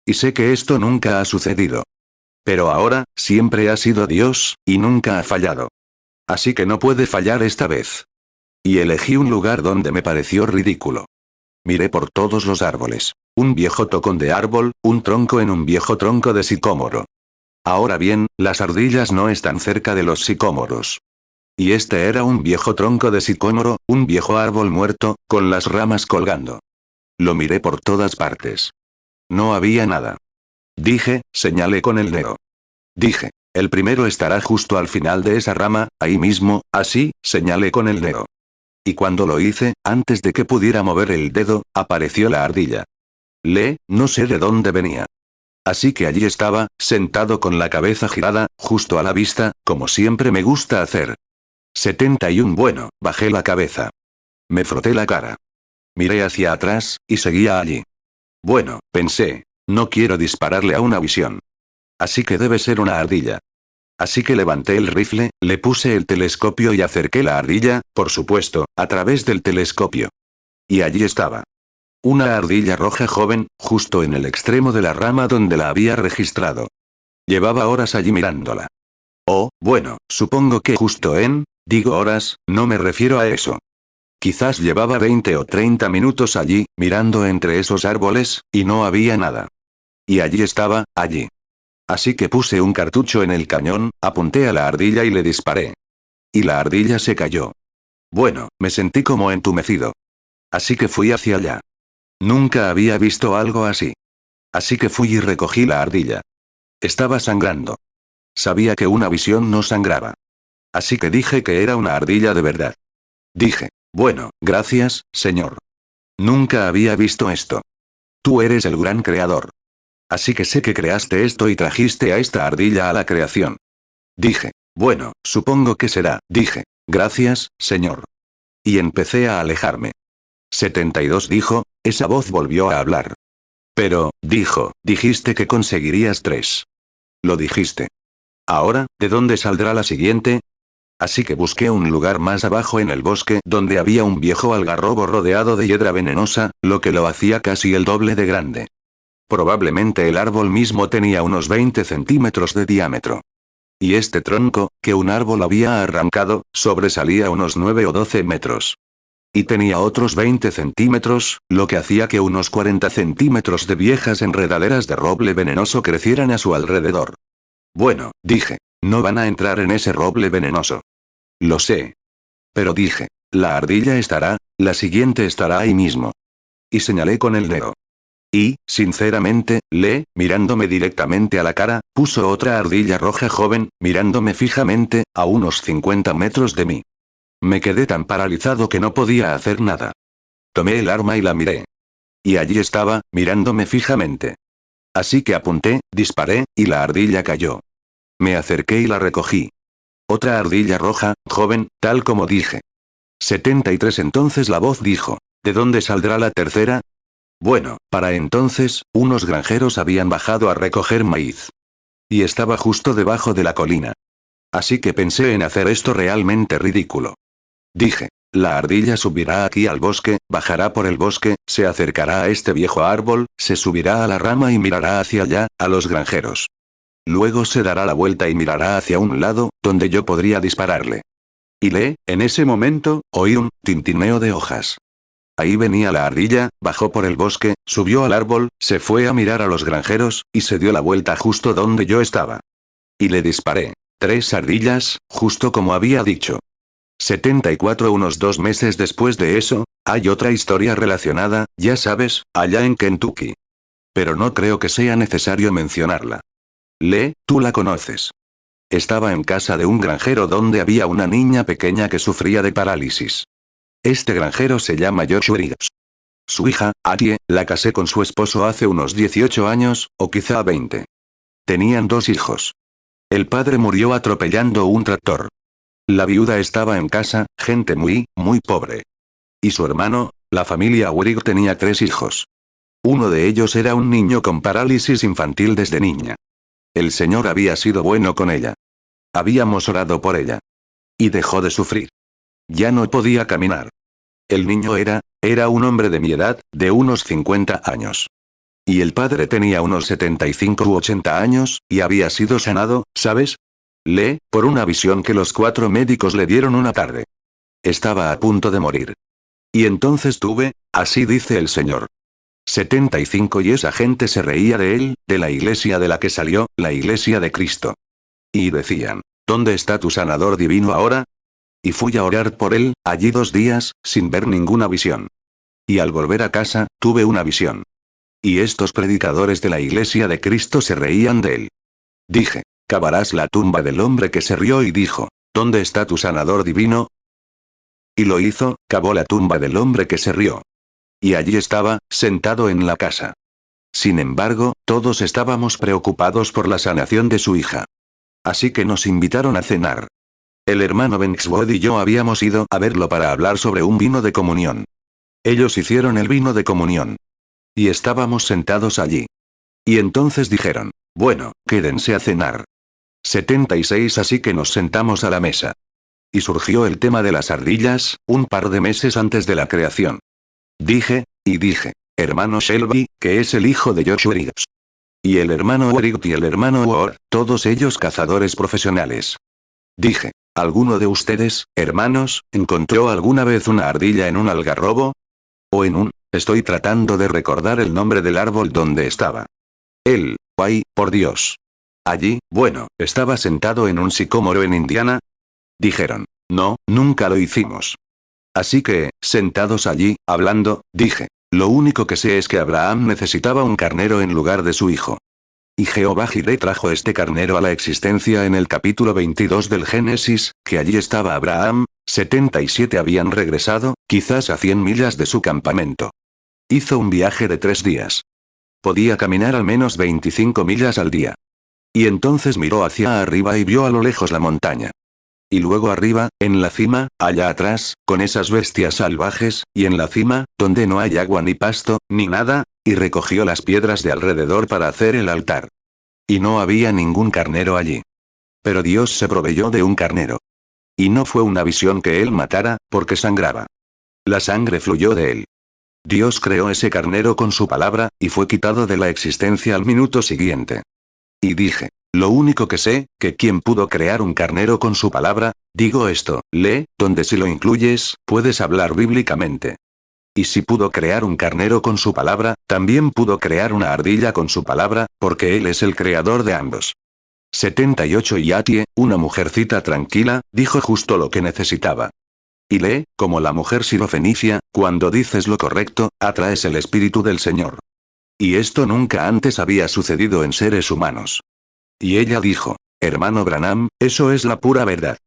Y sé que esto nunca ha sucedido. Pero ahora, siempre ha sido Dios, y nunca ha fallado. Así que no puede fallar esta vez. Y elegí un lugar donde me pareció ridículo. Miré por todos los árboles. Un viejo tocón de árbol, un tronco en un viejo tronco de sicómoro. Ahora bien, las ardillas no están cerca de los sicómoros. Y este era un viejo tronco de sicómoro, un viejo árbol muerto, con las ramas colgando. Lo miré por todas partes. No había nada. Dije, señalé con el dedo. Dije, el primero estará justo al final de esa rama, ahí mismo, así, señalé con el dedo. Y cuando lo hice, antes de que pudiera mover el dedo, apareció la ardilla. No sé de dónde venía. Así que allí estaba, sentado con la cabeza girada, justo a la vista, como siempre me gusta hacer. 71 Bueno, bajé la cabeza. Me froté la cara. Miré hacia atrás, y seguía allí. Bueno, pensé, no quiero dispararle a una visión. Así que debe ser una ardilla. Así que levanté el rifle, le puse el telescopio y acerqué la ardilla, por supuesto, a través del telescopio. Y allí estaba. Una ardilla roja joven, justo en el extremo de la rama donde la había registrado. Llevaba horas allí mirándola. Oh, bueno, supongo que justo digo horas, no me refiero a eso. Quizás llevaba 20 o 30 minutos allí, mirando entre esos árboles, y no había nada. Y allí estaba, allí. Así que puse un cartucho en el cañón, apunté a la ardilla y le disparé. Y la ardilla se cayó. Bueno, me sentí como entumecido. Así que fui hacia allá. Nunca había visto algo así. Así que fui y recogí la ardilla. Estaba sangrando. Sabía que una visión no sangraba. Así que dije que era una ardilla de verdad. Dije, bueno, gracias, señor. Nunca había visto esto. Tú eres el gran creador. Así que sé que creaste esto y trajiste a esta ardilla a la creación. Dije, bueno, supongo que será, dije, gracias, señor. Y empecé a alejarme. 72 dijo, esa voz volvió a hablar. Pero, dijiste que conseguirías 3. Lo dijiste. Ahora, ¿de dónde saldrá la siguiente? Así que busqué un lugar más abajo en el bosque donde había un viejo algarrobo rodeado de hiedra venenosa, lo que lo hacía casi el doble de grande. Probablemente el árbol mismo tenía unos 20 centímetros de diámetro. Y este tronco, que un árbol había arrancado, sobresalía unos 9 o 12 metros. Y tenía otros 20 centímetros, lo que hacía que unos 40 centímetros de viejas enredaderas de roble venenoso crecieran a su alrededor. Bueno, dije. No van a entrar en ese roble venenoso. Lo sé. Pero dije, la ardilla estará, la siguiente estará ahí mismo. Y señalé con el dedo. Y, sinceramente, mirándome directamente a la cara, puso otra ardilla roja joven, mirándome fijamente, a unos 50 metros de mí. Me quedé tan paralizado que no podía hacer nada. Tomé el arma y la miré. Y allí estaba, mirándome fijamente. Así que apunté, disparé, y la ardilla cayó. Me acerqué y la recogí. Otra ardilla roja, joven, tal como dije. 73. Entonces la voz dijo, ¿de dónde saldrá la tercera? Bueno, para entonces, unos granjeros habían bajado a recoger maíz. Y estaba justo debajo de la colina. Así que pensé en hacer esto realmente ridículo. Dije, la ardilla subirá aquí al bosque, bajará por el bosque, se acercará a este viejo árbol, se subirá a la rama y mirará hacia allá, a los granjeros. Luego se dará la vuelta y mirará hacia un lado, donde yo podría dispararle. Y en ese momento, oí un tintineo de hojas. Ahí venía la ardilla, bajó por el bosque, subió al árbol, se fue a mirar a los granjeros, y se dio la vuelta justo donde yo estaba. Y le disparé. 3 ardillas, justo como había dicho. 74. Unos 2 meses después de eso, hay otra historia relacionada, ya sabes, allá en Kentucky. Pero no creo que sea necesario mencionarla. Tú la conoces. Estaba en casa de un granjero donde había una niña pequeña que sufría de parálisis. Este granjero se llama Joshua Riggs. Su hija, Arie, la casé con su esposo hace unos 18 años, o quizá 20. Tenían 2 hijos. El padre murió atropellando un tractor. La viuda estaba en casa, gente muy, muy pobre. Y su hermano, la familia Wrig tenía 3 hijos. Uno de ellos era un niño con parálisis infantil desde niña. El Señor había sido bueno con ella. Habíamos orado por ella. Y dejó de sufrir. Ya no podía caminar. El niño era un hombre de mi edad, de unos 50 años. Y el padre tenía unos 75 u 80 años, y había sido sanado, ¿sabes? Por una visión que los 4 médicos le dieron una tarde. Estaba a punto de morir. Y entonces tuve, así dice el Señor. 75. Y esa gente se reía de él, de la iglesia de la que salió, la iglesia de Cristo. Y decían, ¿dónde está tu sanador divino ahora? Y fui a orar por él, allí 2 días, sin ver ninguna visión. Y al volver a casa, tuve una visión. Y estos predicadores de la iglesia de Cristo se reían de él. Dije, cavarás la tumba del hombre que se rió y dijo, ¿dónde está tu sanador divino? Y lo hizo, cavó la tumba del hombre que se rió. Y allí estaba, sentado en la casa. Sin embargo, todos estábamos preocupados por la sanación de su hija. Así que nos invitaron a cenar. El hermano Bankswood y yo habíamos ido a verlo para hablar sobre un vino de comunión. Ellos hicieron el vino de comunión. Y estábamos sentados allí. Y entonces dijeron, bueno, quédense a cenar. 76. Así que nos sentamos a la mesa. Y surgió el tema de las ardillas, un par de meses antes de la creación. Dije, hermano Shelby, que es el hijo de Joshua Riggs. Y el hermano Wright y el hermano Ward, todos ellos cazadores profesionales. Dije, ¿alguno de ustedes, hermanos, encontró alguna vez una ardilla en un algarrobo? O en un, estoy tratando de recordar el nombre del árbol donde estaba. Ay, por Dios. Allí, bueno, estaba sentado en un sicómoro en Indiana. Dijeron, no, nunca lo hicimos. Así que, sentados allí, hablando, dije, lo único que sé es que Abraham necesitaba un carnero en lugar de su hijo. Y Jehová Jireh trajo este carnero a la existencia en el capítulo 22 del Génesis, que allí estaba Abraham, 77 habían regresado, quizás a 100 millas de su campamento. Hizo un viaje de 3 días. Podía caminar al menos 25 millas al día. Y entonces miró hacia arriba y vio a lo lejos la montaña. Y luego arriba, en la cima, allá atrás, con esas bestias salvajes, y en la cima, donde no hay agua ni pasto, ni nada, y recogió las piedras de alrededor para hacer el altar. Y no había ningún carnero allí. Pero Dios se proveyó de un carnero. Y no fue una visión que él matara, porque sangraba. La sangre fluyó de él. Dios creó ese carnero con su palabra, y fue quitado de la existencia al minuto siguiente. Y dije, lo único que sé, que quien pudo crear un carnero con su palabra, digo esto, donde si lo incluyes, puedes hablar bíblicamente. Y si pudo crear un carnero con su palabra, también pudo crear una ardilla con su palabra, porque Él es el creador de ambos. 78 y Atie, una mujercita tranquila, dijo justo lo que necesitaba. Y lee, como la mujer sirofenicia, cuando dices lo correcto, atraes el espíritu del Señor. Y esto nunca antes había sucedido en seres humanos. Y ella dijo, hermano Branham, eso es la pura verdad.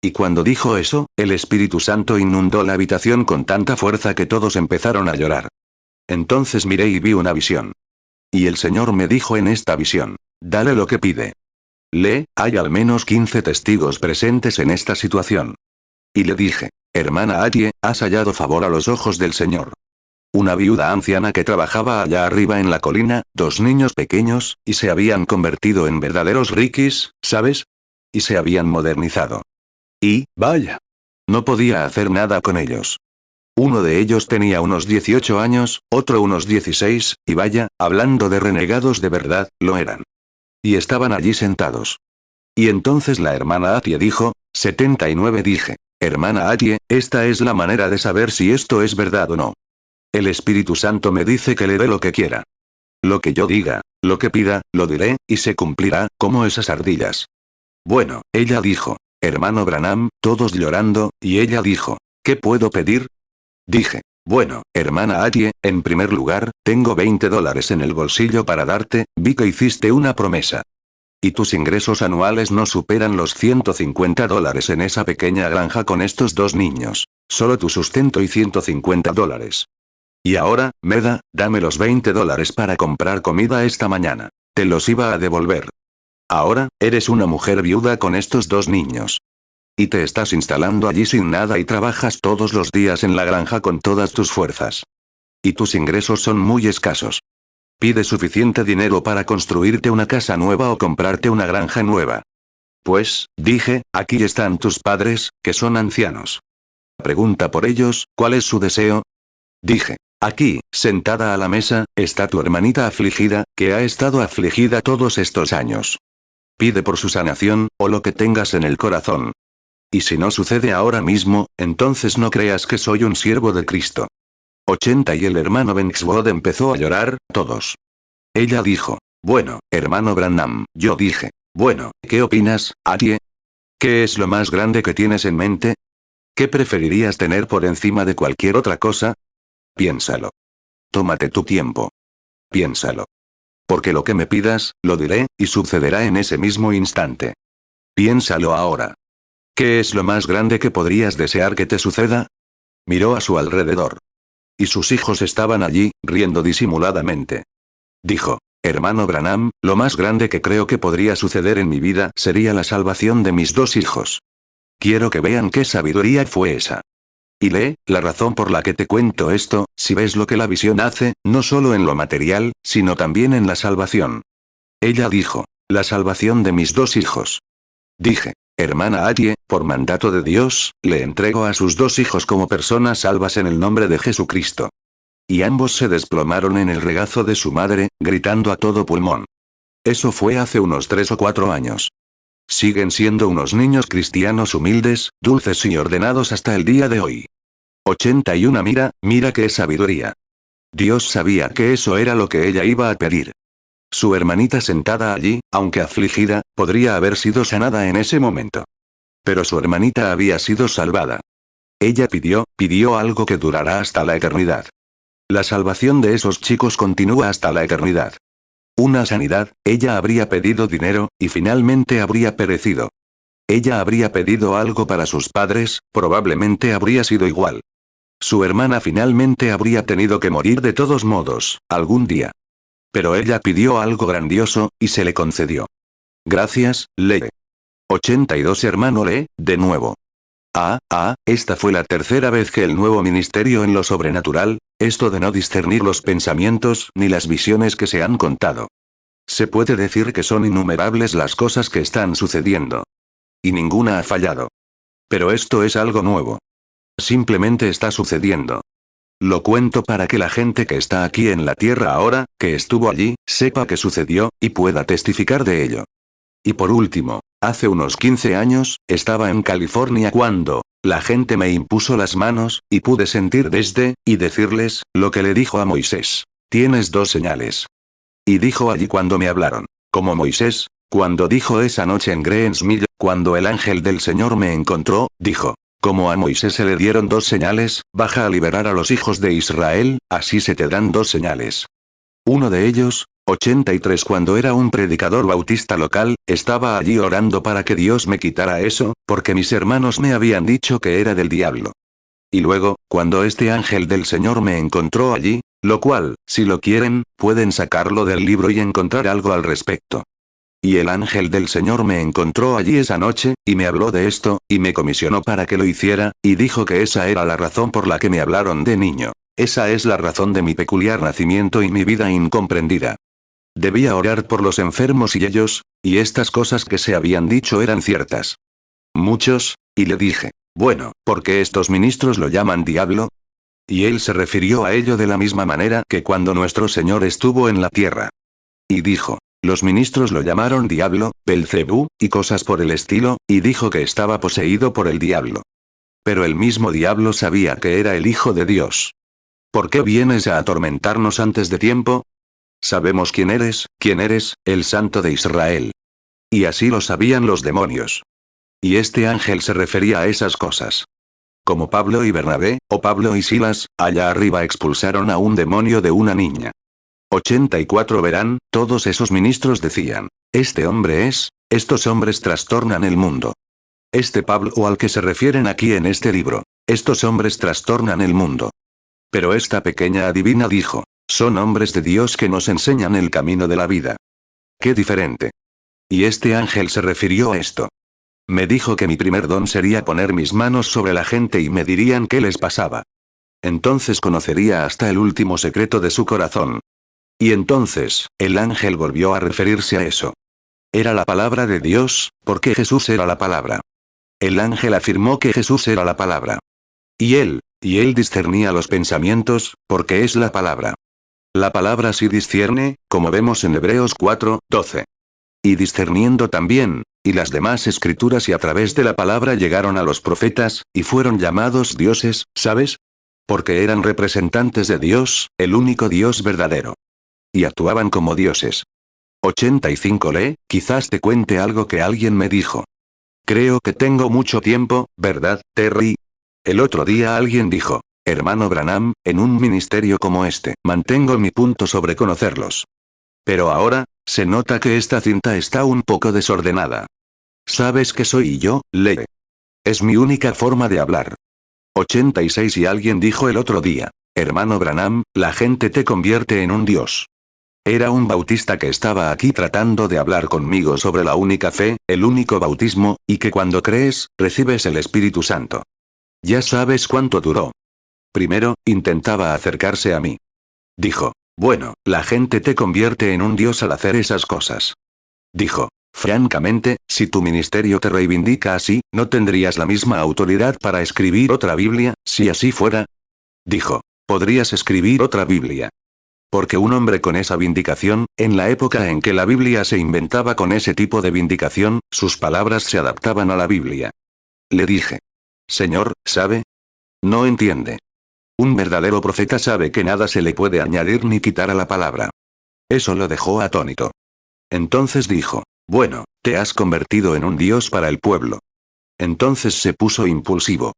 Y cuando dijo eso, el Espíritu Santo inundó la habitación con tanta fuerza que todos empezaron a llorar. Entonces miré y vi una visión. Y el Señor me dijo en esta visión, dale lo que pide. Lee, hay al menos 15 testigos presentes en esta situación. Y le dije, hermana Atie, has hallado favor a los ojos del Señor. Una viuda anciana que trabajaba allá arriba en la colina, 2 niños pequeños, y se habían convertido en verdaderos rikis, ¿sabes? Y se habían modernizado. Y, vaya, no podía hacer nada con ellos. Uno de ellos tenía unos 18 años, otro unos 16, y vaya, hablando de renegados de verdad, lo eran. Y estaban allí sentados. Y entonces la hermana Atie dijo, 79 dije, hermana Atie, esta es la manera de saber si esto es verdad o no. El Espíritu Santo me dice que le dé lo que quiera. Lo que yo diga, lo que pida, lo diré, y se cumplirá, como esas ardillas. Bueno, ella dijo, hermano Branham, todos llorando, y ella dijo, ¿qué puedo pedir? Dije, bueno, hermana Atie, en primer lugar, tengo $20 en el bolsillo para darte, vi que hiciste una promesa. Y tus ingresos anuales no superan los $150 en esa pequeña granja con estos 2 niños. Solo tu sustento y $150. Y ahora, Meda, dame los $20 para comprar comida esta mañana. Te los iba a devolver. Ahora, eres una mujer viuda con estos 2 niños. Y te estás instalando allí sin nada y trabajas todos los días en la granja con todas tus fuerzas. Y tus ingresos son muy escasos. Pide suficiente dinero para construirte una casa nueva o comprarte una granja nueva. Pues, dije, aquí están tus padres, que son ancianos. Pregunta por ellos, ¿cuál es su deseo? Dije, aquí, sentada a la mesa, está tu hermanita afligida, que ha estado afligida todos estos años. Pide por su sanación, o lo que tengas en el corazón. Y si no sucede ahora mismo, entonces no creas que soy un siervo de Cristo. 80 y el hermano Bankswood empezó a llorar, todos. Ella dijo, bueno, hermano Branham, yo dije, bueno, ¿qué opinas, Atie? ¿Qué es lo más grande que tienes en mente? ¿Qué preferirías tener por encima de cualquier otra cosa? Piénsalo. Tómate tu tiempo. Piénsalo. Porque lo que me pidas, lo diré, y sucederá en ese mismo instante. Piénsalo ahora. ¿Qué es lo más grande que podrías desear que te suceda? Miró a su alrededor. Y sus hijos estaban allí, riendo disimuladamente. Dijo, hermano Branham, lo más grande que creo que podría suceder en mi vida sería la salvación de mis 2 hijos. Quiero que vean qué sabiduría fue esa. Y lee, la razón por la que te cuento esto, si ves lo que la visión hace, no solo en lo material, sino también en la salvación. Ella dijo, la salvación de mis 2 hijos. Dije, hermana Atie, por mandato de Dios, le entrego a sus 2 hijos como personas salvas en el nombre de Jesucristo. Y ambos se desplomaron en el regazo de su madre, gritando a todo pulmón. Eso fue hace unos 3 o 4 años. Siguen siendo unos niños cristianos humildes, dulces y ordenados hasta el día de hoy. 81 mira qué sabiduría. Dios sabía que eso era lo que ella iba a pedir. Su hermanita sentada allí, aunque afligida, podría haber sido sanada en ese momento. Pero su hermanita había sido salvada. Ella pidió algo que durará hasta la eternidad. La salvación de esos chicos continúa hasta la eternidad. Una sanidad, ella habría pedido dinero, y finalmente habría perecido. Ella habría pedido algo para sus padres, probablemente habría sido igual. Su hermana finalmente habría tenido que morir de todos modos, algún día. Pero ella pidió algo grandioso, y se le concedió. Gracias, lee. 82 hermano lee, de nuevo. Esta fue la tercera vez que el nuevo ministerio en lo sobrenatural, esto de no discernir los pensamientos ni las visiones que se han contado. Se puede decir que son innumerables las cosas que están sucediendo. Y ninguna ha fallado. Pero esto es algo nuevo. Simplemente está sucediendo. Lo cuento para que la gente que está aquí en la tierra ahora, que estuvo allí, sepa que sucedió, y pueda testificar de ello. Y por último, hace unos 15 años, estaba en California cuando la gente me impuso las manos, y pude sentir y decirles, lo que le dijo a Moisés. Tienes 2 señales. Y dijo allí cuando me hablaron, como Moisés, Cuando dijo esa noche en Greensmill, cuando el ángel del Señor me encontró, dijo: como a Moisés se le dieron 2 señales, baja a liberar a los hijos de Israel, así se te dan 2 señales. Uno de ellos, 83 cuando era un predicador bautista local, estaba allí orando para que Dios me quitara eso, porque mis hermanos me habían dicho que era del diablo. Y luego, cuando este ángel del Señor me encontró allí, lo cual, si lo quieren, pueden sacarlo del libro y encontrar algo al respecto. Y el ángel del Señor me encontró allí esa noche, y me habló de esto, y me comisionó para que lo hiciera, y dijo que esa era la razón por la que me hablaron de niño. Esa es la razón de mi peculiar nacimiento y mi vida incomprendida. Debía orar por los enfermos y estas cosas que se habían dicho eran ciertas. Muchos, y le dije: bueno, ¿por qué estos ministros lo llaman diablo? Y él se refirió a ello de la misma manera que cuando nuestro Señor estuvo en la tierra. Y dijo: los ministros lo llamaron diablo, Belcebú, y cosas por el estilo, y dijo que estaba poseído por el diablo. Pero el mismo diablo sabía que era el Hijo de Dios. ¿Por qué vienes a atormentarnos antes de tiempo? Sabemos quién eres, el Santo de Israel. Y así lo sabían los demonios. Y este ángel se refería a esas cosas. Como Pablo y Bernabé, o Pablo y Silas, allá arriba expulsaron a un demonio de una niña. 84 verán, todos esos ministros decían: este hombre estos hombres trastornan el mundo. Este Pablo al que se refieren aquí en este libro, estos hombres trastornan el mundo. Pero esta pequeña adivina dijo: son hombres de Dios que nos enseñan el camino de la vida. ¡Qué diferente! Y este ángel se refirió a esto. Me dijo que mi primer don sería poner mis manos sobre la gente y me dirían qué les pasaba. Entonces conocería hasta el último secreto de su corazón. Y entonces, el ángel volvió a referirse a eso. Era la palabra de Dios, porque Jesús era la palabra. El ángel afirmó que Jesús era la palabra. Y él discernía los pensamientos, porque es la palabra. La palabra sí discierne, como vemos en Hebreos 4:12. Y discerniendo también, y las demás escrituras y a través de la palabra llegaron a los profetas, y fueron llamados dioses, ¿sabes? Porque eran representantes de Dios, el único Dios verdadero. Y actuaban como dioses. 85 quizás te cuente algo que alguien me dijo. Creo que tengo mucho tiempo, ¿verdad, Terry? El otro día alguien dijo: hermano Branham, en un ministerio como este, mantengo mi punto sobre conocerlos. Pero ahora, se nota que esta cinta está un poco desordenada. ¿Sabes qué soy yo, Lee? Es mi única forma de hablar. 86 y alguien dijo el otro día: hermano Branham, la gente te convierte en un dios. Era un bautista que estaba aquí tratando de hablar conmigo sobre la única fe, el único bautismo, y que cuando crees, recibes el Espíritu Santo. Ya sabes cuánto duró. Primero, intentaba acercarse a mí. Dijo: bueno, la gente te convierte en un dios al hacer esas cosas. Dijo: francamente, si tu ministerio te reivindica así, ¿no tendrías la misma autoridad para escribir otra Biblia, si así fuera? Dijo: podrías escribir otra Biblia. Porque un hombre con esa vindicación, en la época en que la Biblia se inventaba con ese tipo de vindicación, sus palabras se adaptaban a la Biblia. Le dije: Señor, ¿sabe? No entiende. Un verdadero profeta sabe que nada se le puede añadir ni quitar a la palabra. Eso lo dejó atónito. Entonces dijo: bueno, te has convertido en un dios para el pueblo. Entonces se puso impulsivo.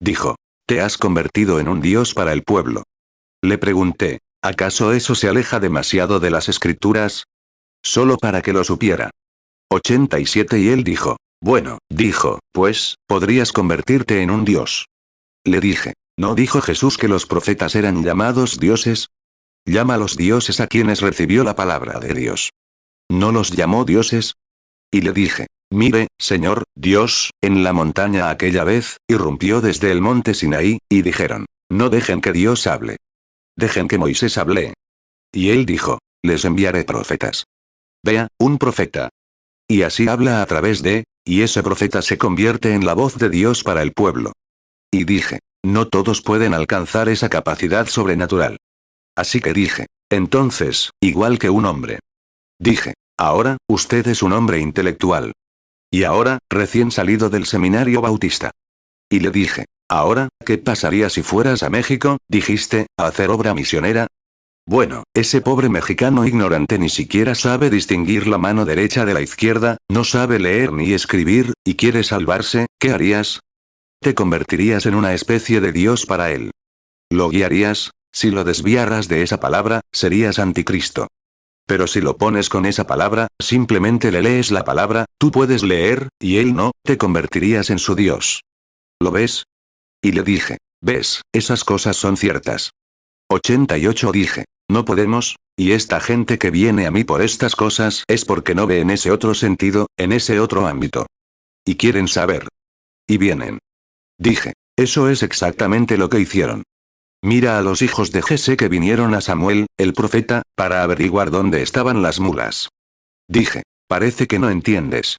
Dijo: te has convertido en un dios para el pueblo. Le pregunté: ¿acaso eso se aleja demasiado de las escrituras? Solo para que lo supiera. 87 y él dijo: bueno, pues, podrías convertirte en un dios. Le dije: ¿no dijo Jesús que los profetas eran llamados dioses? Llama a los dioses a quienes recibió la palabra de Dios. ¿No los llamó dioses? Y le dije: mire, Señor, Dios, en la montaña aquella vez, irrumpió desde el monte Sinaí, y dijeron: no dejen que Dios hable. Dejen que Moisés hable. Y él dijo: les enviaré profetas. Vea, un profeta. Y así habla a través y ese profeta se convierte en la voz de Dios para el pueblo. Y dije: no todos pueden alcanzar esa capacidad sobrenatural. Así que dije: entonces, igual que un hombre. Dije: ahora, usted es un hombre intelectual. Y ahora, recién salido del seminario bautista. Y le dije: ahora, ¿qué pasaría si fueras a México, dijiste, a hacer obra misionera? Bueno, ese pobre mexicano ignorante ni siquiera sabe distinguir la mano derecha de la izquierda, no sabe leer ni escribir, y quiere salvarse, ¿qué harías? Te convertirías en una especie de Dios para él. Lo guiarías, si lo desviaras de esa palabra, serías anticristo. Pero si lo pones con esa palabra, simplemente le lees la palabra, tú puedes leer, y él no, te convertirías en su Dios. ¿Lo ves? Y le dije, ves, esas cosas son ciertas. 88 dije, no podemos, y esta gente que viene a mí por estas cosas es porque no ve en ese otro sentido, en ese otro ámbito. Y quieren saber. Y vienen. Dije, eso es exactamente lo que hicieron. Mira a los hijos de Jesé que vinieron a Samuel, el profeta, para averiguar dónde estaban las mulas. Dije, parece que no entiendes.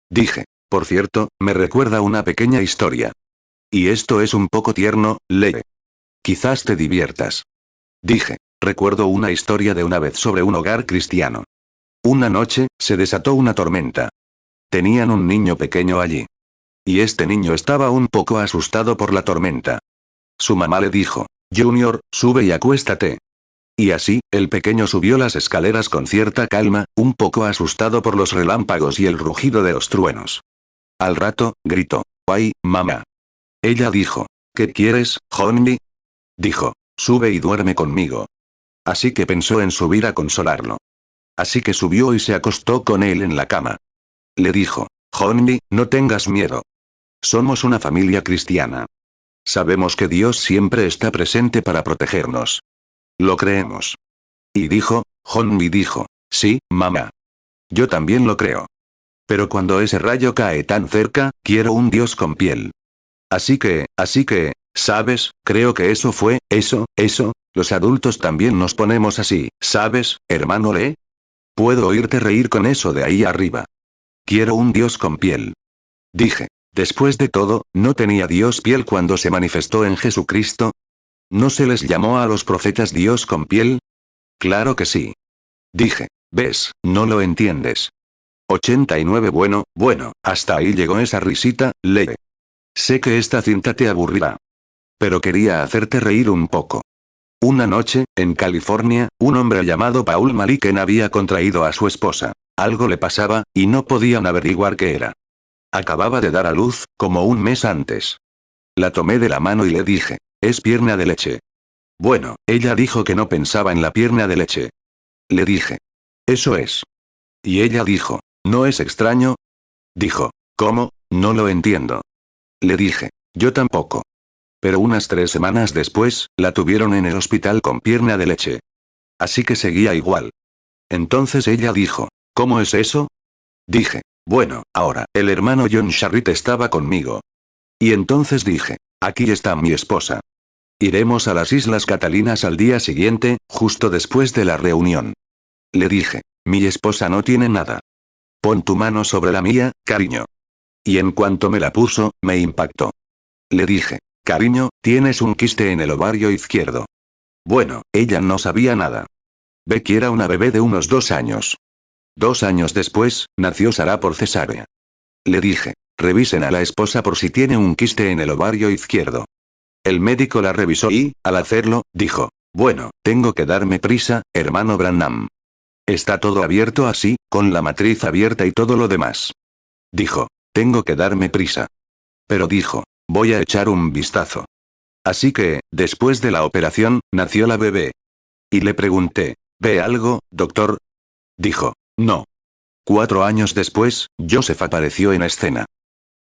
Dije, por cierto, me recuerda una pequeña historia. Y esto es un poco tierno, lee. Quizás te diviertas. Dije, recuerdo una historia de una vez sobre un hogar cristiano. Una noche, se desató una tormenta. Tenían un niño pequeño allí. Y este niño estaba un poco asustado por la tormenta. Su mamá le dijo, Junior, sube y acuéstate. Y así, el pequeño subió las escaleras con cierta calma, un poco asustado por los relámpagos y el rugido de los truenos. Al rato, gritó, ¡ay, mamá! Ella dijo, ¿qué quieres, Johnny? Dijo, sube y duerme conmigo. Así que pensó en subir a consolarlo. Así que subió y se acostó con él en la cama. Le dijo, Johnny, no tengas miedo. Somos una familia cristiana. Sabemos que Dios siempre está presente para protegernos. Lo creemos. Y dijo, Johnny dijo, sí, mamá. Yo también lo creo. Pero cuando ese rayo cae tan cerca, quiero un Dios con piel. Así que, ¿sabes? Creo que eso fue, eso, los adultos también nos ponemos así, ¿sabes, hermano Lee? Puedo oírte reír con eso de ahí arriba. Quiero un Dios con piel. Dije, después de todo, ¿no tenía Dios piel cuando se manifestó en Jesucristo? ¿No se les llamó a los profetas Dios con piel? Claro que sí. Dije, ves, no lo entiendes. 89 Bueno, hasta ahí llegó esa risita, Lee. Sé que esta cinta te aburrirá. Pero quería hacerte reír un poco. Una noche, en California, un hombre llamado Paul Maliken había contraído a su esposa. Algo le pasaba, y no podían averiguar qué era. Acababa de dar a luz, como un mes antes. La tomé de la mano y le dije, es pierna de leche. Bueno, ella dijo que no pensaba en la pierna de leche. Le dije, eso es. Y ella dijo, ¿no es extraño? Dijo, ¿cómo? No lo entiendo. Le dije, yo tampoco. Pero unas 3 semanas después, la tuvieron en el hospital con pierna de leche. Así que seguía igual. Entonces ella dijo, ¿cómo es eso? Dije, bueno, ahora, el hermano John Sharrit estaba conmigo. Y entonces dije, aquí está mi esposa. Iremos a las Islas Catalinas al día siguiente, justo después de la reunión. Le dije, mi esposa no tiene nada. Pon tu mano sobre la mía, cariño. Y en cuanto me la puso, me impactó. Le dije, cariño, tienes un quiste en el ovario izquierdo. Bueno, ella no sabía nada. Becky era una bebé de unos 2 años. 2 años después, nació Sara por cesárea. Le dije, revisen a la esposa por si tiene un quiste en el ovario izquierdo. El médico la revisó y, al hacerlo, dijo, bueno, tengo que darme prisa, hermano Branham. Está todo abierto así, con la matriz abierta y todo lo demás. Dijo, tengo que darme prisa. Pero dijo, voy a echar un vistazo. Así que, después de la operación, nació la bebé. Y le pregunté, ¿ve algo, doctor? Dijo, no. 4 años después, Joseph apareció en escena.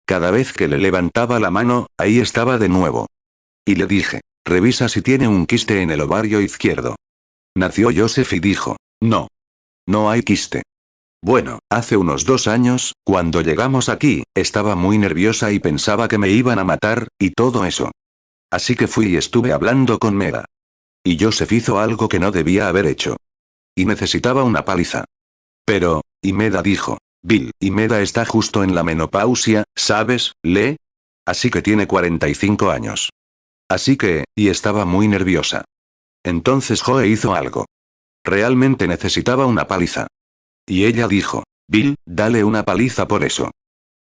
Cada vez que le levantaba la mano, ahí estaba de nuevo. Y le dije, revisa si tiene un quiste en el ovario izquierdo. Nació Joseph y dijo, no. No hay quiste. Bueno, hace unos 2 años, cuando llegamos aquí, estaba muy nerviosa y pensaba que me iban a matar, y todo eso. Así que fui y estuve hablando con Meda. Y Joseph hizo algo que no debía haber hecho. Y necesitaba una paliza. Pero, y Meda dijo, Bill, y Meda está justo en la menopausia, ¿sabes, Lee? Así que tiene 45 años. Así que, y estaba muy nerviosa. Entonces Joe hizo algo. Realmente necesitaba una paliza. Y ella dijo, Bill, dale una paliza por eso.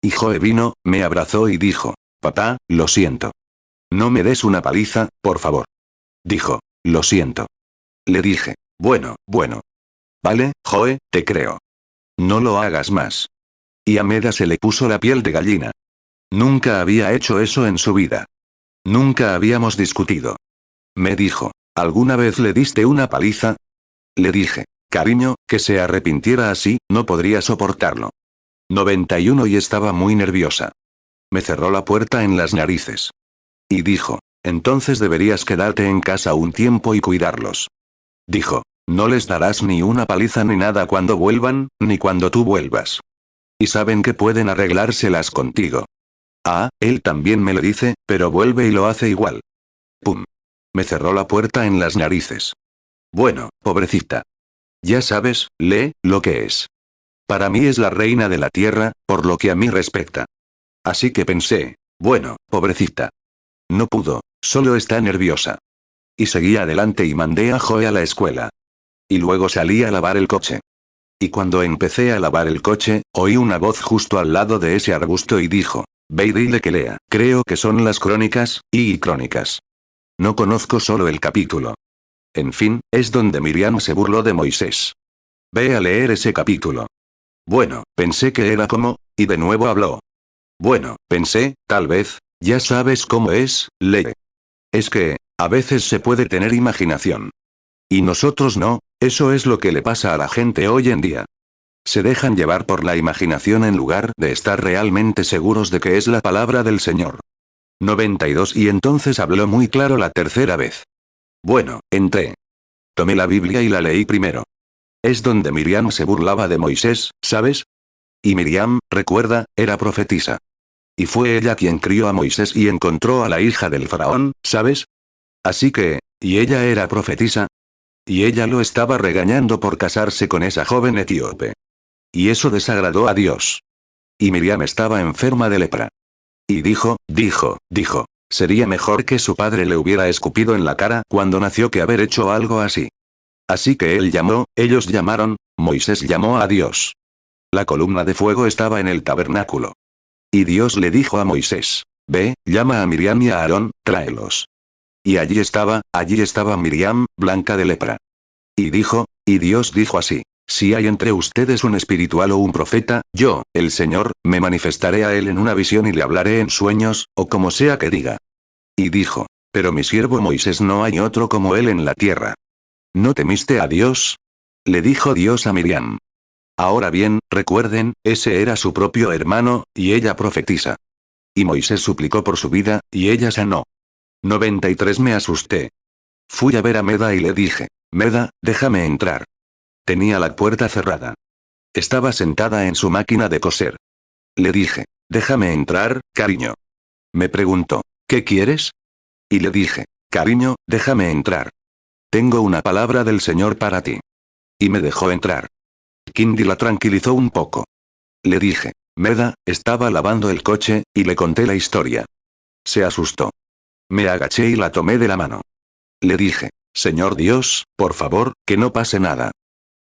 Y Joe vino, me abrazó y dijo, papá, lo siento. No me des una paliza, por favor. Dijo, lo siento. Le dije. Bueno. Vale, Joe, te creo. No lo hagas más. Y a Meda se le puso la piel de gallina. Nunca había hecho eso en su vida. Nunca habíamos discutido. Me dijo. ¿Alguna vez le diste una paliza? Le dije. Cariño, que se arrepintiera así, no podría soportarlo. 91 y estaba muy nerviosa. Me cerró la puerta en las narices. Y dijo. Entonces deberías quedarte en casa un tiempo y cuidarlos. Dijo. No les darás ni una paliza ni nada cuando vuelvan, ni cuando tú vuelvas. Y saben que pueden arreglárselas contigo. Ah, él también me lo dice, pero vuelve y lo hace igual. Pum. Me cerró la puerta en las narices. Bueno, pobrecita. Ya sabes, lee, lo que es. Para mí es la reina de la tierra, por lo que a mí respecta. Así que pensé, bueno, pobrecita. No pudo, solo está nerviosa. Y seguí adelante y mandé a Joe a la escuela. Y luego salí a lavar el coche. Y cuando empecé a lavar el coche, oí una voz justo al lado de ese arbusto y dijo, ve y dile que lea. Creo que son las crónicas, y crónicas. No conozco solo el capítulo. En fin, es donde Miriam se burló de Moisés. Ve a leer ese capítulo. Bueno, pensé que era como, y de nuevo habló. Bueno, pensé, tal vez, ya sabes cómo es, lee. Es que, a veces se puede tener imaginación. Y nosotros no, eso es lo que le pasa a la gente hoy en día. Se dejan llevar por la imaginación en lugar de estar realmente seguros de que es la palabra del Señor. 92 y entonces habló muy claro la tercera vez. Bueno, entré. Tomé la Biblia y la leí primero. Es donde Miriam se burlaba de Moisés, ¿sabes? Y Miriam, recuerda, era profetisa. Y fue ella quien crió a Moisés y encontró a la hija del faraón, ¿sabes? Así que, ¿y ella era profetisa? Y ella lo estaba regañando por casarse con esa joven etíope. Y eso desagradó a Dios. Y Miriam estaba enferma de lepra. Y dijo, sería mejor que su padre le hubiera escupido en la cara cuando nació que haber hecho algo así. Así que ellos llamaron, Moisés llamó a Dios. La columna de fuego estaba en el tabernáculo. Y Dios le dijo a Moisés, ve, llama a Miriam y a Aarón, tráelos. Y allí estaba Miriam, blanca de lepra. Y Dios dijo así, si hay entre ustedes un espiritual o un profeta, yo, el Señor, me manifestaré a él en una visión y le hablaré en sueños, o como sea que diga. Y dijo, pero mi siervo Moisés no hay otro como él en la tierra. ¿No temiste a Dios? Le dijo Dios a Miriam. Ahora bien, recuerden, ese era su propio hermano, y ella profetisa. Y Moisés suplicó por su vida, y ella sanó. 93 Me asusté. Fui a ver a Meda y le dije, Meda, déjame entrar. Tenía la puerta cerrada. Estaba sentada en su máquina de coser. Le dije, déjame entrar, cariño. Me preguntó, ¿qué quieres? Y le dije, cariño, déjame entrar. Tengo una palabra del Señor para ti. Y me dejó entrar. Kindy la tranquilizó un poco. Le dije, Meda, estaba lavando el coche, y le conté la historia. Se asustó. Me agaché y la tomé de la mano. Le dije, Señor Dios, por favor, que no pase nada.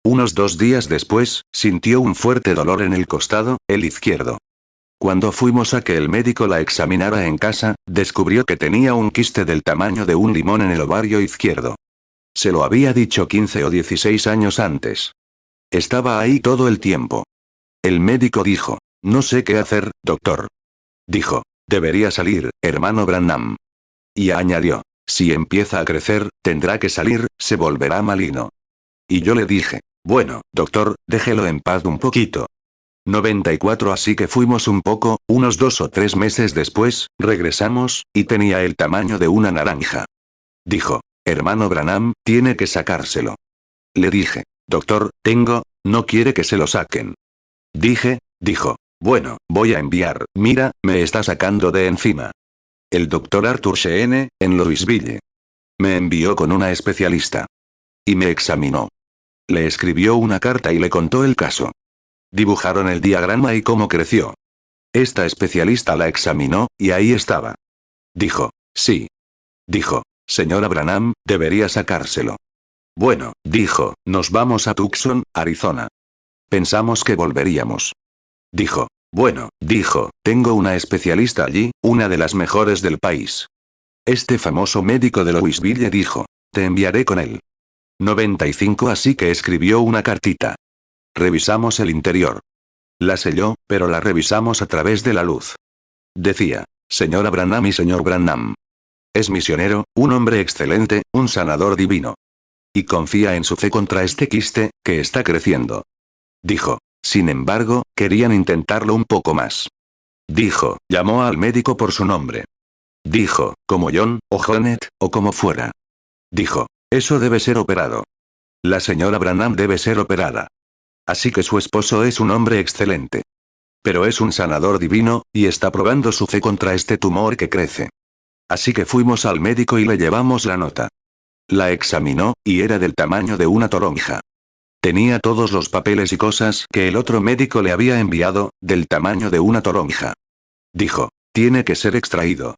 Unos 2 días después, sintió un fuerte dolor en el costado, el izquierdo. Cuando fuimos a que el médico la examinara en casa, descubrió que tenía un quiste del tamaño de un limón en el ovario izquierdo. Se lo había dicho 15 o 16 años antes. Estaba ahí todo el tiempo. El médico dijo, no sé qué hacer, doctor. Dijo, debería salir, hermano Branham. Y añadió, si empieza a crecer, tendrá que salir, se volverá maligno. Y yo le dije, bueno, doctor, déjelo en paz un poquito. 94 Así que fuimos un poco, unos 2 o 3 meses después, regresamos, y tenía el tamaño de una naranja. Dijo, hermano Branham, tiene que sacárselo. Le dije, doctor, no quiere que se lo saquen. Dijo, bueno, voy a enviar, mira, me está sacando de encima. El doctor Arthur Sheene, en Louisville. Me envió con una especialista. Y me examinó. Le escribió una carta y le contó el caso. Dibujaron el diagrama y cómo creció. Esta especialista la examinó, y ahí estaba. Dijo, sí. Dijo, señora Branham, debería sacárselo. Bueno, nos vamos a Tucson, Arizona. Pensamos que volveríamos. Dijo, tengo una especialista allí, una de las mejores del país. Este famoso médico de Louisville dijo, te enviaré con él. 95 Así que escribió una cartita. Revisamos el interior. La selló, pero la revisamos a través de la luz. Decía: Señora Branham y señor Branham. Es misionero, un hombre excelente, un sanador divino. Y confía en su fe contra este quiste, que está creciendo. Dijo. Sin embargo, querían intentarlo un poco más. Dijo, llamó al médico por su nombre. Dijo, como John, o Jonet, o como fuera. Dijo, eso debe ser operado. La señora Branham debe ser operada. Así que su esposo es un hombre excelente. Pero es un sanador divino, y está probando su fe contra este tumor que crece. Así que fuimos al médico y le llevamos la nota. La examinó, y era del tamaño de una toronja. Tenía todos los papeles y cosas que el otro médico le había enviado, del tamaño de una toronja. Dijo, tiene que ser extraído.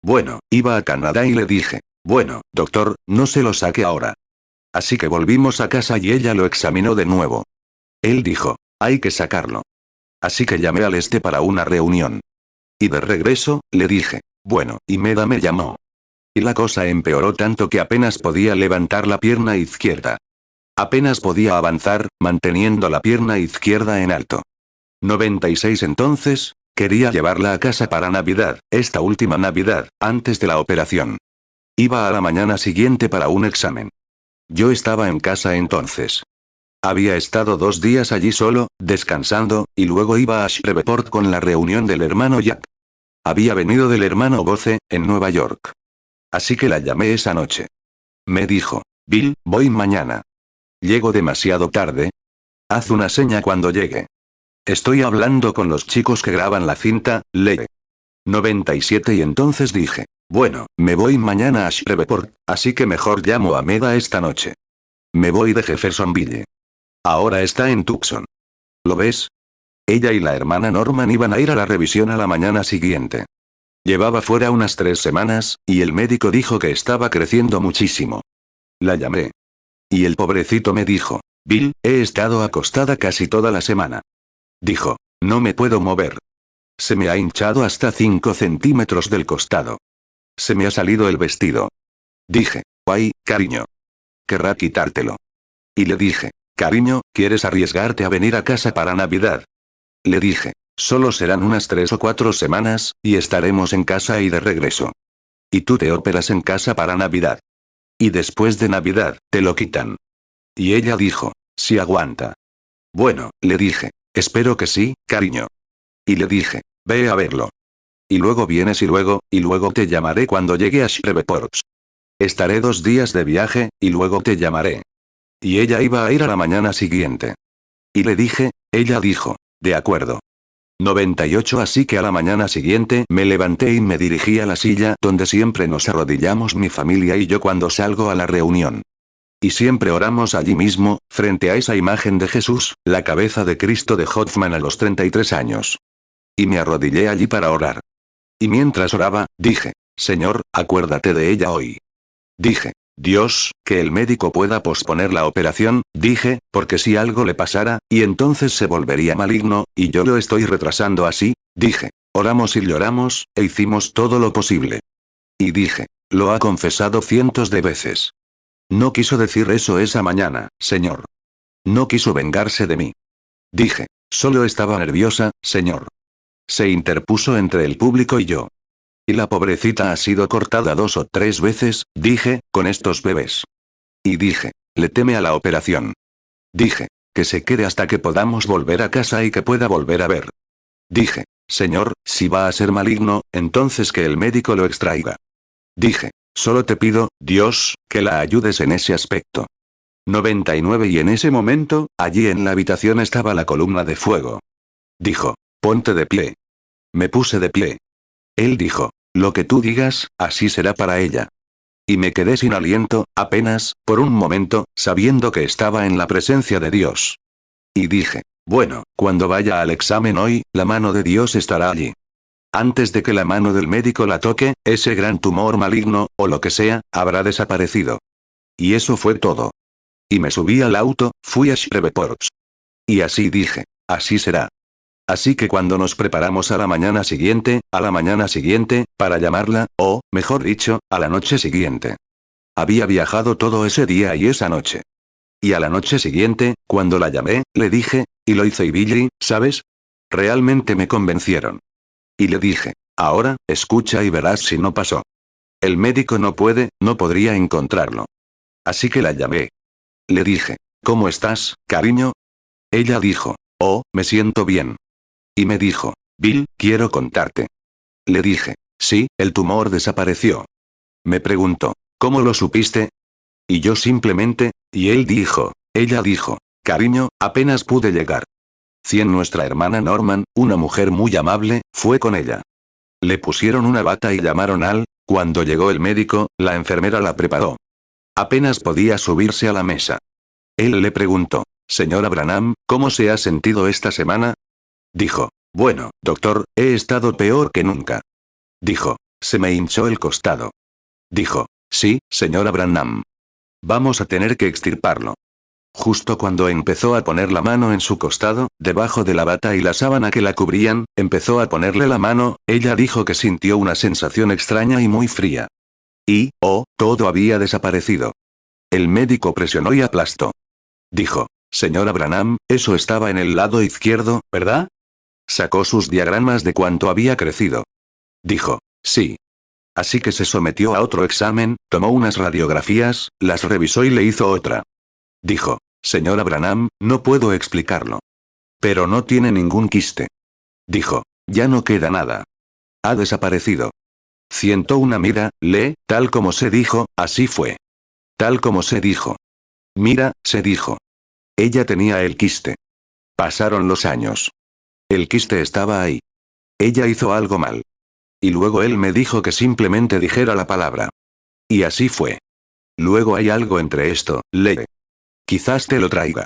Bueno, iba a Canadá y le dije, bueno, doctor, no se lo saque ahora. Así que volvimos a casa y ella lo examinó de nuevo. Él dijo, hay que sacarlo. Así que llamé al para una reunión. Y de regreso, le dije, bueno, y Meda me llamó. Y la cosa empeoró tanto que apenas podía levantar la pierna izquierda. Apenas podía avanzar, manteniendo la pierna izquierda en alto. 96 Entonces, quería llevarla a casa para Navidad, esta última Navidad, antes de la operación. Iba a la mañana siguiente para un examen. Yo estaba en casa entonces. Había estado 2 días allí solo, descansando, y luego iba a Shreveport con la reunión del hermano Jack. Había venido del hermano Boce, en Nueva York. Así que la llamé esa noche. Me dijo, Bill, voy mañana. Llego demasiado tarde. Haz una seña cuando llegue. Estoy hablando con los chicos que graban la cinta, lee. 97 Y entonces dije, bueno, me voy mañana a Shreveport, así que mejor llamo a Meda esta noche. Me voy de Jeffersonville. Ahora está en Tucson. ¿Lo ves? Ella y la hermana Norman iban a ir a la revisión a la mañana siguiente. Llevaba fuera unas 3 semanas, y el médico dijo que estaba creciendo muchísimo. La llamé. Y el pobrecito me dijo, Bill, he estado acostada casi toda la semana. Dijo, no me puedo mover. Se me ha hinchado hasta 5 centímetros del costado. Se me ha salido el vestido. Dije, ay, cariño. Querrá quitártelo. Y le dije, cariño, ¿quieres arriesgarte a venir a casa para Navidad? Le dije, solo serán unas 3 o 4 semanas, y estaremos en casa y de regreso. Y tú te operas en casa para Navidad. Y después de Navidad, te lo quitan. Y ella dijo, sí aguanta. Bueno, le dije, espero que sí, cariño. Y le dije, ve a verlo. Y luego vienes y luego te llamaré cuando llegue a Shreveport. Estaré 2 días de viaje, y luego te llamaré. Y ella iba a ir a la mañana siguiente. Y le dije, ella dijo, de acuerdo. 98 Así que a la mañana siguiente me levanté y me dirigí a la silla donde siempre nos arrodillamos mi familia y yo cuando salgo a la reunión. Y siempre oramos allí mismo, frente a esa imagen de Jesús, la cabeza de Cristo de Hoffman a los 33 años. Y me arrodillé allí para orar. Y mientras oraba, dije, Señor, acuérdate de ella hoy. Dije, Dios, que el médico pueda posponer la operación, dije, porque si algo le pasara, y entonces se volvería maligno, y yo lo estoy retrasando así, dije, oramos y lloramos, e hicimos todo lo posible. Y dije, lo ha confesado cientos de veces. No quiso decir eso esa mañana, Señor. No quiso vengarse de mí. Dije, solo estaba nerviosa, Señor. Se interpuso entre el público y yo. Y la pobrecita ha sido cortada 2 o 3 veces, dije, con estos bebés. Y dije, le teme a la operación. Dije, que se quede hasta que podamos volver a casa y que pueda volver a ver. Dije, Señor, si va a ser maligno, entonces que el médico lo extraiga. Dije, solo te pido, Dios, que la ayudes en ese aspecto. 99 Y en ese momento, allí en la habitación estaba la columna de fuego. Dijo, ponte de pie. Me puse de pie. Él dijo, lo que tú digas, así será para ella. Y me quedé sin aliento, apenas, por un momento, sabiendo que estaba en la presencia de Dios. Y dije, bueno, cuando vaya al examen hoy, la mano de Dios estará allí. Antes de que la mano del médico la toque, ese gran tumor maligno, o lo que sea, habrá desaparecido. Y eso fue todo. Y me subí al auto, fui a Shreveport. Y así dije, así será. Así que cuando nos preparamos a la mañana siguiente, para llamarla, o, mejor dicho, a la noche siguiente. había viajado todo ese día y esa noche. Y a la noche siguiente, cuando la llamé, le dije, y lo hice y Billy, ¿sabes? Realmente me convencieron. Y le dije, ahora, escucha y verás si no pasó. El médico no podría encontrarlo. Así que la llamé. Le dije, ¿cómo estás, cariño? Ella dijo, oh, me siento bien. Y me dijo, Bill, quiero contarte. Le dije, sí, el tumor desapareció. Me preguntó, ¿cómo lo supiste? Y yo simplemente, ella dijo, cariño, apenas pude llegar. Nuestra hermana Norman, una mujer muy amable, fue con ella. Le pusieron una bata y llamaron cuando llegó el médico, la enfermera la preparó. Apenas podía subirse a la mesa. Él le preguntó, señora Branham, ¿cómo se ha sentido esta semana? Dijo, bueno, doctor, he estado peor que nunca. Dijo, se me hinchó el costado. Dijo, sí, señora Branham. Vamos a tener que extirparlo. Justo cuando empezó a poner la mano en su costado, debajo de la bata y la sábana que la cubrían, empezó a ponerle la mano, ella dijo que sintió una sensación extraña y muy fría. Y, todo había desaparecido. El médico presionó y aplastó. Dijo, señora Branham, eso estaba en el lado izquierdo, ¿verdad? Sacó sus diagramas de cuánto había crecido. Dijo, sí. Así que se sometió a otro examen, tomó unas radiografías, las revisó y le hizo otra. Dijo, señora Branham, no puedo explicarlo. Pero no tiene ningún quiste. Dijo, ya no queda nada. Ha desaparecido. Siento una mira, tal como se dijo, así fue. Tal como se dijo. Mira, se dijo. Ella tenía el quiste. Pasaron los años. El quiste estaba ahí. Ella hizo algo mal. Y luego él me dijo que simplemente dijera la palabra. Y así fue. Luego hay algo entre esto, Quizás te lo traiga.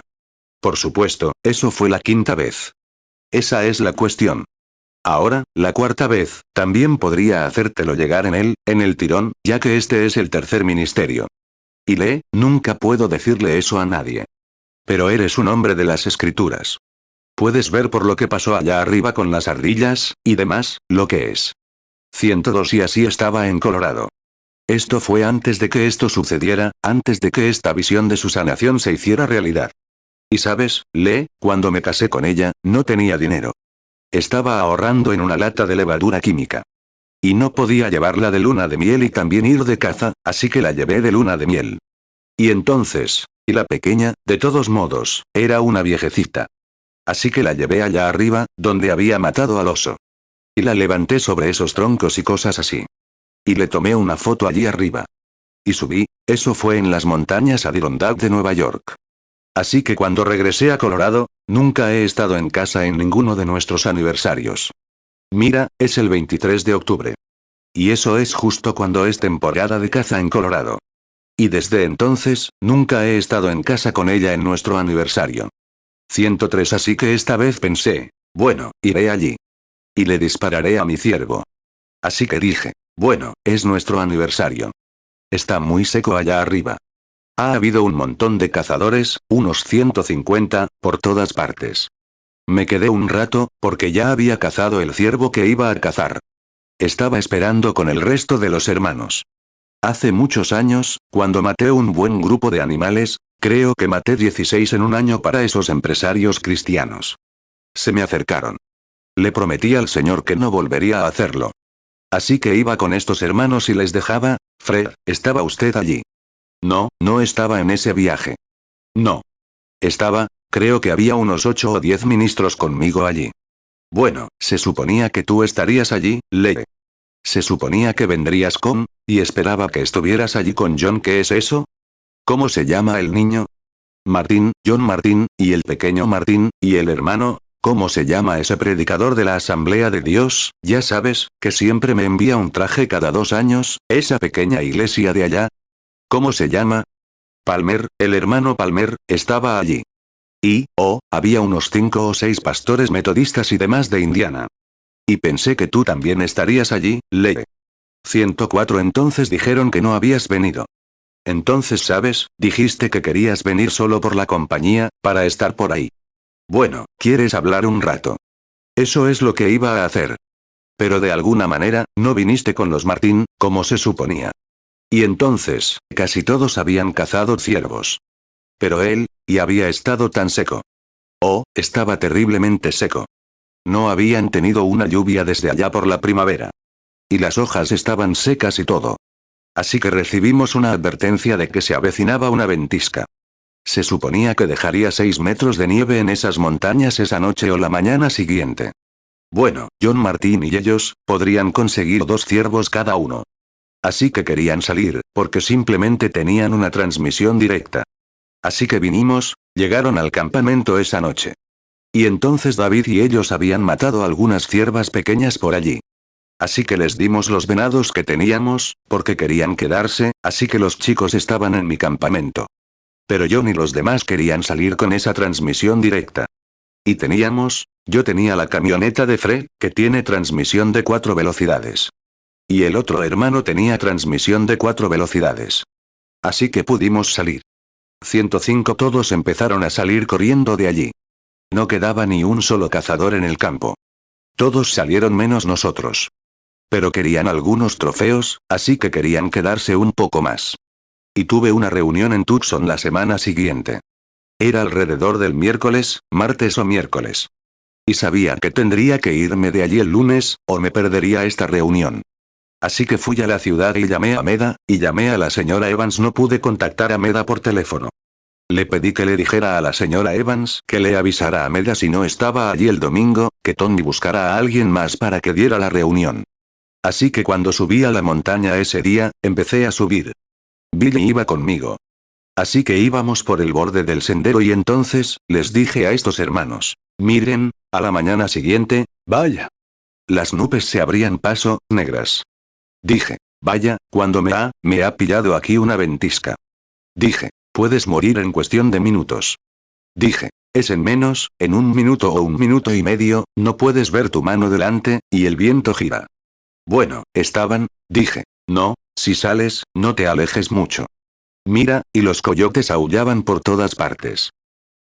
Por supuesto, eso fue la quinta vez. Esa es la cuestión. Ahora, la cuarta vez, también podría hacértelo llegar en el tirón, ya que este es el tercer ministerio. Y nunca puedo decirle eso a nadie. Pero eres un hombre de las escrituras. Puedes ver por lo que pasó allá arriba con las ardillas, y demás, lo que es. 102 y así estaba en Colorado. Esto fue antes de que esto sucediera, antes de que esta visión de su sanación se hiciera realidad. Y sabes, cuando me casé con ella, no tenía dinero. Estaba ahorrando en una lata de levadura química. Y no podía llevarla de luna de miel y también ir de caza, así que la llevé de luna de miel. Y entonces, y la pequeña, de todos modos, era una viejecita. Así que la llevé allá arriba, donde había matado al oso. Y la levanté sobre esos troncos y cosas así. Y le tomé una foto allí arriba. Y subí, eso fue en las montañas Adirondack de Nueva York. Así que cuando regresé a Colorado, nunca he estado en casa en ninguno de nuestros aniversarios. Mira, es el 23 de octubre. Y eso es justo cuando es temporada de caza en Colorado. Y desde entonces, nunca he estado en casa con ella en nuestro aniversario. 103 Así que esta vez pensé, bueno, iré allí. Y le dispararé a mi ciervo. Así que dije, bueno, es nuestro aniversario. Está muy seco allá arriba. Ha habido un montón de cazadores, unos 150, por todas partes. Me quedé un rato, porque ya había cazado el ciervo que iba a cazar. Estaba esperando con el resto de los hermanos. Hace muchos años, cuando maté un buen grupo de animales, creo que maté 16 en un año para esos empresarios cristianos. Se me acercaron. Le prometí al Señor que no volvería a hacerlo. Así que iba con estos hermanos y les dejaba, Fred, ¿estaba usted allí? No, no estaba en ese viaje. No. Creo que había unos 8 o 10 ministros conmigo allí. Bueno, se suponía que tú estarías allí, Se suponía que vendrías y esperaba que estuvieras allí con John. ¿Qué es eso? ¿Cómo se llama el niño? Martín, John Martín, y el pequeño Martín, y el hermano, ¿cómo se llama ese predicador de la Asamblea de Dios, ya sabes, que siempre me envía un traje cada 2 años, esa pequeña iglesia de allá? ¿Cómo se llama? Palmer, el hermano Palmer, estaba allí. Y, había unos 5 o 6 pastores metodistas y demás de Indiana. Y pensé que tú también estarías allí, 104 Entonces dijeron que no habías venido. Entonces, ¿sabes? Dijiste que querías venir solo por la compañía, para estar por ahí. Bueno, ¿quieres hablar un rato? Eso es lo que iba a hacer. Pero de alguna manera, no viniste con los Martín, como se suponía. Y entonces, casi todos habían cazado ciervos. Pero él, y había estado tan seco. Oh, estaba terriblemente seco. No habían tenido una lluvia desde allá por la primavera. Y las hojas estaban secas y todo. Así que recibimos una advertencia de que se avecinaba una ventisca. Se suponía que dejaría 6 metros de nieve en esas montañas esa noche o la mañana siguiente. Bueno, John Martín y ellos, podrían conseguir 2 ciervos cada uno. Así que querían salir, porque simplemente tenían una transmisión directa. Así que vinimos, llegaron al campamento esa noche. Y entonces David y ellos habían matado algunas ciervas pequeñas por allí. Así que les dimos los venados que teníamos, porque querían quedarse, así que los chicos estaban en mi campamento. Pero John y los demás querían salir con esa transmisión directa. Y yo tenía la camioneta de Fred, que tiene transmisión de 4 velocidades. Y el otro hermano tenía transmisión de 4 velocidades. Así que pudimos salir. 105 todos empezaron a salir corriendo de allí. No quedaba ni un solo cazador en el campo. Todos salieron menos nosotros. Pero querían algunos trofeos, así que querían quedarse un poco más. Y tuve una reunión en Tucson la semana siguiente. Era alrededor del miércoles, martes o miércoles. Y sabía que tendría que irme de allí el lunes, o me perdería esta reunión. Así que fui a la ciudad y llamé a Meda, y llamé a la señora Evans. No pude contactar a Meda por teléfono. Le pedí que le dijera a la señora Evans que le avisara a Meda si no estaba allí el domingo, que Tony buscara a alguien más para que diera la reunión. Así que cuando subí a la montaña ese día, empecé a subir. Billy iba conmigo. Así que íbamos por el borde del sendero y entonces, les dije a estos hermanos, miren, a la mañana siguiente, vaya. Las nubes se abrían paso, negras. Dije, vaya, cuando me ha pillado aquí una ventisca. Dije, puedes morir en cuestión de minutos. Dije, es en menos, en 1 minuto o 1 minuto y medio, no puedes ver tu mano delante, y el viento gira. Bueno, dije, no, si sales, no te alejes mucho. Mira, y los coyotes aullaban por todas partes.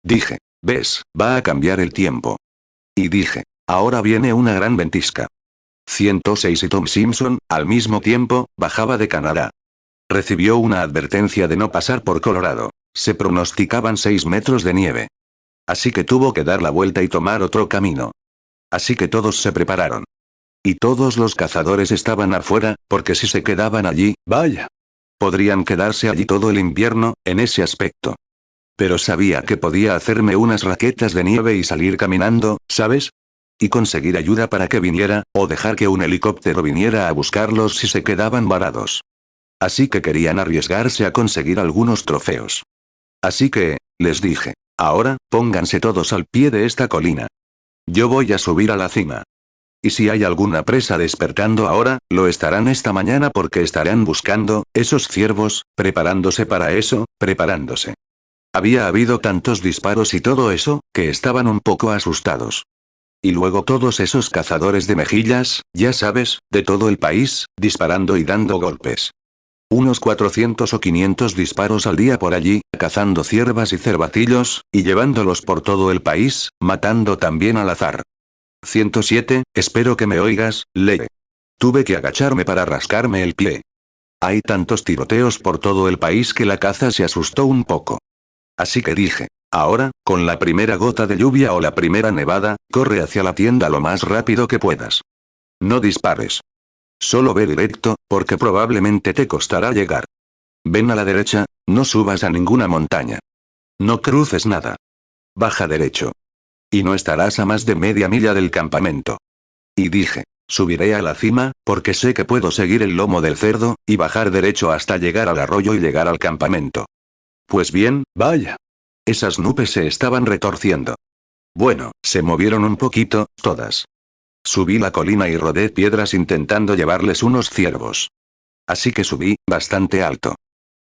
Dije, ves, va a cambiar el tiempo. Y dije, ahora viene una gran ventisca. 106 y Tom Simpson, al mismo tiempo, bajaba de Canadá. Recibió una advertencia de no pasar por Colorado. Se pronosticaban 6 metros de nieve. Así que tuvo que dar la vuelta y tomar otro camino. Así que todos se prepararon. Y todos los cazadores estaban afuera, porque si se quedaban allí, vaya. Podrían quedarse allí todo el invierno, en ese aspecto. Pero sabía que podía hacerme unas raquetas de nieve y salir caminando, ¿sabes? Y conseguir ayuda para que viniera, o dejar que un helicóptero viniera a buscarlos si se quedaban varados. Así que querían arriesgarse a conseguir algunos trofeos. Así que, les dije, ahora, pónganse todos al pie de esta colina. Yo voy a subir a la cima. Y si hay alguna presa despertando ahora, lo estarán esta mañana porque estarán buscando, esos ciervos, preparándose para eso, preparándose. Había habido tantos disparos y todo eso, que estaban un poco asustados. Y luego todos esos cazadores de mejillas, ya sabes, de todo el país, disparando y dando golpes. Unos 400 o 500 disparos al día por allí, cazando ciervas y cervatillos, y llevándolos por todo el país, matando también al azar. 107, espero que me oigas, Lee. Tuve que agacharme para rascarme el pie. Hay tantos tiroteos por todo el país que la caza se asustó un poco. Así que dije, ahora, con la primera gota de lluvia o la primera nevada, corre hacia la tienda lo más rápido que puedas. No dispares. Solo ve directo, porque probablemente te costará llegar. Ven a la derecha, no subas a ninguna montaña. No cruces nada. Baja derecho. Y no estarás a más de media milla del campamento. Y dije, subiré a la cima, porque sé que puedo seguir el lomo del cerdo, y bajar derecho hasta llegar al arroyo y llegar al campamento. Pues bien, vaya. Esas nubes se estaban retorciendo. Bueno, se movieron un poquito, todas. Subí la colina y rodé piedras intentando llevarles unos ciervos. Así que subí, bastante alto.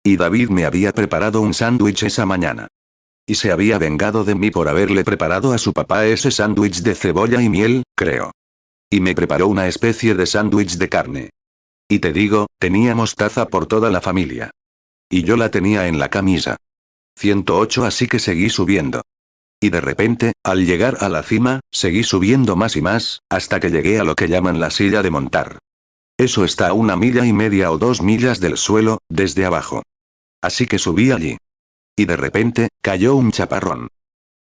Y David me había preparado un sándwich esa mañana. Y se había vengado de mí por haberle preparado a su papá ese sándwich de cebolla y miel, creo. Y me preparó una especie de sándwich de carne. Y te digo, tenía mostaza por toda la familia. Y yo la tenía en la camisa. 108 así que seguí subiendo. Y de repente, al llegar a la cima, seguí subiendo más y más, hasta que llegué a lo que llaman la silla de montar. Eso está a 1,5 millas o 2 millas del suelo, desde abajo. Así que subí allí. Y de repente, cayó un chaparrón.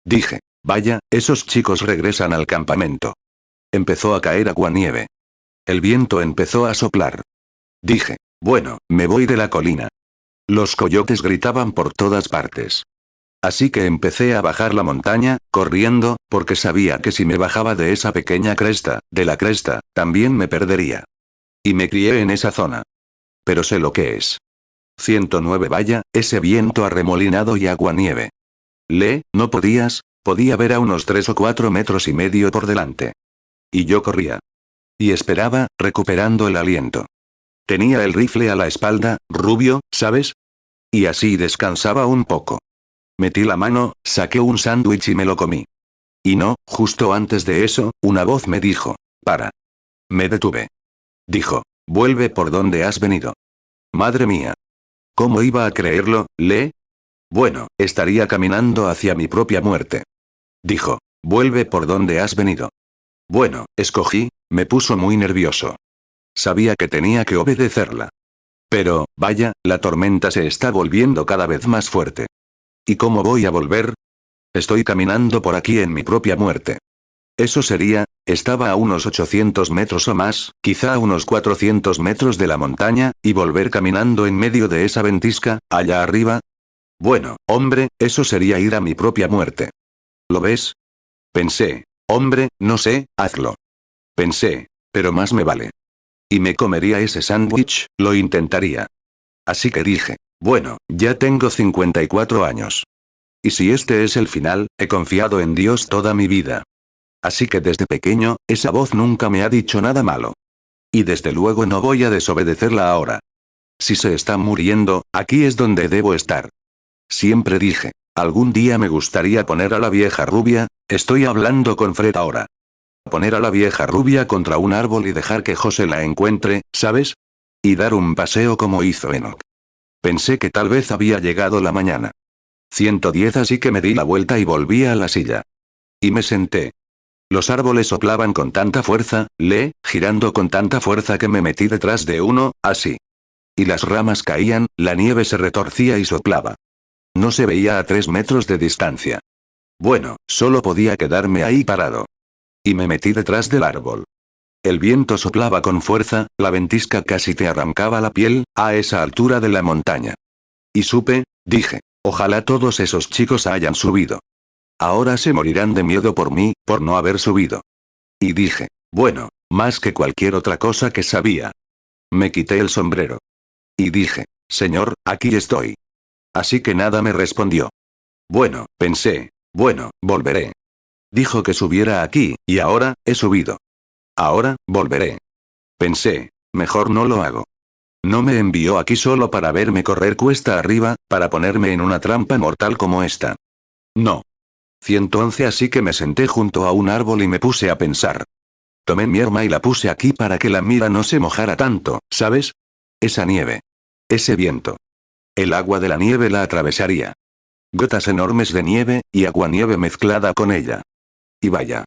Dije, vaya, esos chicos regresan al campamento. Empezó a caer aguanieve. El viento empezó a soplar. Dije, bueno, me voy de la colina. Los coyotes gritaban por todas partes. Así que empecé a bajar la montaña, corriendo, porque sabía que si me bajaba de esa pequeña cresta, de la cresta, también me perdería. Y me crié en esa zona. Pero sé lo que es. 109 Vaya, ese viento arremolinado y aguanieve. No podía ver a unos 3 o 4 metros y medio por delante. Y yo corría. Y esperaba, recuperando el aliento. Tenía el rifle a la espalda, rubio, ¿sabes? Y así descansaba un poco. Metí la mano, saqué un sándwich y me lo comí. Y no, justo antes de eso, una voz me dijo, para. Me detuve. Dijo, vuelve por donde has venido. Madre mía. ¿Cómo iba a creerlo, Bueno, estaría caminando hacia mi propia muerte. Dijo, vuelve por donde has venido. Bueno, escogí, me puso muy nervioso. Sabía que tenía que obedecerla. Pero, vaya, la tormenta se está volviendo cada vez más fuerte. ¿Y cómo voy a volver? Estoy caminando por aquí en mi propia muerte. Eso estaba a unos 800 metros o más, quizá a unos 400 metros de la montaña, y volver caminando en medio de esa ventisca, allá arriba. Bueno, hombre, eso sería ir a mi propia muerte. ¿Lo ves? Pensé, hombre, no sé, hazlo. Pensé, pero más me vale. Y me comería ese sándwich, lo intentaría. Así que dije, bueno, ya tengo 54 años. Y si este es el final, he confiado en Dios toda mi vida. Así que desde pequeño, esa voz nunca me ha dicho nada malo. Y desde luego no voy a desobedecerla ahora. Si se está muriendo, aquí es donde debo estar. Siempre dije, algún día me gustaría poner a la vieja rubia, estoy hablando con Fred ahora. Poner a la vieja rubia contra un árbol y dejar que José la encuentre, ¿sabes? Y dar un paseo como hizo Enoch. Pensé que tal vez había llegado la mañana. 110 Así que me di la vuelta y volví a la silla. Y me senté. Los árboles soplaban con tanta fuerza, girando con tanta fuerza que me metí detrás de uno, así. Y las ramas caían, la nieve se retorcía y soplaba. No se veía a 3 metros de distancia. Bueno, solo podía quedarme ahí parado. Y me metí detrás del árbol. El viento soplaba con fuerza, la ventisca casi te arrancaba la piel, a esa altura de la montaña. Y dije, ojalá todos esos chicos hayan subido. Ahora se morirán de miedo por mí, por no haber subido. Y dije, bueno, más que cualquier otra cosa que sabía. Me quité el sombrero. Y dije, Señor, aquí estoy. Así que nada me respondió. Bueno, pensé, bueno, volveré. Dijo que subiera aquí, y ahora, he subido. Ahora, volveré. Pensé, mejor no lo hago. No me envió aquí solo para verme correr cuesta arriba, para ponerme en una trampa mortal como esta. No. 111 Así que me senté junto a un árbol y me puse a pensar. Tomé mi arma y la puse aquí para que la mira no se mojara tanto, ¿sabes? Esa nieve. Ese viento. El agua de la nieve la atravesaría. Gotas enormes de nieve, y aguanieve mezclada con ella. Y vaya.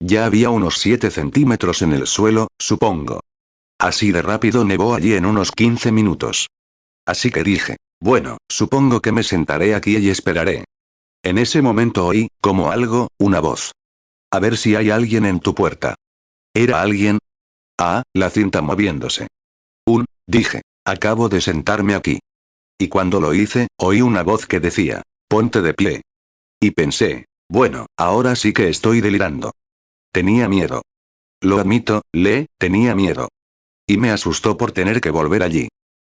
Ya había unos 7 centímetros en el suelo, supongo. Así de rápido nevó allí en unos 15 minutos. Así que dije, bueno, supongo que me sentaré aquí y esperaré. En ese momento oí, como algo, una voz. A ver si hay alguien en tu puerta. ¿Era alguien? Ah, la cinta moviéndose. Dije, acabo de sentarme aquí. Y cuando lo hice, oí una voz que decía, ponte de pie. Y pensé, bueno, ahora sí que estoy delirando. Tenía miedo. Lo admito, tenía miedo. Y me asustó por tener que volver allí.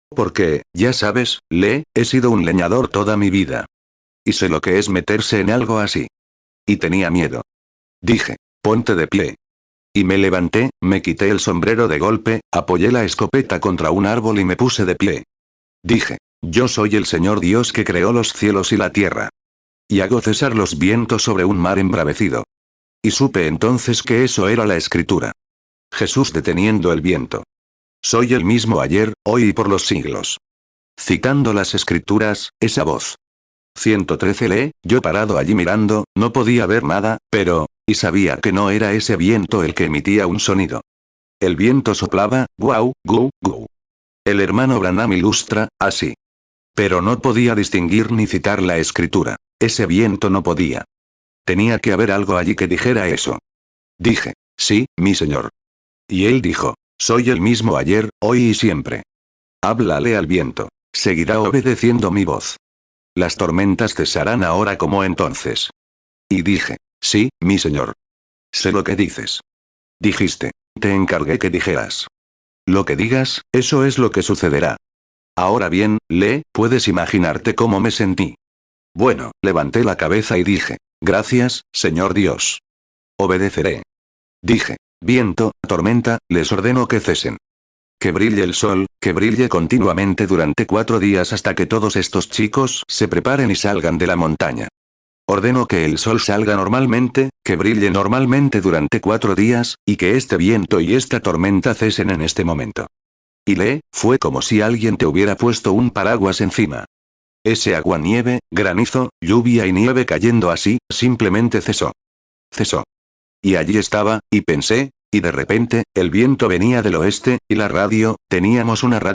Porque, ya sabes, he sido un leñador toda mi vida. Y sé lo que es meterse en algo así. Y tenía miedo. Dije, ponte de pie. Y me levanté, me quité el sombrero de golpe, apoyé la escopeta contra un árbol y me puse de pie. Dije, yo soy el Señor Dios que creó los cielos y la tierra. Y hago cesar los vientos sobre un mar embravecido. Y supe entonces que eso era la escritura. Jesús deteniendo el viento. Soy el mismo ayer, hoy y por los siglos. Citando las escrituras, esa voz. 113 yo parado allí mirando, no podía ver nada, pero, y sabía que no era ese viento el que emitía un sonido. El viento soplaba, guau, gu, gu. El hermano Branham ilustra, así. Pero no podía distinguir ni citar la escritura. Ese viento no podía. Tenía que haber algo allí que dijera eso. Dije, sí, mi señor. Y él dijo, soy el mismo ayer, hoy y siempre. Háblale al viento. Seguirá obedeciendo mi voz. Las tormentas cesarán ahora como entonces. Y dije, sí, mi señor. Sé lo que dices. Dijiste, te encargué que dijeras. Lo que digas, eso es lo que sucederá. Ahora bien, puedes imaginarte cómo me sentí. Bueno, levanté la cabeza y dije, gracias, Señor Dios. Obedeceré. Dije, viento, tormenta, les ordeno que cesen. Que brille el sol, que brille continuamente durante 4 días hasta que todos estos chicos se preparen y salgan de la montaña. Ordeno que el sol salga normalmente, que brille normalmente durante 4 días, y que este viento y esta tormenta cesen en este momento. Y fue como si alguien te hubiera puesto un paraguas encima. Ese aguanieve, granizo, lluvia y nieve cayendo así, simplemente cesó. Cesó. Y allí estaba, y pensé, y de repente, el viento venía del oeste, y la radio, teníamos una radio